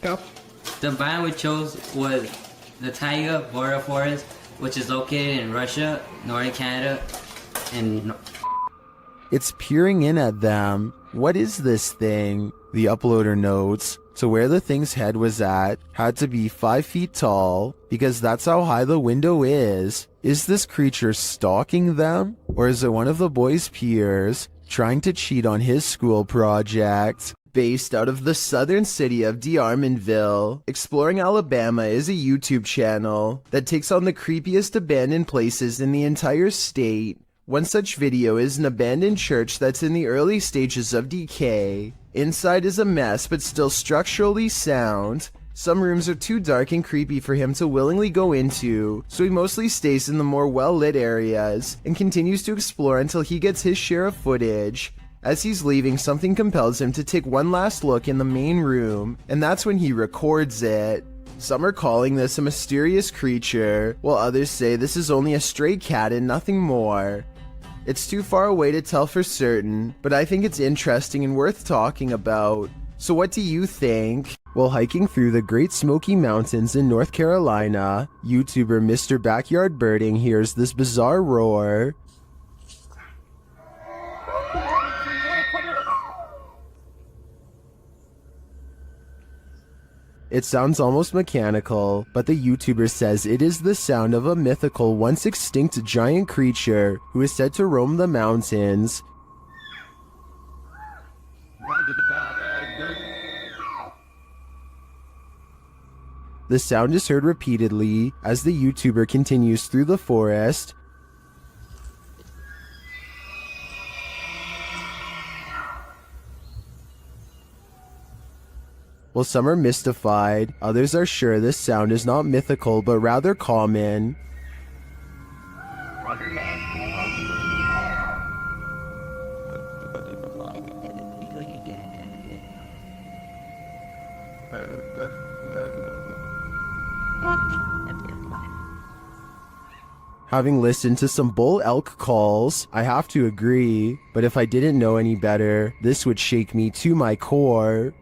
The biome we chose was the taiga border forest, which is located in Russia, northern Canada, and It's peering in at them. What is this thing? The uploader notes. So where the thing's head was at had to be 5 feet tall, because that's how high the window is. Is this creature stalking them? Or is it one of the boy's peers trying to cheat on his school project? Based out of the southern city of D'Armanville, Exploring Alabama is a YouTube channel that takes on the creepiest abandoned places in the entire state. One such video is an abandoned church that's in the early stages of decay. Inside is a mess but still structurally sound. Some rooms are too dark and creepy for him to willingly go into, so he mostly stays in the more well-lit areas and continues to explore until he gets his share of footage. As he's leaving, something compels him to take one last look in the main room, and that's when he records it. Some are calling this a mysterious creature, while others say this is only a stray cat and nothing more. It's too far away to tell for certain, but I think it's interesting and worth talking about. So what do you think? While hiking through the Great Smoky Mountains in North Carolina, YouTuber Mr. Backyard Birding hears this bizarre roar. It sounds almost mechanical, but the YouTuber says it is the sound of a mythical, once extinct giant creature who is said to roam the mountains. The sound is heard repeatedly as the YouTuber continues through the forest. While some are mystified, others are sure this sound is not mythical but rather common. Having listened to some bull elk calls, I have to agree, but if I didn't know any better, this would shake me to my core.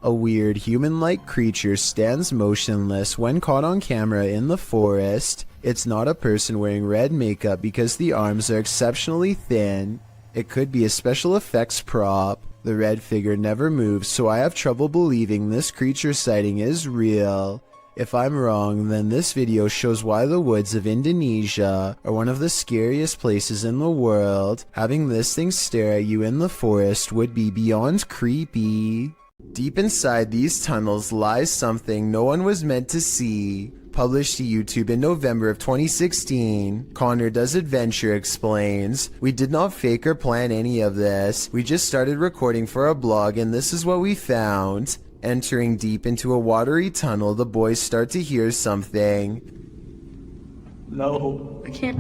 A weird human-like creature stands motionless when caught on camera in the forest. It's not a person wearing red makeup because the arms are exceptionally thin. It could be a special effects prop. The red figure never moves, so I have trouble believing this creature sighting is real. If I'm wrong, then this video shows why the woods of Indonesia are one of the scariest places in the world. Having this thing stare at you in the forest would be beyond creepy. Deep inside these tunnels lies something no one was meant to see. Published to YouTube in November of 2016, Connor Does Adventure explains, "We did not fake or plan any of this. We just started recording for a blog and this is what we found." Entering deep into a watery tunnel, the boys start to hear something. No. I can't.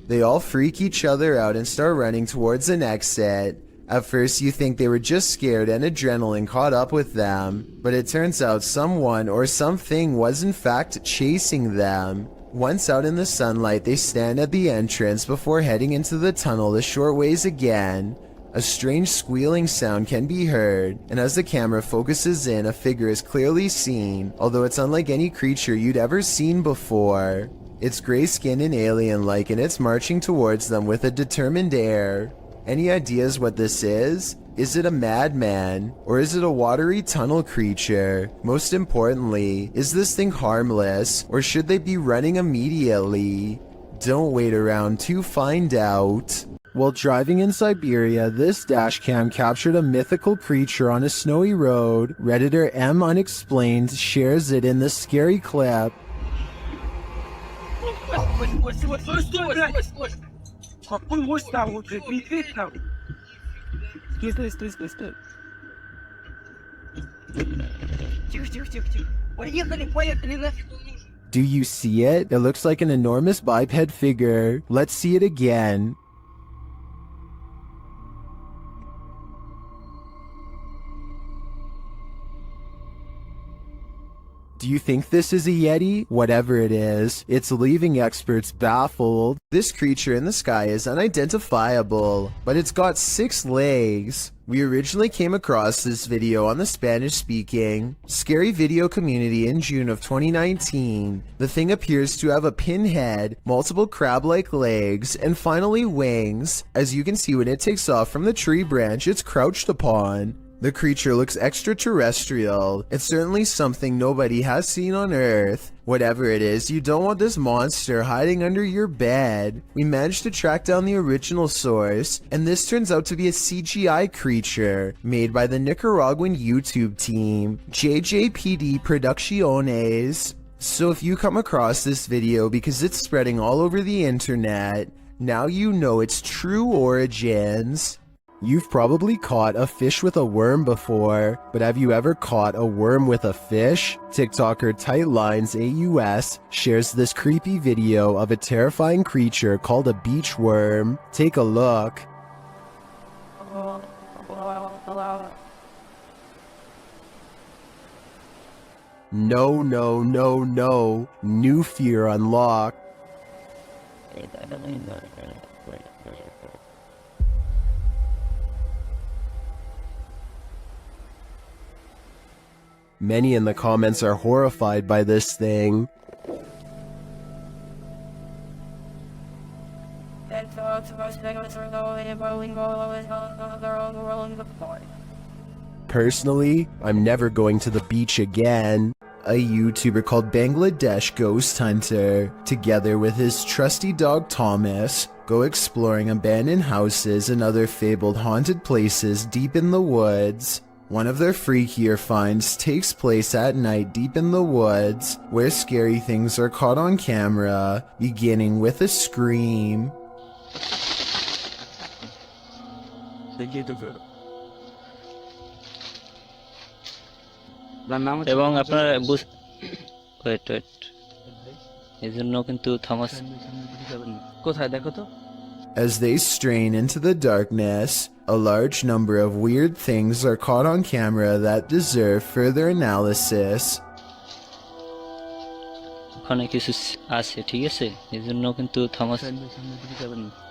They all freak each other out and start running towards an exit. At first you think they were just scared and adrenaline caught up with them, but it turns out someone or something was in fact chasing them. Once out in the sunlight, they stand at the entrance before heading into the tunnel a short ways again. A strange squealing sound can be heard, and as the camera focuses in, a figure is clearly seen, although it's unlike any creature you'd ever seen before. It's gray-skinned and alien-like, and it's marching towards them with a determined air. Any ideas what this is? Is it a madman? Or is it a watery tunnel creature? Most importantly, is this thing harmless? Or should they be running immediately? Don't wait around to find out. While driving in Siberia, this dashcam captured a mythical creature on a snowy road. Redditor M Unexplained shares it in this scary clip. Do you see it? It looks like an enormous biped figure. Let's see it again. Do you think this is a Yeti? Whatever it is, it's leaving experts baffled. This creature in the sky is unidentifiable, but it's got 6 legs. We originally came across this video on the Spanish-speaking Scary Video community in June of 2019. The thing appears to have a pinhead, multiple crab-like legs, and finally wings. As you can see when it takes off from the tree branch it's crouched upon. The creature looks extraterrestrial. It's certainly something nobody has seen on Earth. Whatever it is, you don't want this monster hiding under your bed. We managed to track down the original source, and this turns out to be a CGI creature made by the Nicaraguan YouTube team, JJPD Producciones. So if you come across this video because it's spreading all over the internet, now you know its true origins. You've probably caught a fish with a worm before, but have you ever caught a worm with a fish? TikToker Tightlines AUS shares this creepy video of a terrifying creature called a beach worm. Take a look. No, no, no, no. New fear unlocked. Many in the comments are horrified by this thing. Personally, I'm never going to the beach again. A YouTuber called Bangladesh Ghost Hunter, together with his trusty dog Thomas, go exploring abandoned houses and other fabled haunted places deep in the woods. One of their freakier finds takes place at night deep in the woods, where scary things are caught on camera, beginning with a scream. এবং আপনারা wait এজন্য কিন্তু Thomas কোথায় দেখো তো। As they strain into the darkness, a large number of weird things are caught on camera that deserve further analysis. ওখানে কিছু আছে, ঠিক আছে, এজন্য কিন্তু থমাস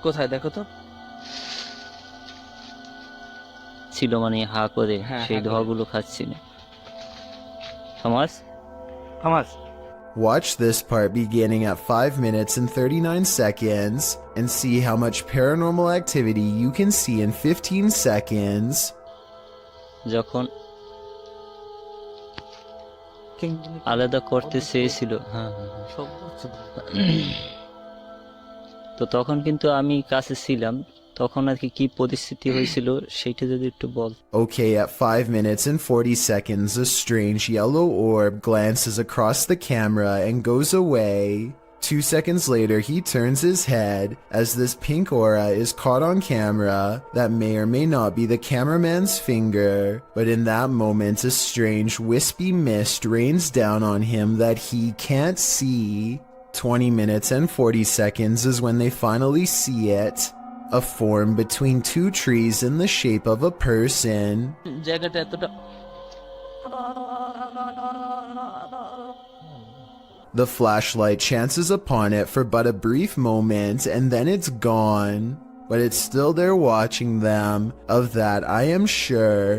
কোথায় দেখো তো ছিল, মানে হা করে সেই ধোয়াগুলো খাচ্ছিল। Thomas. Watch this part beginning at 5 minutes and 39 seconds and see how much paranormal activity you can see in 15 seconds. যখন আলাদা করতে চেয়েছিল, তো তখন কিন্তু আমি কাছে ছিলাম, তখন আর কি পরিস্থিতি হয়েছিল সেটা যদি একটু বল। Okay, at 5 minutes and 40 seconds, a strange yellow orb glances across the camera and goes away. 2 seconds later, he turns his head as this pink aura is caught on camera that may or may not be the cameraman's finger, but in that moment, a strange wispy mist rains down on him that he can't see. 20 minutes and 40 seconds is when they finally see it. A form between two trees in the shape of a person. জায়গাটা এতটা The flashlight chances upon it for but a brief moment and then it's gone. But it's still there watching them, of that I am sure.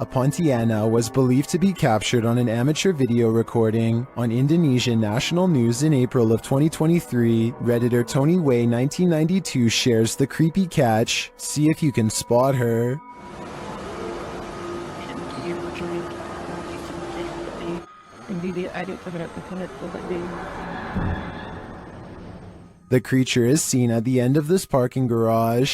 A Pontiana was believed to be captured on an amateur video recording on Indonesian national news in April of 2023. Redditor Tony Way 1992 shares the creepy catch. See if you can spot her. The creature is seen at the end of this parking garage.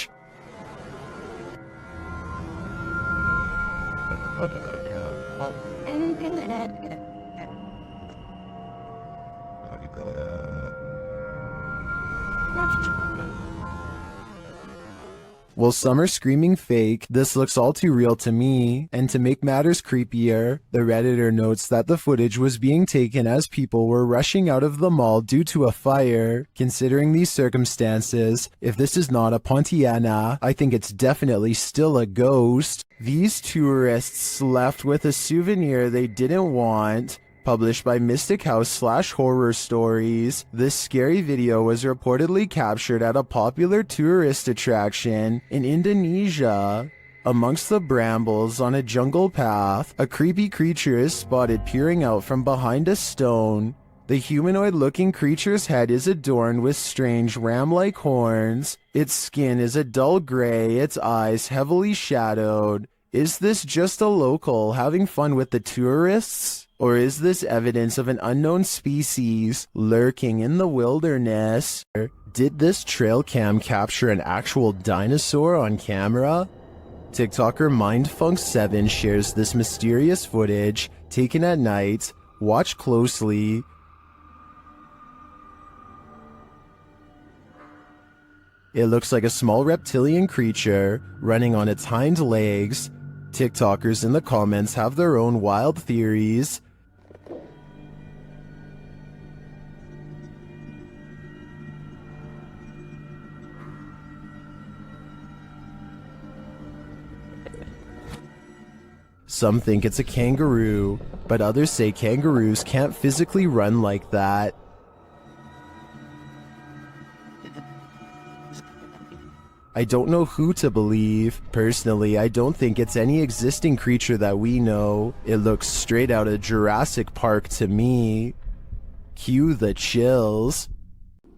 While some are screaming fake, this looks all too real to me, and to make matters creepier, the Redditor notes that the footage was being taken as people were rushing out of the mall due to a fire. Considering these circumstances, if this is not a Pontiana, I think it's definitely still a ghost. These tourists left with a souvenir they didn't want. Published by Mystic House/Horror Stories, this scary video was reportedly captured at a popular tourist attraction in Indonesia. Amongst the brambles on a jungle path, a creepy creature is spotted peering out from behind a stone. The humanoid-looking creature's head is adorned with strange ram-like horns. Its skin is a dull gray, its eyes heavily shadowed. Is this just a local having fun with the tourists? Or is this evidence of an unknown species lurking in the wilderness? Did this trail cam capture an actual dinosaur on camera? TikToker MindFunk7 shares this mysterious footage taken at night. Watch closely. It looks like a small reptilian creature running on its hind legs. TikTokers in the comments have their own wild theories. Some think it's a kangaroo, but others say kangaroos can't physically run like that. I don't know who to believe. Personally, I don't think it's any existing creature that we know. It looks straight out of Jurassic Park to me. Cue the chills.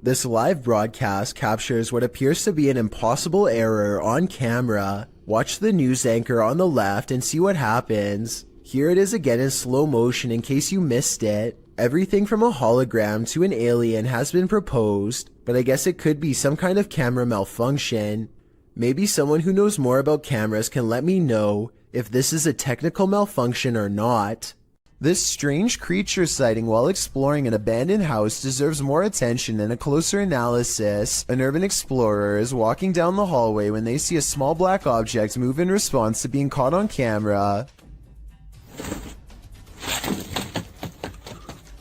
This live broadcast captures what appears to be an impossible error on camera. Watch the news anchor on the left and see what happens. Here it is again in slow motion in case you missed it. Everything from a hologram to an alien has been proposed, but I guess it could be some kind of camera malfunction. Maybe someone who knows more about cameras can let me know if this is a technical malfunction or not. This strange creature sighting while exploring an abandoned house deserves more attention and a closer analysis. An urban explorer is walking down the hallway when they see a small black object move in response to being caught on camera.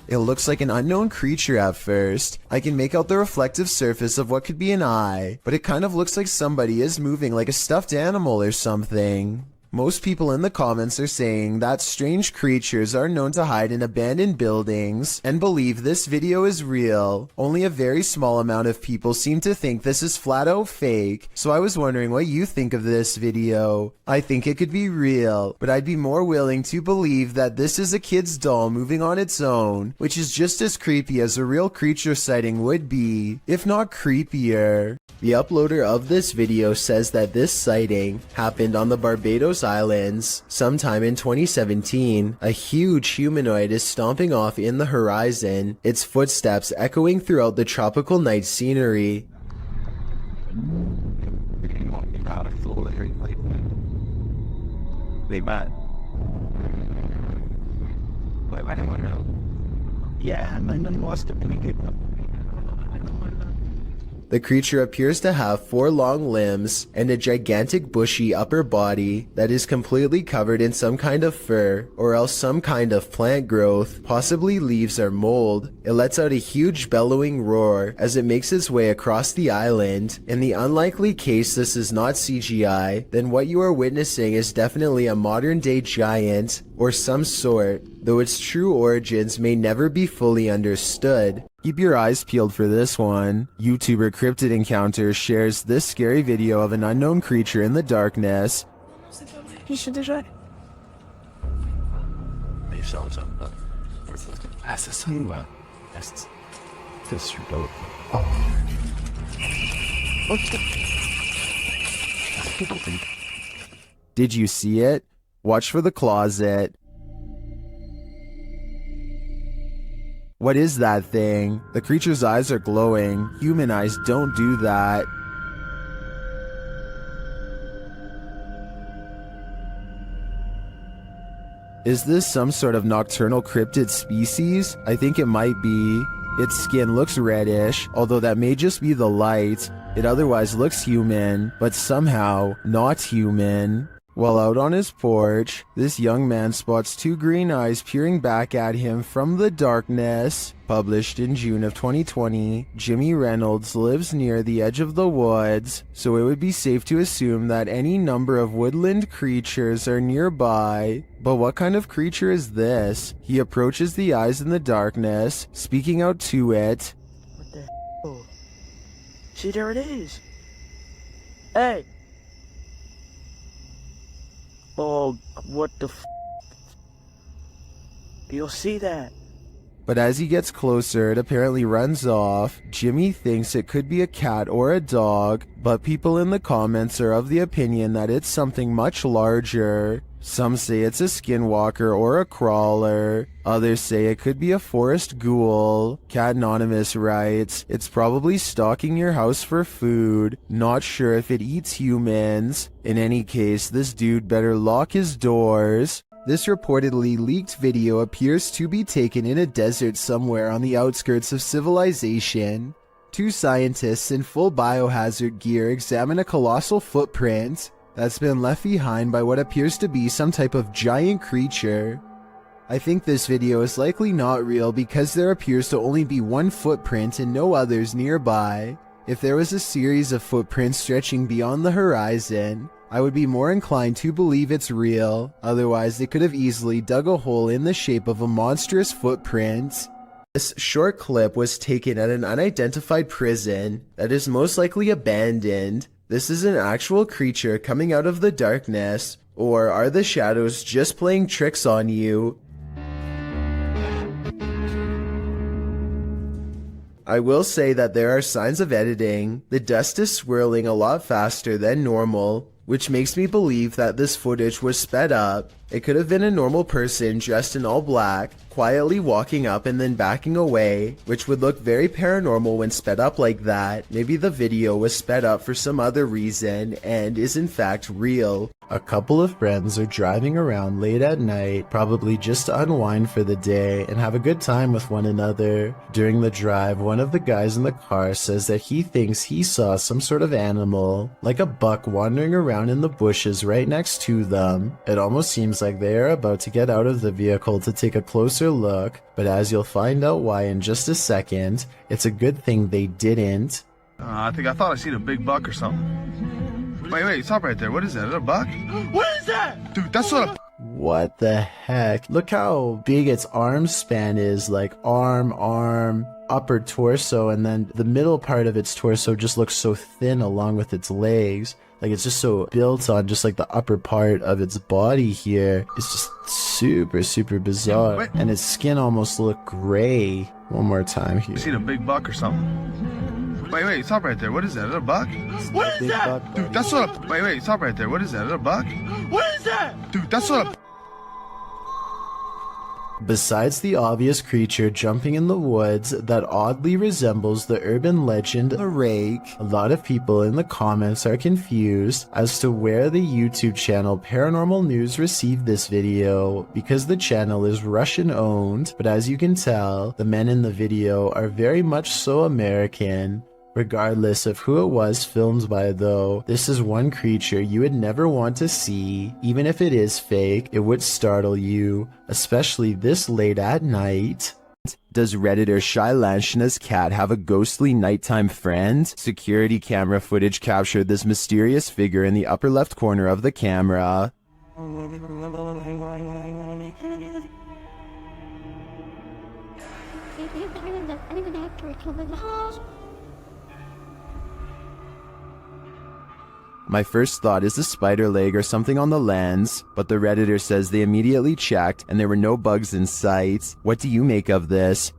It looks like an unknown creature at first. I can make out the reflective surface of what could be an eye, but it kind of looks like somebody is moving like a stuffed animal or something. Most people in the comments are saying that strange creatures are known to hide in abandoned buildings and believe this video is real. Only a very small amount of people seem to think this is flat out fake, so I was wondering what you think of this video. I think it could be real, but I'd be more willing to believe that this is a kid's doll moving on its own, which is just as creepy as a real creature sighting would be, if not creepier. The uploader of this video says that this sighting happened on the Barbados Islands sometime in 2017. A huge humanoid is stomping off in the horizon, its footsteps echoing throughout the tropical night scenery. very like they bad. Why I don't know. Yeah, and then lost it when he gave up. The creature appears to have 4 long limbs and a gigantic bushy upper body that is completely covered in some kind of fur or else some kind of plant growth, possibly leaves or mold. It lets out a huge bellowing roar as it makes its way across the island. In the unlikely case this is not CGI, then what you are witnessing is definitely a modern day giant or some sort, though its true origins may never be fully understood. Keep your eyes peeled for this one. YouTuber Cryptid Encounter shares this scary video of an unknown creature in the darkness. Did you see it? Watch for the closet. What is that thing? The creature's eyes are glowing. Human eyes don't do that. Is this some sort of nocturnal cryptid species? I think it might be. Its skin looks reddish, although that may just be the light. It otherwise looks human, but somehow not human. While out on his porch, this young man spots 2 green eyes peering back at him from the darkness. Published in June of 2020, Jimmy Reynolds lives near the edge of the woods, so it would be safe to assume that any number of woodland creatures are nearby. But what kind of creature is this? He approaches the eyes in the darkness, speaking out to it. What the hell? See, there it is. Hey! Oh, what the f***? You'll see that. But as he gets closer, it apparently runs off. Jimmy thinks it could be a cat or a dog, but people in the comments are of the opinion that it's something much larger. Some say it's a skinwalker or a crawler. Others say it could be a forest ghoul. Cat Anonymous writes, "It's probably stalking your house for food. Not sure if it eats humans. In any case, this dude better lock his doors." This reportedly leaked video appears to be taken in a desert somewhere on the outskirts of civilization. 2 scientists in full biohazard gear examine a colossal footprint that's been left behind by what appears to be some type of giant creature. I think this video is likely not real because there appears to only be 1 footprint and no others nearby. If there was a series of footprints stretching beyond the horizon, I would be more inclined to believe it's real. Otherwise, they could have easily dug a hole in the shape of a monstrous footprint. This short clip was taken at an unidentified prison that is most likely abandoned. This is an actual creature coming out of the darkness, or are the shadows just playing tricks on you? I will say that there are signs of editing. The dust is swirling a lot faster than normal, which makes me believe that this footage was sped up. It could have been a normal person dressed in all black, quietly walking up and then backing away, which would look very paranormal when sped up like that. Maybe the video was sped up for some other reason and is in fact real. A couple of friends are driving around late at night, probably just to unwind for the day and have a good time with one another. During the drive, one of the guys in the car says that he thinks he saw some sort of animal, like a buck wandering around in the bushes right next to them. It almost seems like they are about to get out of the vehicle to take a closer look, but as you'll find out why in just a second, it's a good thing they didn't. I thought I seen a big buck or something. Wait, stop right there. What is that? Is that a buck? What is that? Dude, that's not a... What the heck? Look how big its arm span is, like arm, upper torso, and then the middle part of its torso just looks so thin along with its legs. Like it's just so built on just like the upper part of its body here. It's just super, super bizarre. Wait. And its skin almost looked gray. One more time here. You seen a big buck or something? Wait, stop right there. What is that? Is that a buck? What is Big that? buck, Dude, that's not a... Wait, stop right there. What is that? Is that a buck? What is that? Dude, that's not a... Besides the obvious creature jumping in the woods that oddly resembles the urban legend a rake, a lot of people in the comments are confused as to where the YouTube channel Paranormal News received this video, because the channel is Russian owned, but as you can tell, the men in the video are very much so American. Regardless of who it was filmed by though, this is one creature you would never want to see. Even if it is fake, it would startle you, especially this late at night. Does Redditor Shailanshna's cat have a ghostly nighttime friend? Security camera footage captured this mysterious figure in the upper left corner of the camera. My first thought is a spider leg or something on the lens, but the Redditor says they immediately checked and there were no bugs in sight. What do you make of this?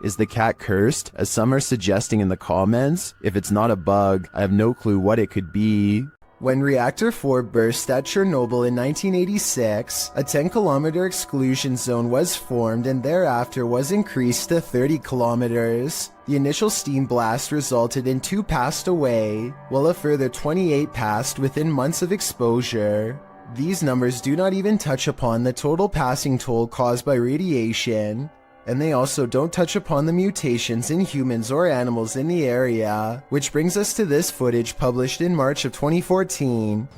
Is the cat cursed, as some are suggesting in the comments? If it's not a bug, I have no clue what it could be. When Reactor 4 burst at Chernobyl in 1986, a 10-kilometer exclusion zone was formed and thereafter was increased to 30 kilometers. The initial steam blast resulted in 2 passed away, while a further 28 passed within months of exposure. These numbers do not even touch upon the total passing toll caused by radiation, and they also don't touch upon the mutations in humans or animals in the area, which brings us to this footage published in March of 2014.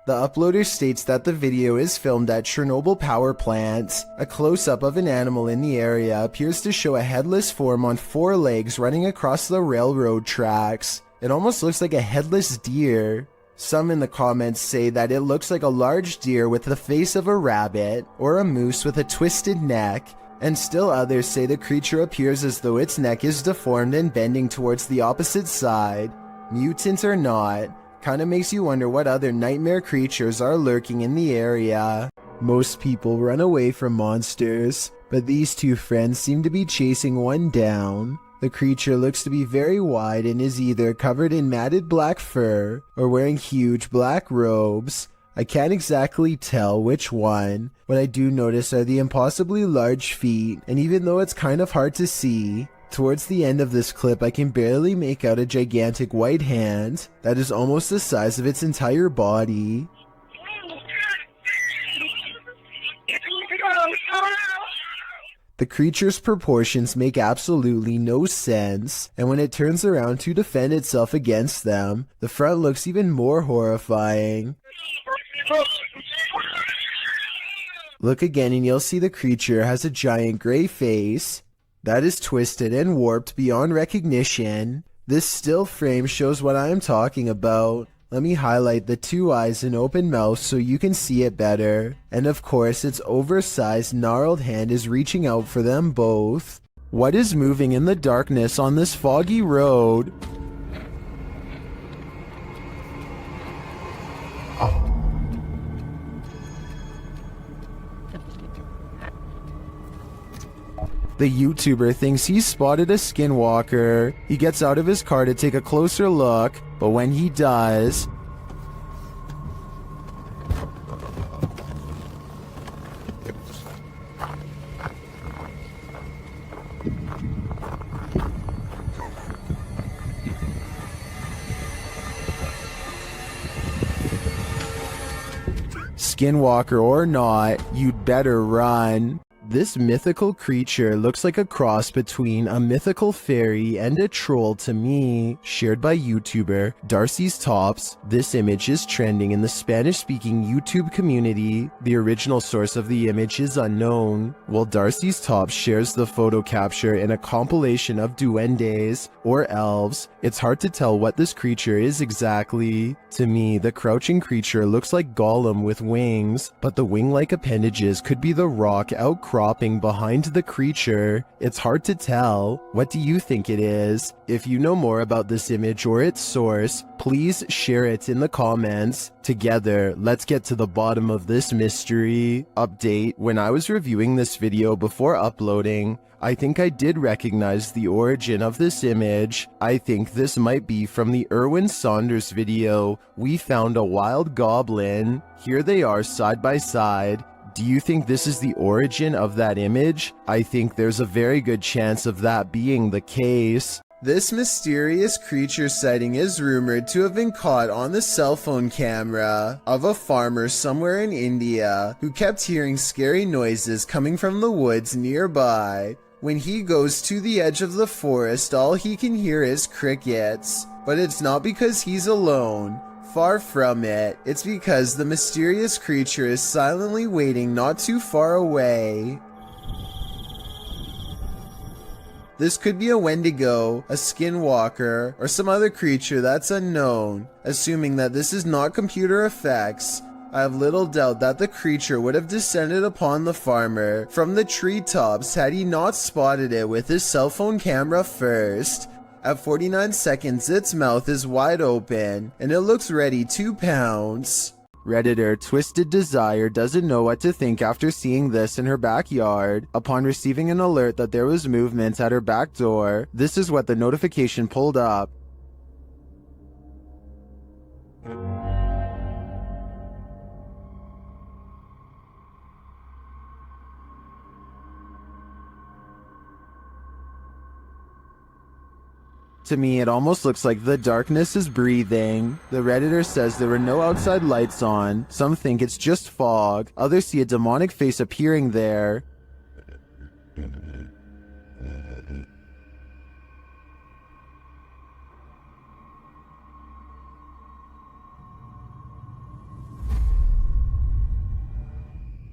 The uploader states that the video is filmed at Chernobyl power plant. A close-up of an animal in the area appears to show a headless form on 4 legs running across the railroad tracks. It almost looks like a headless deer. Some in the comments say that it looks like a large deer with the face of a rabbit, or a moose with a twisted neck, and still others say the creature appears as though its neck is deformed and bending towards the opposite side. Mutant or not, kinda makes you wonder what other nightmare creatures are lurking in the area. Most people run away from monsters, but these 2 friends seem to be chasing one down. The creature looks to be very wide and is either covered in matted black fur or wearing huge black robes. I can't exactly tell which one. What I do notice are the impossibly large feet, and even though it's kind of hard to see, towards the end of this clip I can barely make out a gigantic white hand that is almost the size of its entire body. The creature's proportions make absolutely no sense, and when it turns around to defend itself against them, the front looks even more horrifying. Look again and you'll see the creature has a giant gray face that is twisted and warped beyond recognition. This still frame shows what I am talking about. Let me highlight the 2 eyes and open mouth so you can see it better. And of course, its oversized, gnarled hand is reaching out for them both. What is moving in the darkness on this foggy road? The YouTuber thinks he's spotted a skinwalker. He gets out of his car to take a closer look, but when he does, skinwalker or not, you'd better run. This mythical creature looks like a cross between a mythical fairy and a troll to me, shared by YouTuber Darcy's Tops. This image is trending in the Spanish-speaking YouTube community. The original source of the image is unknown, while Darcy's Tops shares the photo capture in a compilation of duendes, or elves. It's hard to tell what this creature is exactly. To me, the crouching creature looks like Gollum with wings, but the wing-like appendages could be the rock outcrop cropping behind the creature. It's hard to tell. What do you think it is? If you know more about this image or its source, please share it in the comments. Together, let's get to the bottom of this mystery. Update: when I was reviewing this video before uploading, I think I did recognize the origin of this image. I think this might be from the Erwin Saunders video, We Found a Wild Goblin. Here they are side by side. Do you think this is the origin of that image? I think there's a very good chance of that being the case. This mysterious creature sighting is rumored to have been caught on the cell phone camera of a farmer somewhere in India who kept hearing scary noises coming from the woods nearby. When he goes to the edge of the forest, all he can hear is crickets. But it's not because he's alone. Far from it. It's because the mysterious creature is silently waiting not too far away. This could be a Wendigo, a skinwalker, or some other creature that's unknown. Assuming that this is not computer effects, I have little doubt that the creature would have descended upon the farmer from the treetops had he not spotted it with his cell phone camera first. At 49 seconds, its mouth is wide open, and it looks ready to pounce. Redditor Twisted Desire doesn't know what to think after seeing this in her backyard. Upon receiving an alert that there was movement at her back door, this is what the notification pulled up. To me, it almost looks like the darkness is breathing. The Redditor says there were no outside lights on. Some think it's just fog. Others see a demonic face appearing there.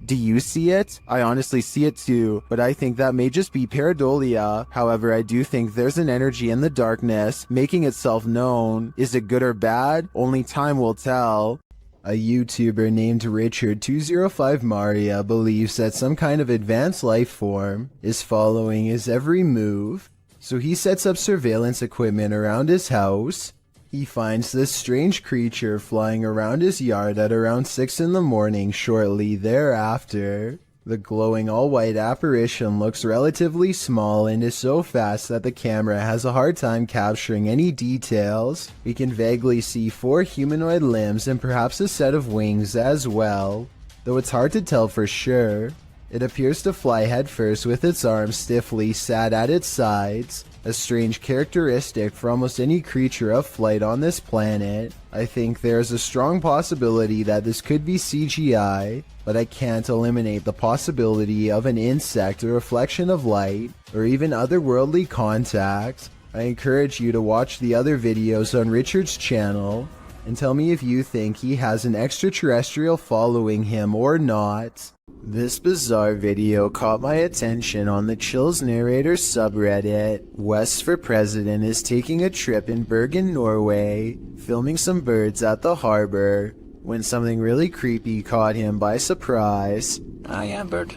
Do you see it? I honestly see it too, but I think that may just be pareidolia. However, I do think there's an energy in the darkness making itself known. Is it good or bad? Only time will tell. A YouTuber named Richard205Maria believes that some kind of advanced life form is following his every move. So he sets up surveillance equipment around his house. He finds this strange creature flying around his yard at around 6 in the morning shortly thereafter. The glowing all-white apparition looks relatively small and is so fast that the camera has a hard time capturing any details. We can vaguely see 4 humanoid limbs and perhaps a set of wings as well, though it's hard to tell for sure. It appears to fly headfirst with its arms stiffly sat at its sides, a strange characteristic for almost any creature of flight on this planet. I think there is a strong possibility that this could be CGI, but I can't eliminate the possibility of an insect, a reflection of light, or even otherworldly contact. I encourage you to watch the other videos on Richard's channel and tell me if you think he has an extraterrestrial following him or not. This bizarre video caught my attention on the Chills Narrator subreddit. West for President is taking a trip in Bergen, Norway, filming some birds at the harbor, when something really creepy caught him by surprise. I am bird.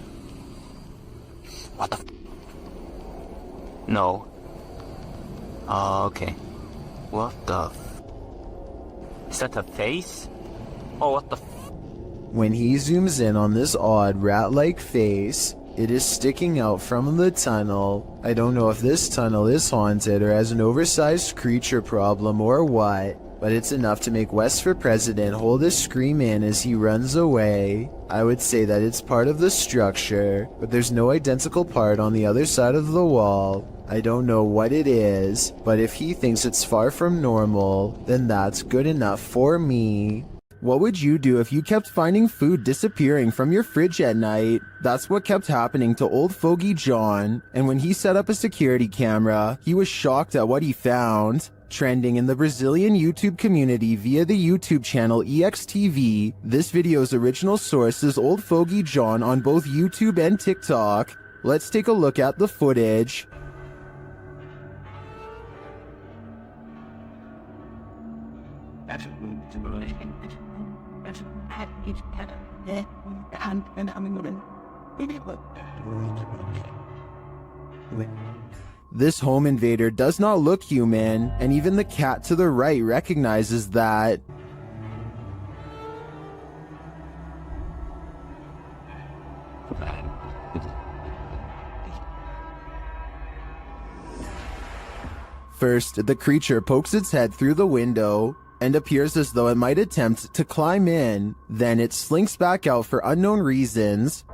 What the No. Okay. What the Is that a face? Oh, what the When he zooms in on this odd rat-like face, it is sticking out from the tunnel. I don't know if this tunnel is haunted or has an oversized creature problem or what, but it's enough to make West for President hold his scream in as he runs away. I would say that it's part of the structure, but there's no identical part on the other side of the wall. I don't know what it is, but if he thinks it's far from normal, then that's good enough for me. What would you do if you kept finding food disappearing from your fridge at night? That's what kept happening to old fogey John, and when he set up a security camera, he was shocked at what he found. Trending in the Brazilian YouTube community via the YouTube channel EXTV, this video's original source is old fogey John on both YouTube and TikTok. Let's take a look at the footage. This home invader does not look human, and even the cat to the right recognizes that. First, the creature pokes its head through the window and appears as though it might attempt to climb in. Then it slinks back out for unknown reasons.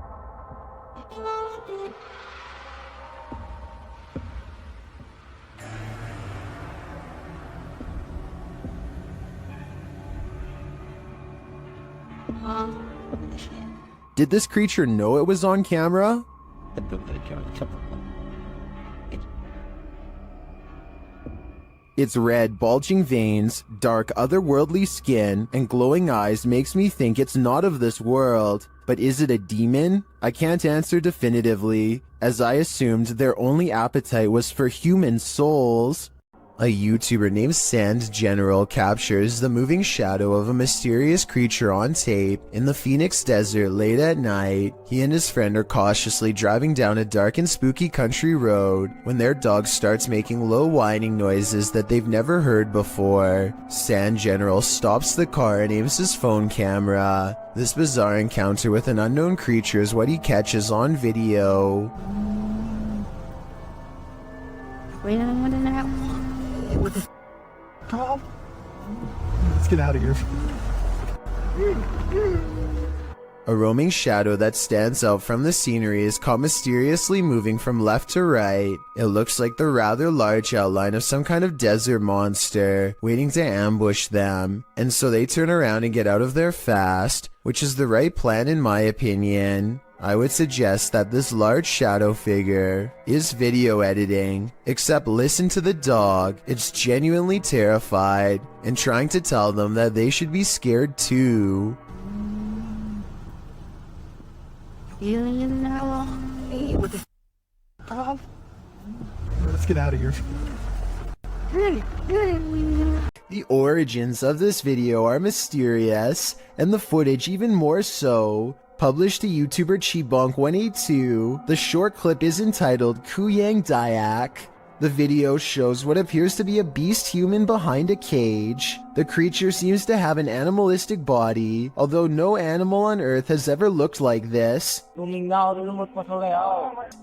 Did this creature know it was on camera? Its red, bulging veins, dark, otherworldly skin, and glowing eyes makes me think it's not of this world. But is it a demon? I can't answer definitively, as I assumed their only appetite was for human souls. A YouTuber named Sand General captures the moving shadow of a mysterious creature on tape in the Phoenix desert late at night. He and his friend are cautiously driving down a dark and spooky country road when their dog starts making low whining noises that they've never heard before. Sand General stops the car and aims his phone camera. This bizarre encounter with an unknown creature is what he catches on video. Let's get out of here. A roaming shadow that stands out from the scenery is caught mysteriously moving from left to right. It looks like the rather large outline of some kind of desert monster waiting to ambush them, and so they turn around and get out of there fast, which is the right plan in my opinion. I would suggest that this large shadow figure is video editing, except listen to the dog. It's genuinely terrified and trying to tell them that they should be scared too. Let's get out of here. The origins of this video are mysterious, and the footage even more so. Published to YouTuber Chibonk182, the short clip is entitled Kuyang Dayak. The video shows what appears to be a beast human behind a cage. The creature seems to have an animalistic body, although no animal on Earth has ever looked like this.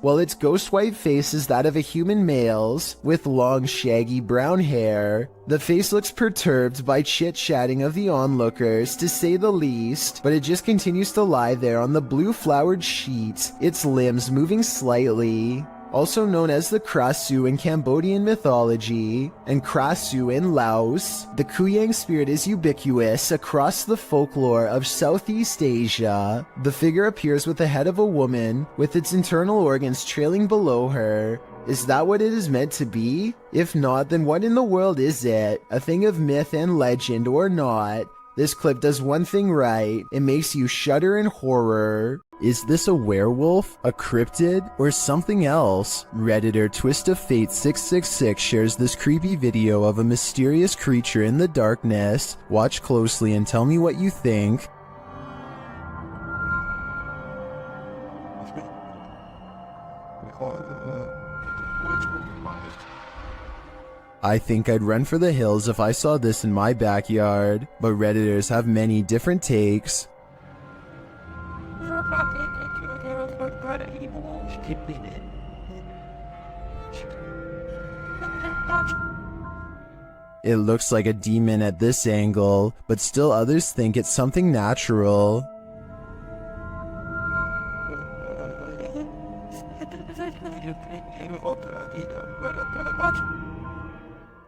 While its ghost white face is that of a human male's, with long shaggy brown hair. The face looks perturbed by chit-chatting of the onlookers, to say the least, but it just continues to lie there on the blue flowered sheet, its limbs moving slightly. Also known as the Krasu in Cambodian mythology, and Krasu in Laos, the Kuyang spirit is ubiquitous across the folklore of Southeast Asia. The figure appears with the head of a woman, with its internal organs trailing below her. Is that what it is meant to be? If not, then what in the world is it? A thing of myth and legend or not? This clip does one thing right. It makes you shudder in horror. Is this a werewolf, a cryptid, or something else? Redditor Twist of Fate 666 shares this creepy video of a mysterious creature in the darkness. Watch closely and tell me what you think. I think I'd run for the hills if I saw this in my backyard, but Redditors have many different takes. It looks like a demon at this angle, but still others think it's something natural.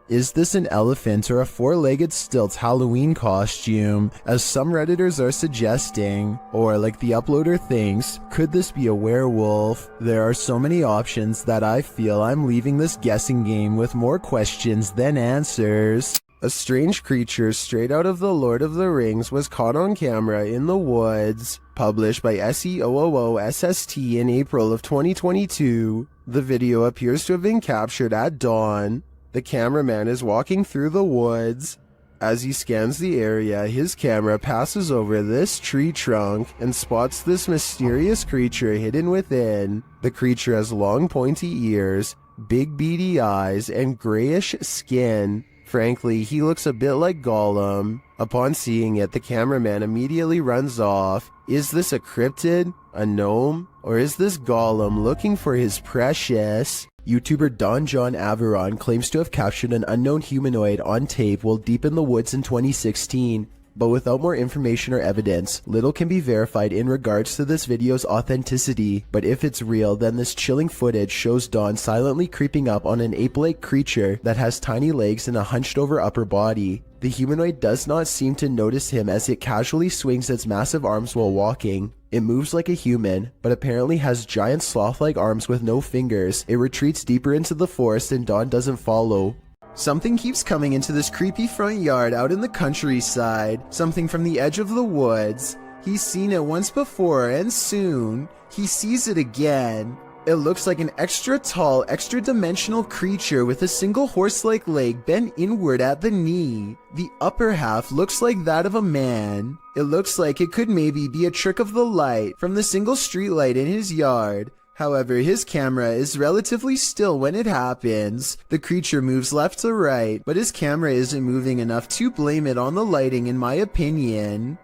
Is this an elephant or a four-legged stilt Halloween costume, as some Redditors are suggesting? Or, like the uploader thinks, could this be a werewolf? There are so many options that I feel I'm leaving this guessing game with more questions than answers. A strange creature straight out of The Lord of the Rings was caught on camera in the woods. Published by SEOOOSST in April of 2022. The video appears to have been captured at dawn. The cameraman is walking through the woods. As he scans the area, his camera passes over this tree trunk and spots this mysterious creature hidden within. The creature has long pointy ears, big beady eyes, and grayish skin. Frankly, he looks a bit like Gollum. Upon seeing it, the cameraman immediately runs off. Is this a cryptid, a gnome, or is this Gollum looking for his precious? YouTuber Don John Averon claims to have captured an unknown humanoid on tape while deep in the woods in 2016. But without more information or evidence, little can be verified in regards to this video's authenticity. But if it's real, then this chilling footage shows Don silently creeping up on an ape-like creature that has tiny legs and a hunched-over upper body. The humanoid does not seem to notice him as it casually swings its massive arms while walking. It moves like a human, but apparently has giant sloth-like arms with no fingers. It retreats deeper into the forest and Don doesn't follow. Something keeps coming into this creepy front yard out in the countryside. Something from the edge of the woods. He's seen it once before, and soon he sees it again. It looks like an extra tall, extra dimensional creature with a single horse-like leg bent inward at the knee. The upper half looks like that of a man. It looks like it could maybe be a trick of the light from the single streetlight in his yard. However, his camera is relatively still when it happens. The creature moves left to right, but his camera isn't moving enough to blame it on the lighting in my opinion.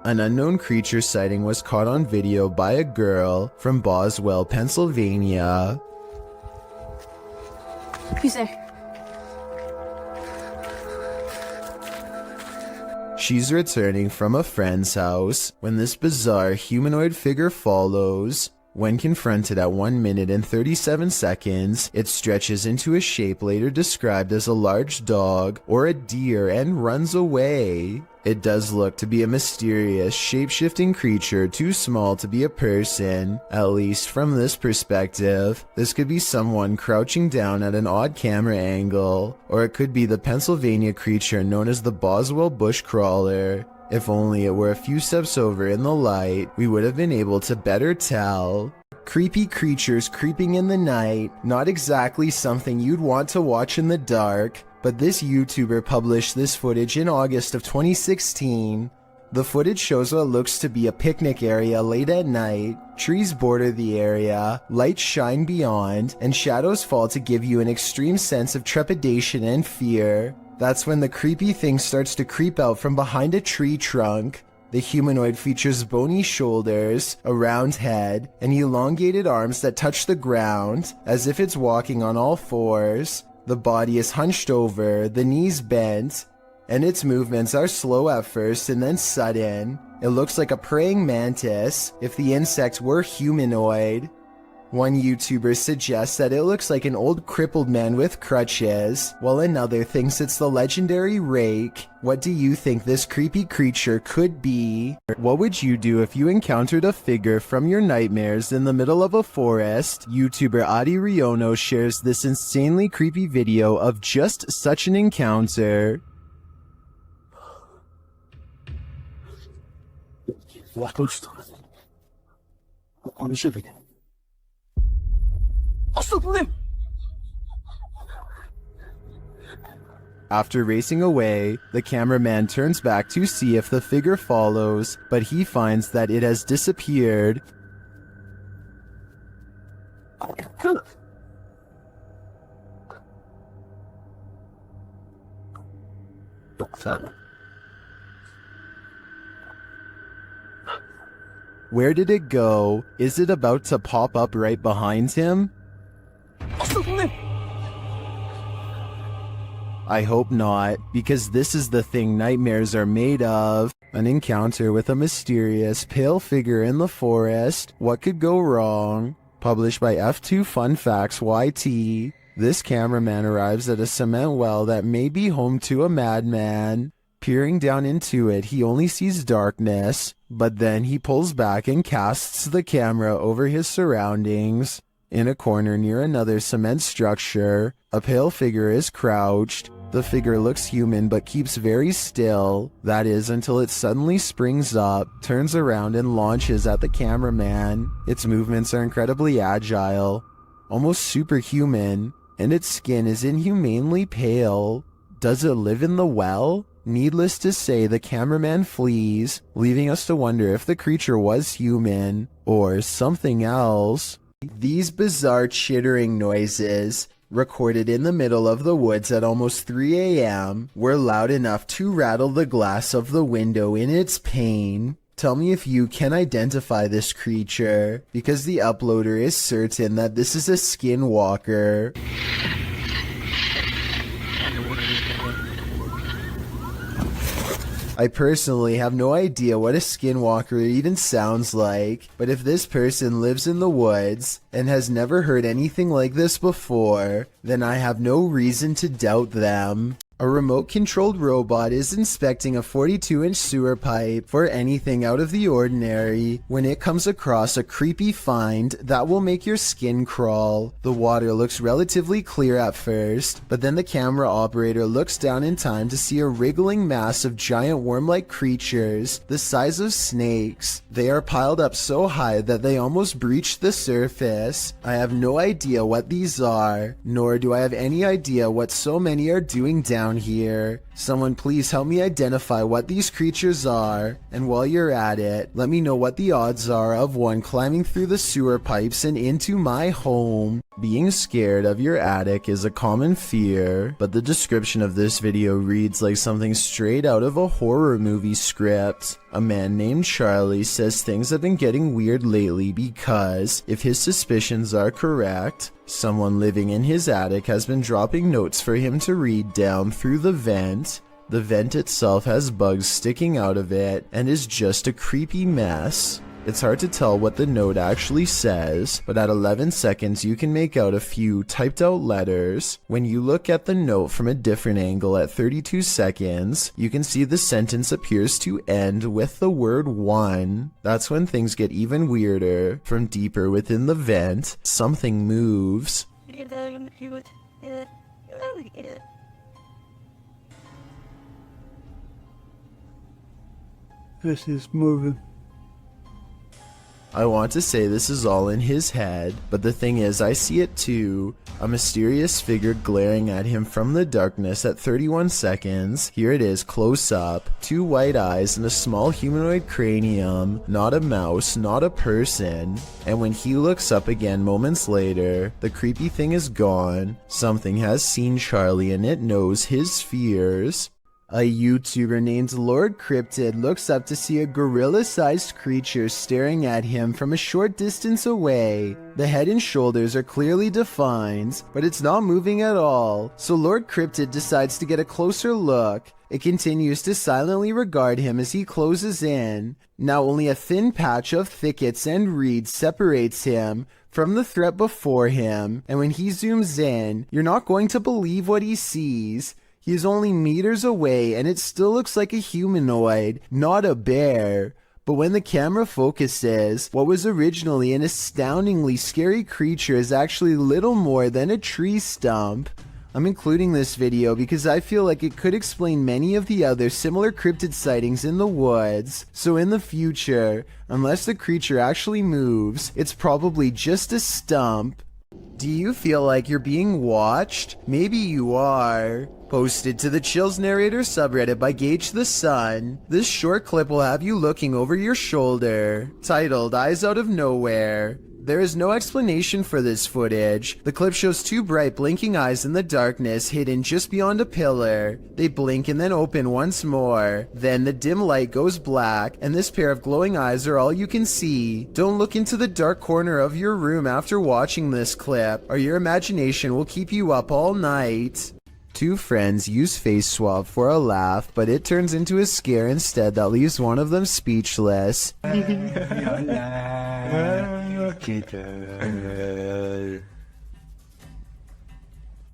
An unknown creature sighting was caught on video by a girl from Boswell, Pennsylvania. Who's there? She's returning from a friend's house when this bizarre humanoid figure follows. When confronted at 1 minute and 37 seconds, it stretches into a shape later described as a large dog or a deer and runs away. It does look to be a mysterious, shape-shifting creature too small to be a person, at least from this perspective. This could be someone crouching down at an odd camera angle, or it could be the Pennsylvania creature known as the Boswell bushcrawler. If only it were a few steps over in the light, we would have been able to better tell. Creepy creatures creeping in the night, not exactly something you'd want to watch in the dark, but this YouTuber published this footage in August of 2016. The footage shows what looks to be a picnic area late at night. Trees border the area, lights shine beyond, and shadows fall to give you an extreme sense of trepidation and fear. That's when the creepy thing starts to creep out from behind a tree trunk. The humanoid features bony shoulders, a round head, and elongated arms that touch the ground, as if it's walking on all fours. The body is hunched over, the knees bent, and its movements are slow at first and then sudden. It looks like a praying mantis, if the insect were humanoid. One YouTuber suggests that it looks like an old crippled man with crutches, while another thinks it's the legendary rake. What do you think this creepy creature could be? What would you do if you encountered a figure from your nightmares in the middle of a forest? YouTuber Adi Riono shares this insanely creepy video of just such an encounter. After racing away, the cameraman turns back to see if the figure follows, but he finds that it has disappeared. Where did it go? Is it about to pop up right behind him? I hope not, because this is the thing nightmares are made of. An encounter with a mysterious, pale figure in the forest. What could go wrong? Published by F2 Fun Facts YT. This cameraman arrives at a cement well that may be home to a madman. Peering down into it, he only sees darkness, but then he pulls back and casts the camera over his surroundings. In a corner near another cement structure, a pale figure is crouched. The figure looks human but keeps very still. That is until it suddenly springs up, turns around and launches at the cameraman. Its movements are incredibly agile, almost superhuman, and its skin is inhumanely pale. Does it live in the well? Needless to say, the cameraman flees, leaving us to wonder if the creature was human or something else. These bizarre chittering noises, recorded in the middle of the woods at almost 3 a.m., were loud enough to rattle the glass of the window in its pain. Tell me if you can identify this creature, because the uploader is certain that this is a skinwalker. I personally have no idea what a skinwalker even sounds like, but if this person lives in the woods and has never heard anything like this before, then I have no reason to doubt them. A remote-controlled robot is inspecting a 42-inch sewer pipe for anything out of the ordinary when it comes across a creepy find that will make your skin crawl. The water looks relatively clear at first, but then the camera operator looks down in time to see a wriggling mass of giant worm-like creatures the size of snakes. They are piled up so high that they almost breach the surface. I have no idea what these are, nor do I have any idea what so many are doing down here. Someone please help me identify what these creatures are, and while you're at it, let me know what the odds are of one climbing through the sewer pipes and into my home. Being scared of your attic is a common fear, but the description of this video reads like something straight out of a horror movie script. A man named Charlie says things have been getting weird lately because, if his suspicions are correct, someone living in his attic has been dropping notes for him to read down through the vent. The vent itself has bugs sticking out of it and is just a creepy mess. It's hard to tell what the note actually says, but at 11 seconds you can make out a few typed out letters. When you look at the note from a different angle at 32 seconds, you can see the sentence appears to end with the word 1. That's when things get even weirder. From deeper within the vent, something moves. This is moving. I want to say this is all in his head, but the thing is I see it too. A mysterious figure glaring at him from the darkness at 31 seconds. Here it is close up. 2 white eyes and a small humanoid cranium. Not a mouse, not a person. And when he looks up again moments later, the creepy thing is gone. Something has seen Charlie and it knows his fears. A YouTuber named Lord Cryptid looks up to see a gorilla-sized creature staring at him from a short distance away. The head and shoulders are clearly defined, but it's not moving at all, so Lord Cryptid decides to get a closer look. It continues to silently regard him as he closes in. Now only a thin patch of thickets and reeds separates him from the threat before him, and when he zooms in, you're not going to believe what he sees. He is only meters away and it still looks like a humanoid, not a bear. But when the camera focuses, what was originally an astoundingly scary creature is actually little more than a tree stump. I'm including this video because I feel like it could explain many of the other similar cryptid sightings in the woods. So in the future, unless the creature actually moves, it's probably just a stump. Do you feel like you're being watched? Maybe you are. Posted to the Chills Narrator subreddit by Gage the Sun, this short clip will have you looking over your shoulder. Titled Eyes Out of Nowhere. There is no explanation for this footage. The clip shows 2 bright blinking eyes in the darkness hidden just beyond a pillar. They blink and then open once more. Then the dim light goes black and this pair of glowing eyes are all you can see. Don't look into the dark corner of your room after watching this clip, or your imagination will keep you up all night. 2 friends use face swap for a laugh, but it turns into a scare instead that leaves one of them speechless.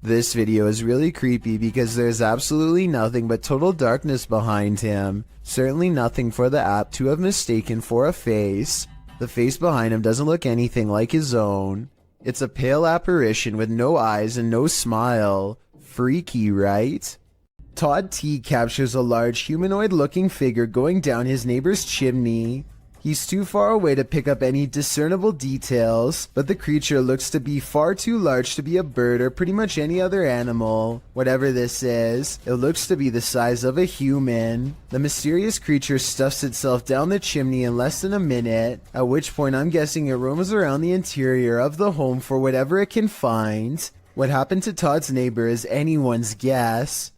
This video is really creepy because there's absolutely nothing but total darkness behind him. Certainly nothing for the app to have mistaken for a face. The face behind him doesn't look anything like his own. It's a pale apparition with no eyes and no smile. Freaky, right? Todd T captures a large humanoid-looking figure going down his neighbor's chimney. He's too far away to pick up any discernible details, but the creature looks to be far too large to be a bird or pretty much any other animal. Whatever this is, it looks to be the size of a human. The mysterious creature stuffs itself down the chimney in less than a minute, at which point I'm guessing it roams around the interior of the home for whatever it can find. What happened to Todd's neighbor is anyone's guess.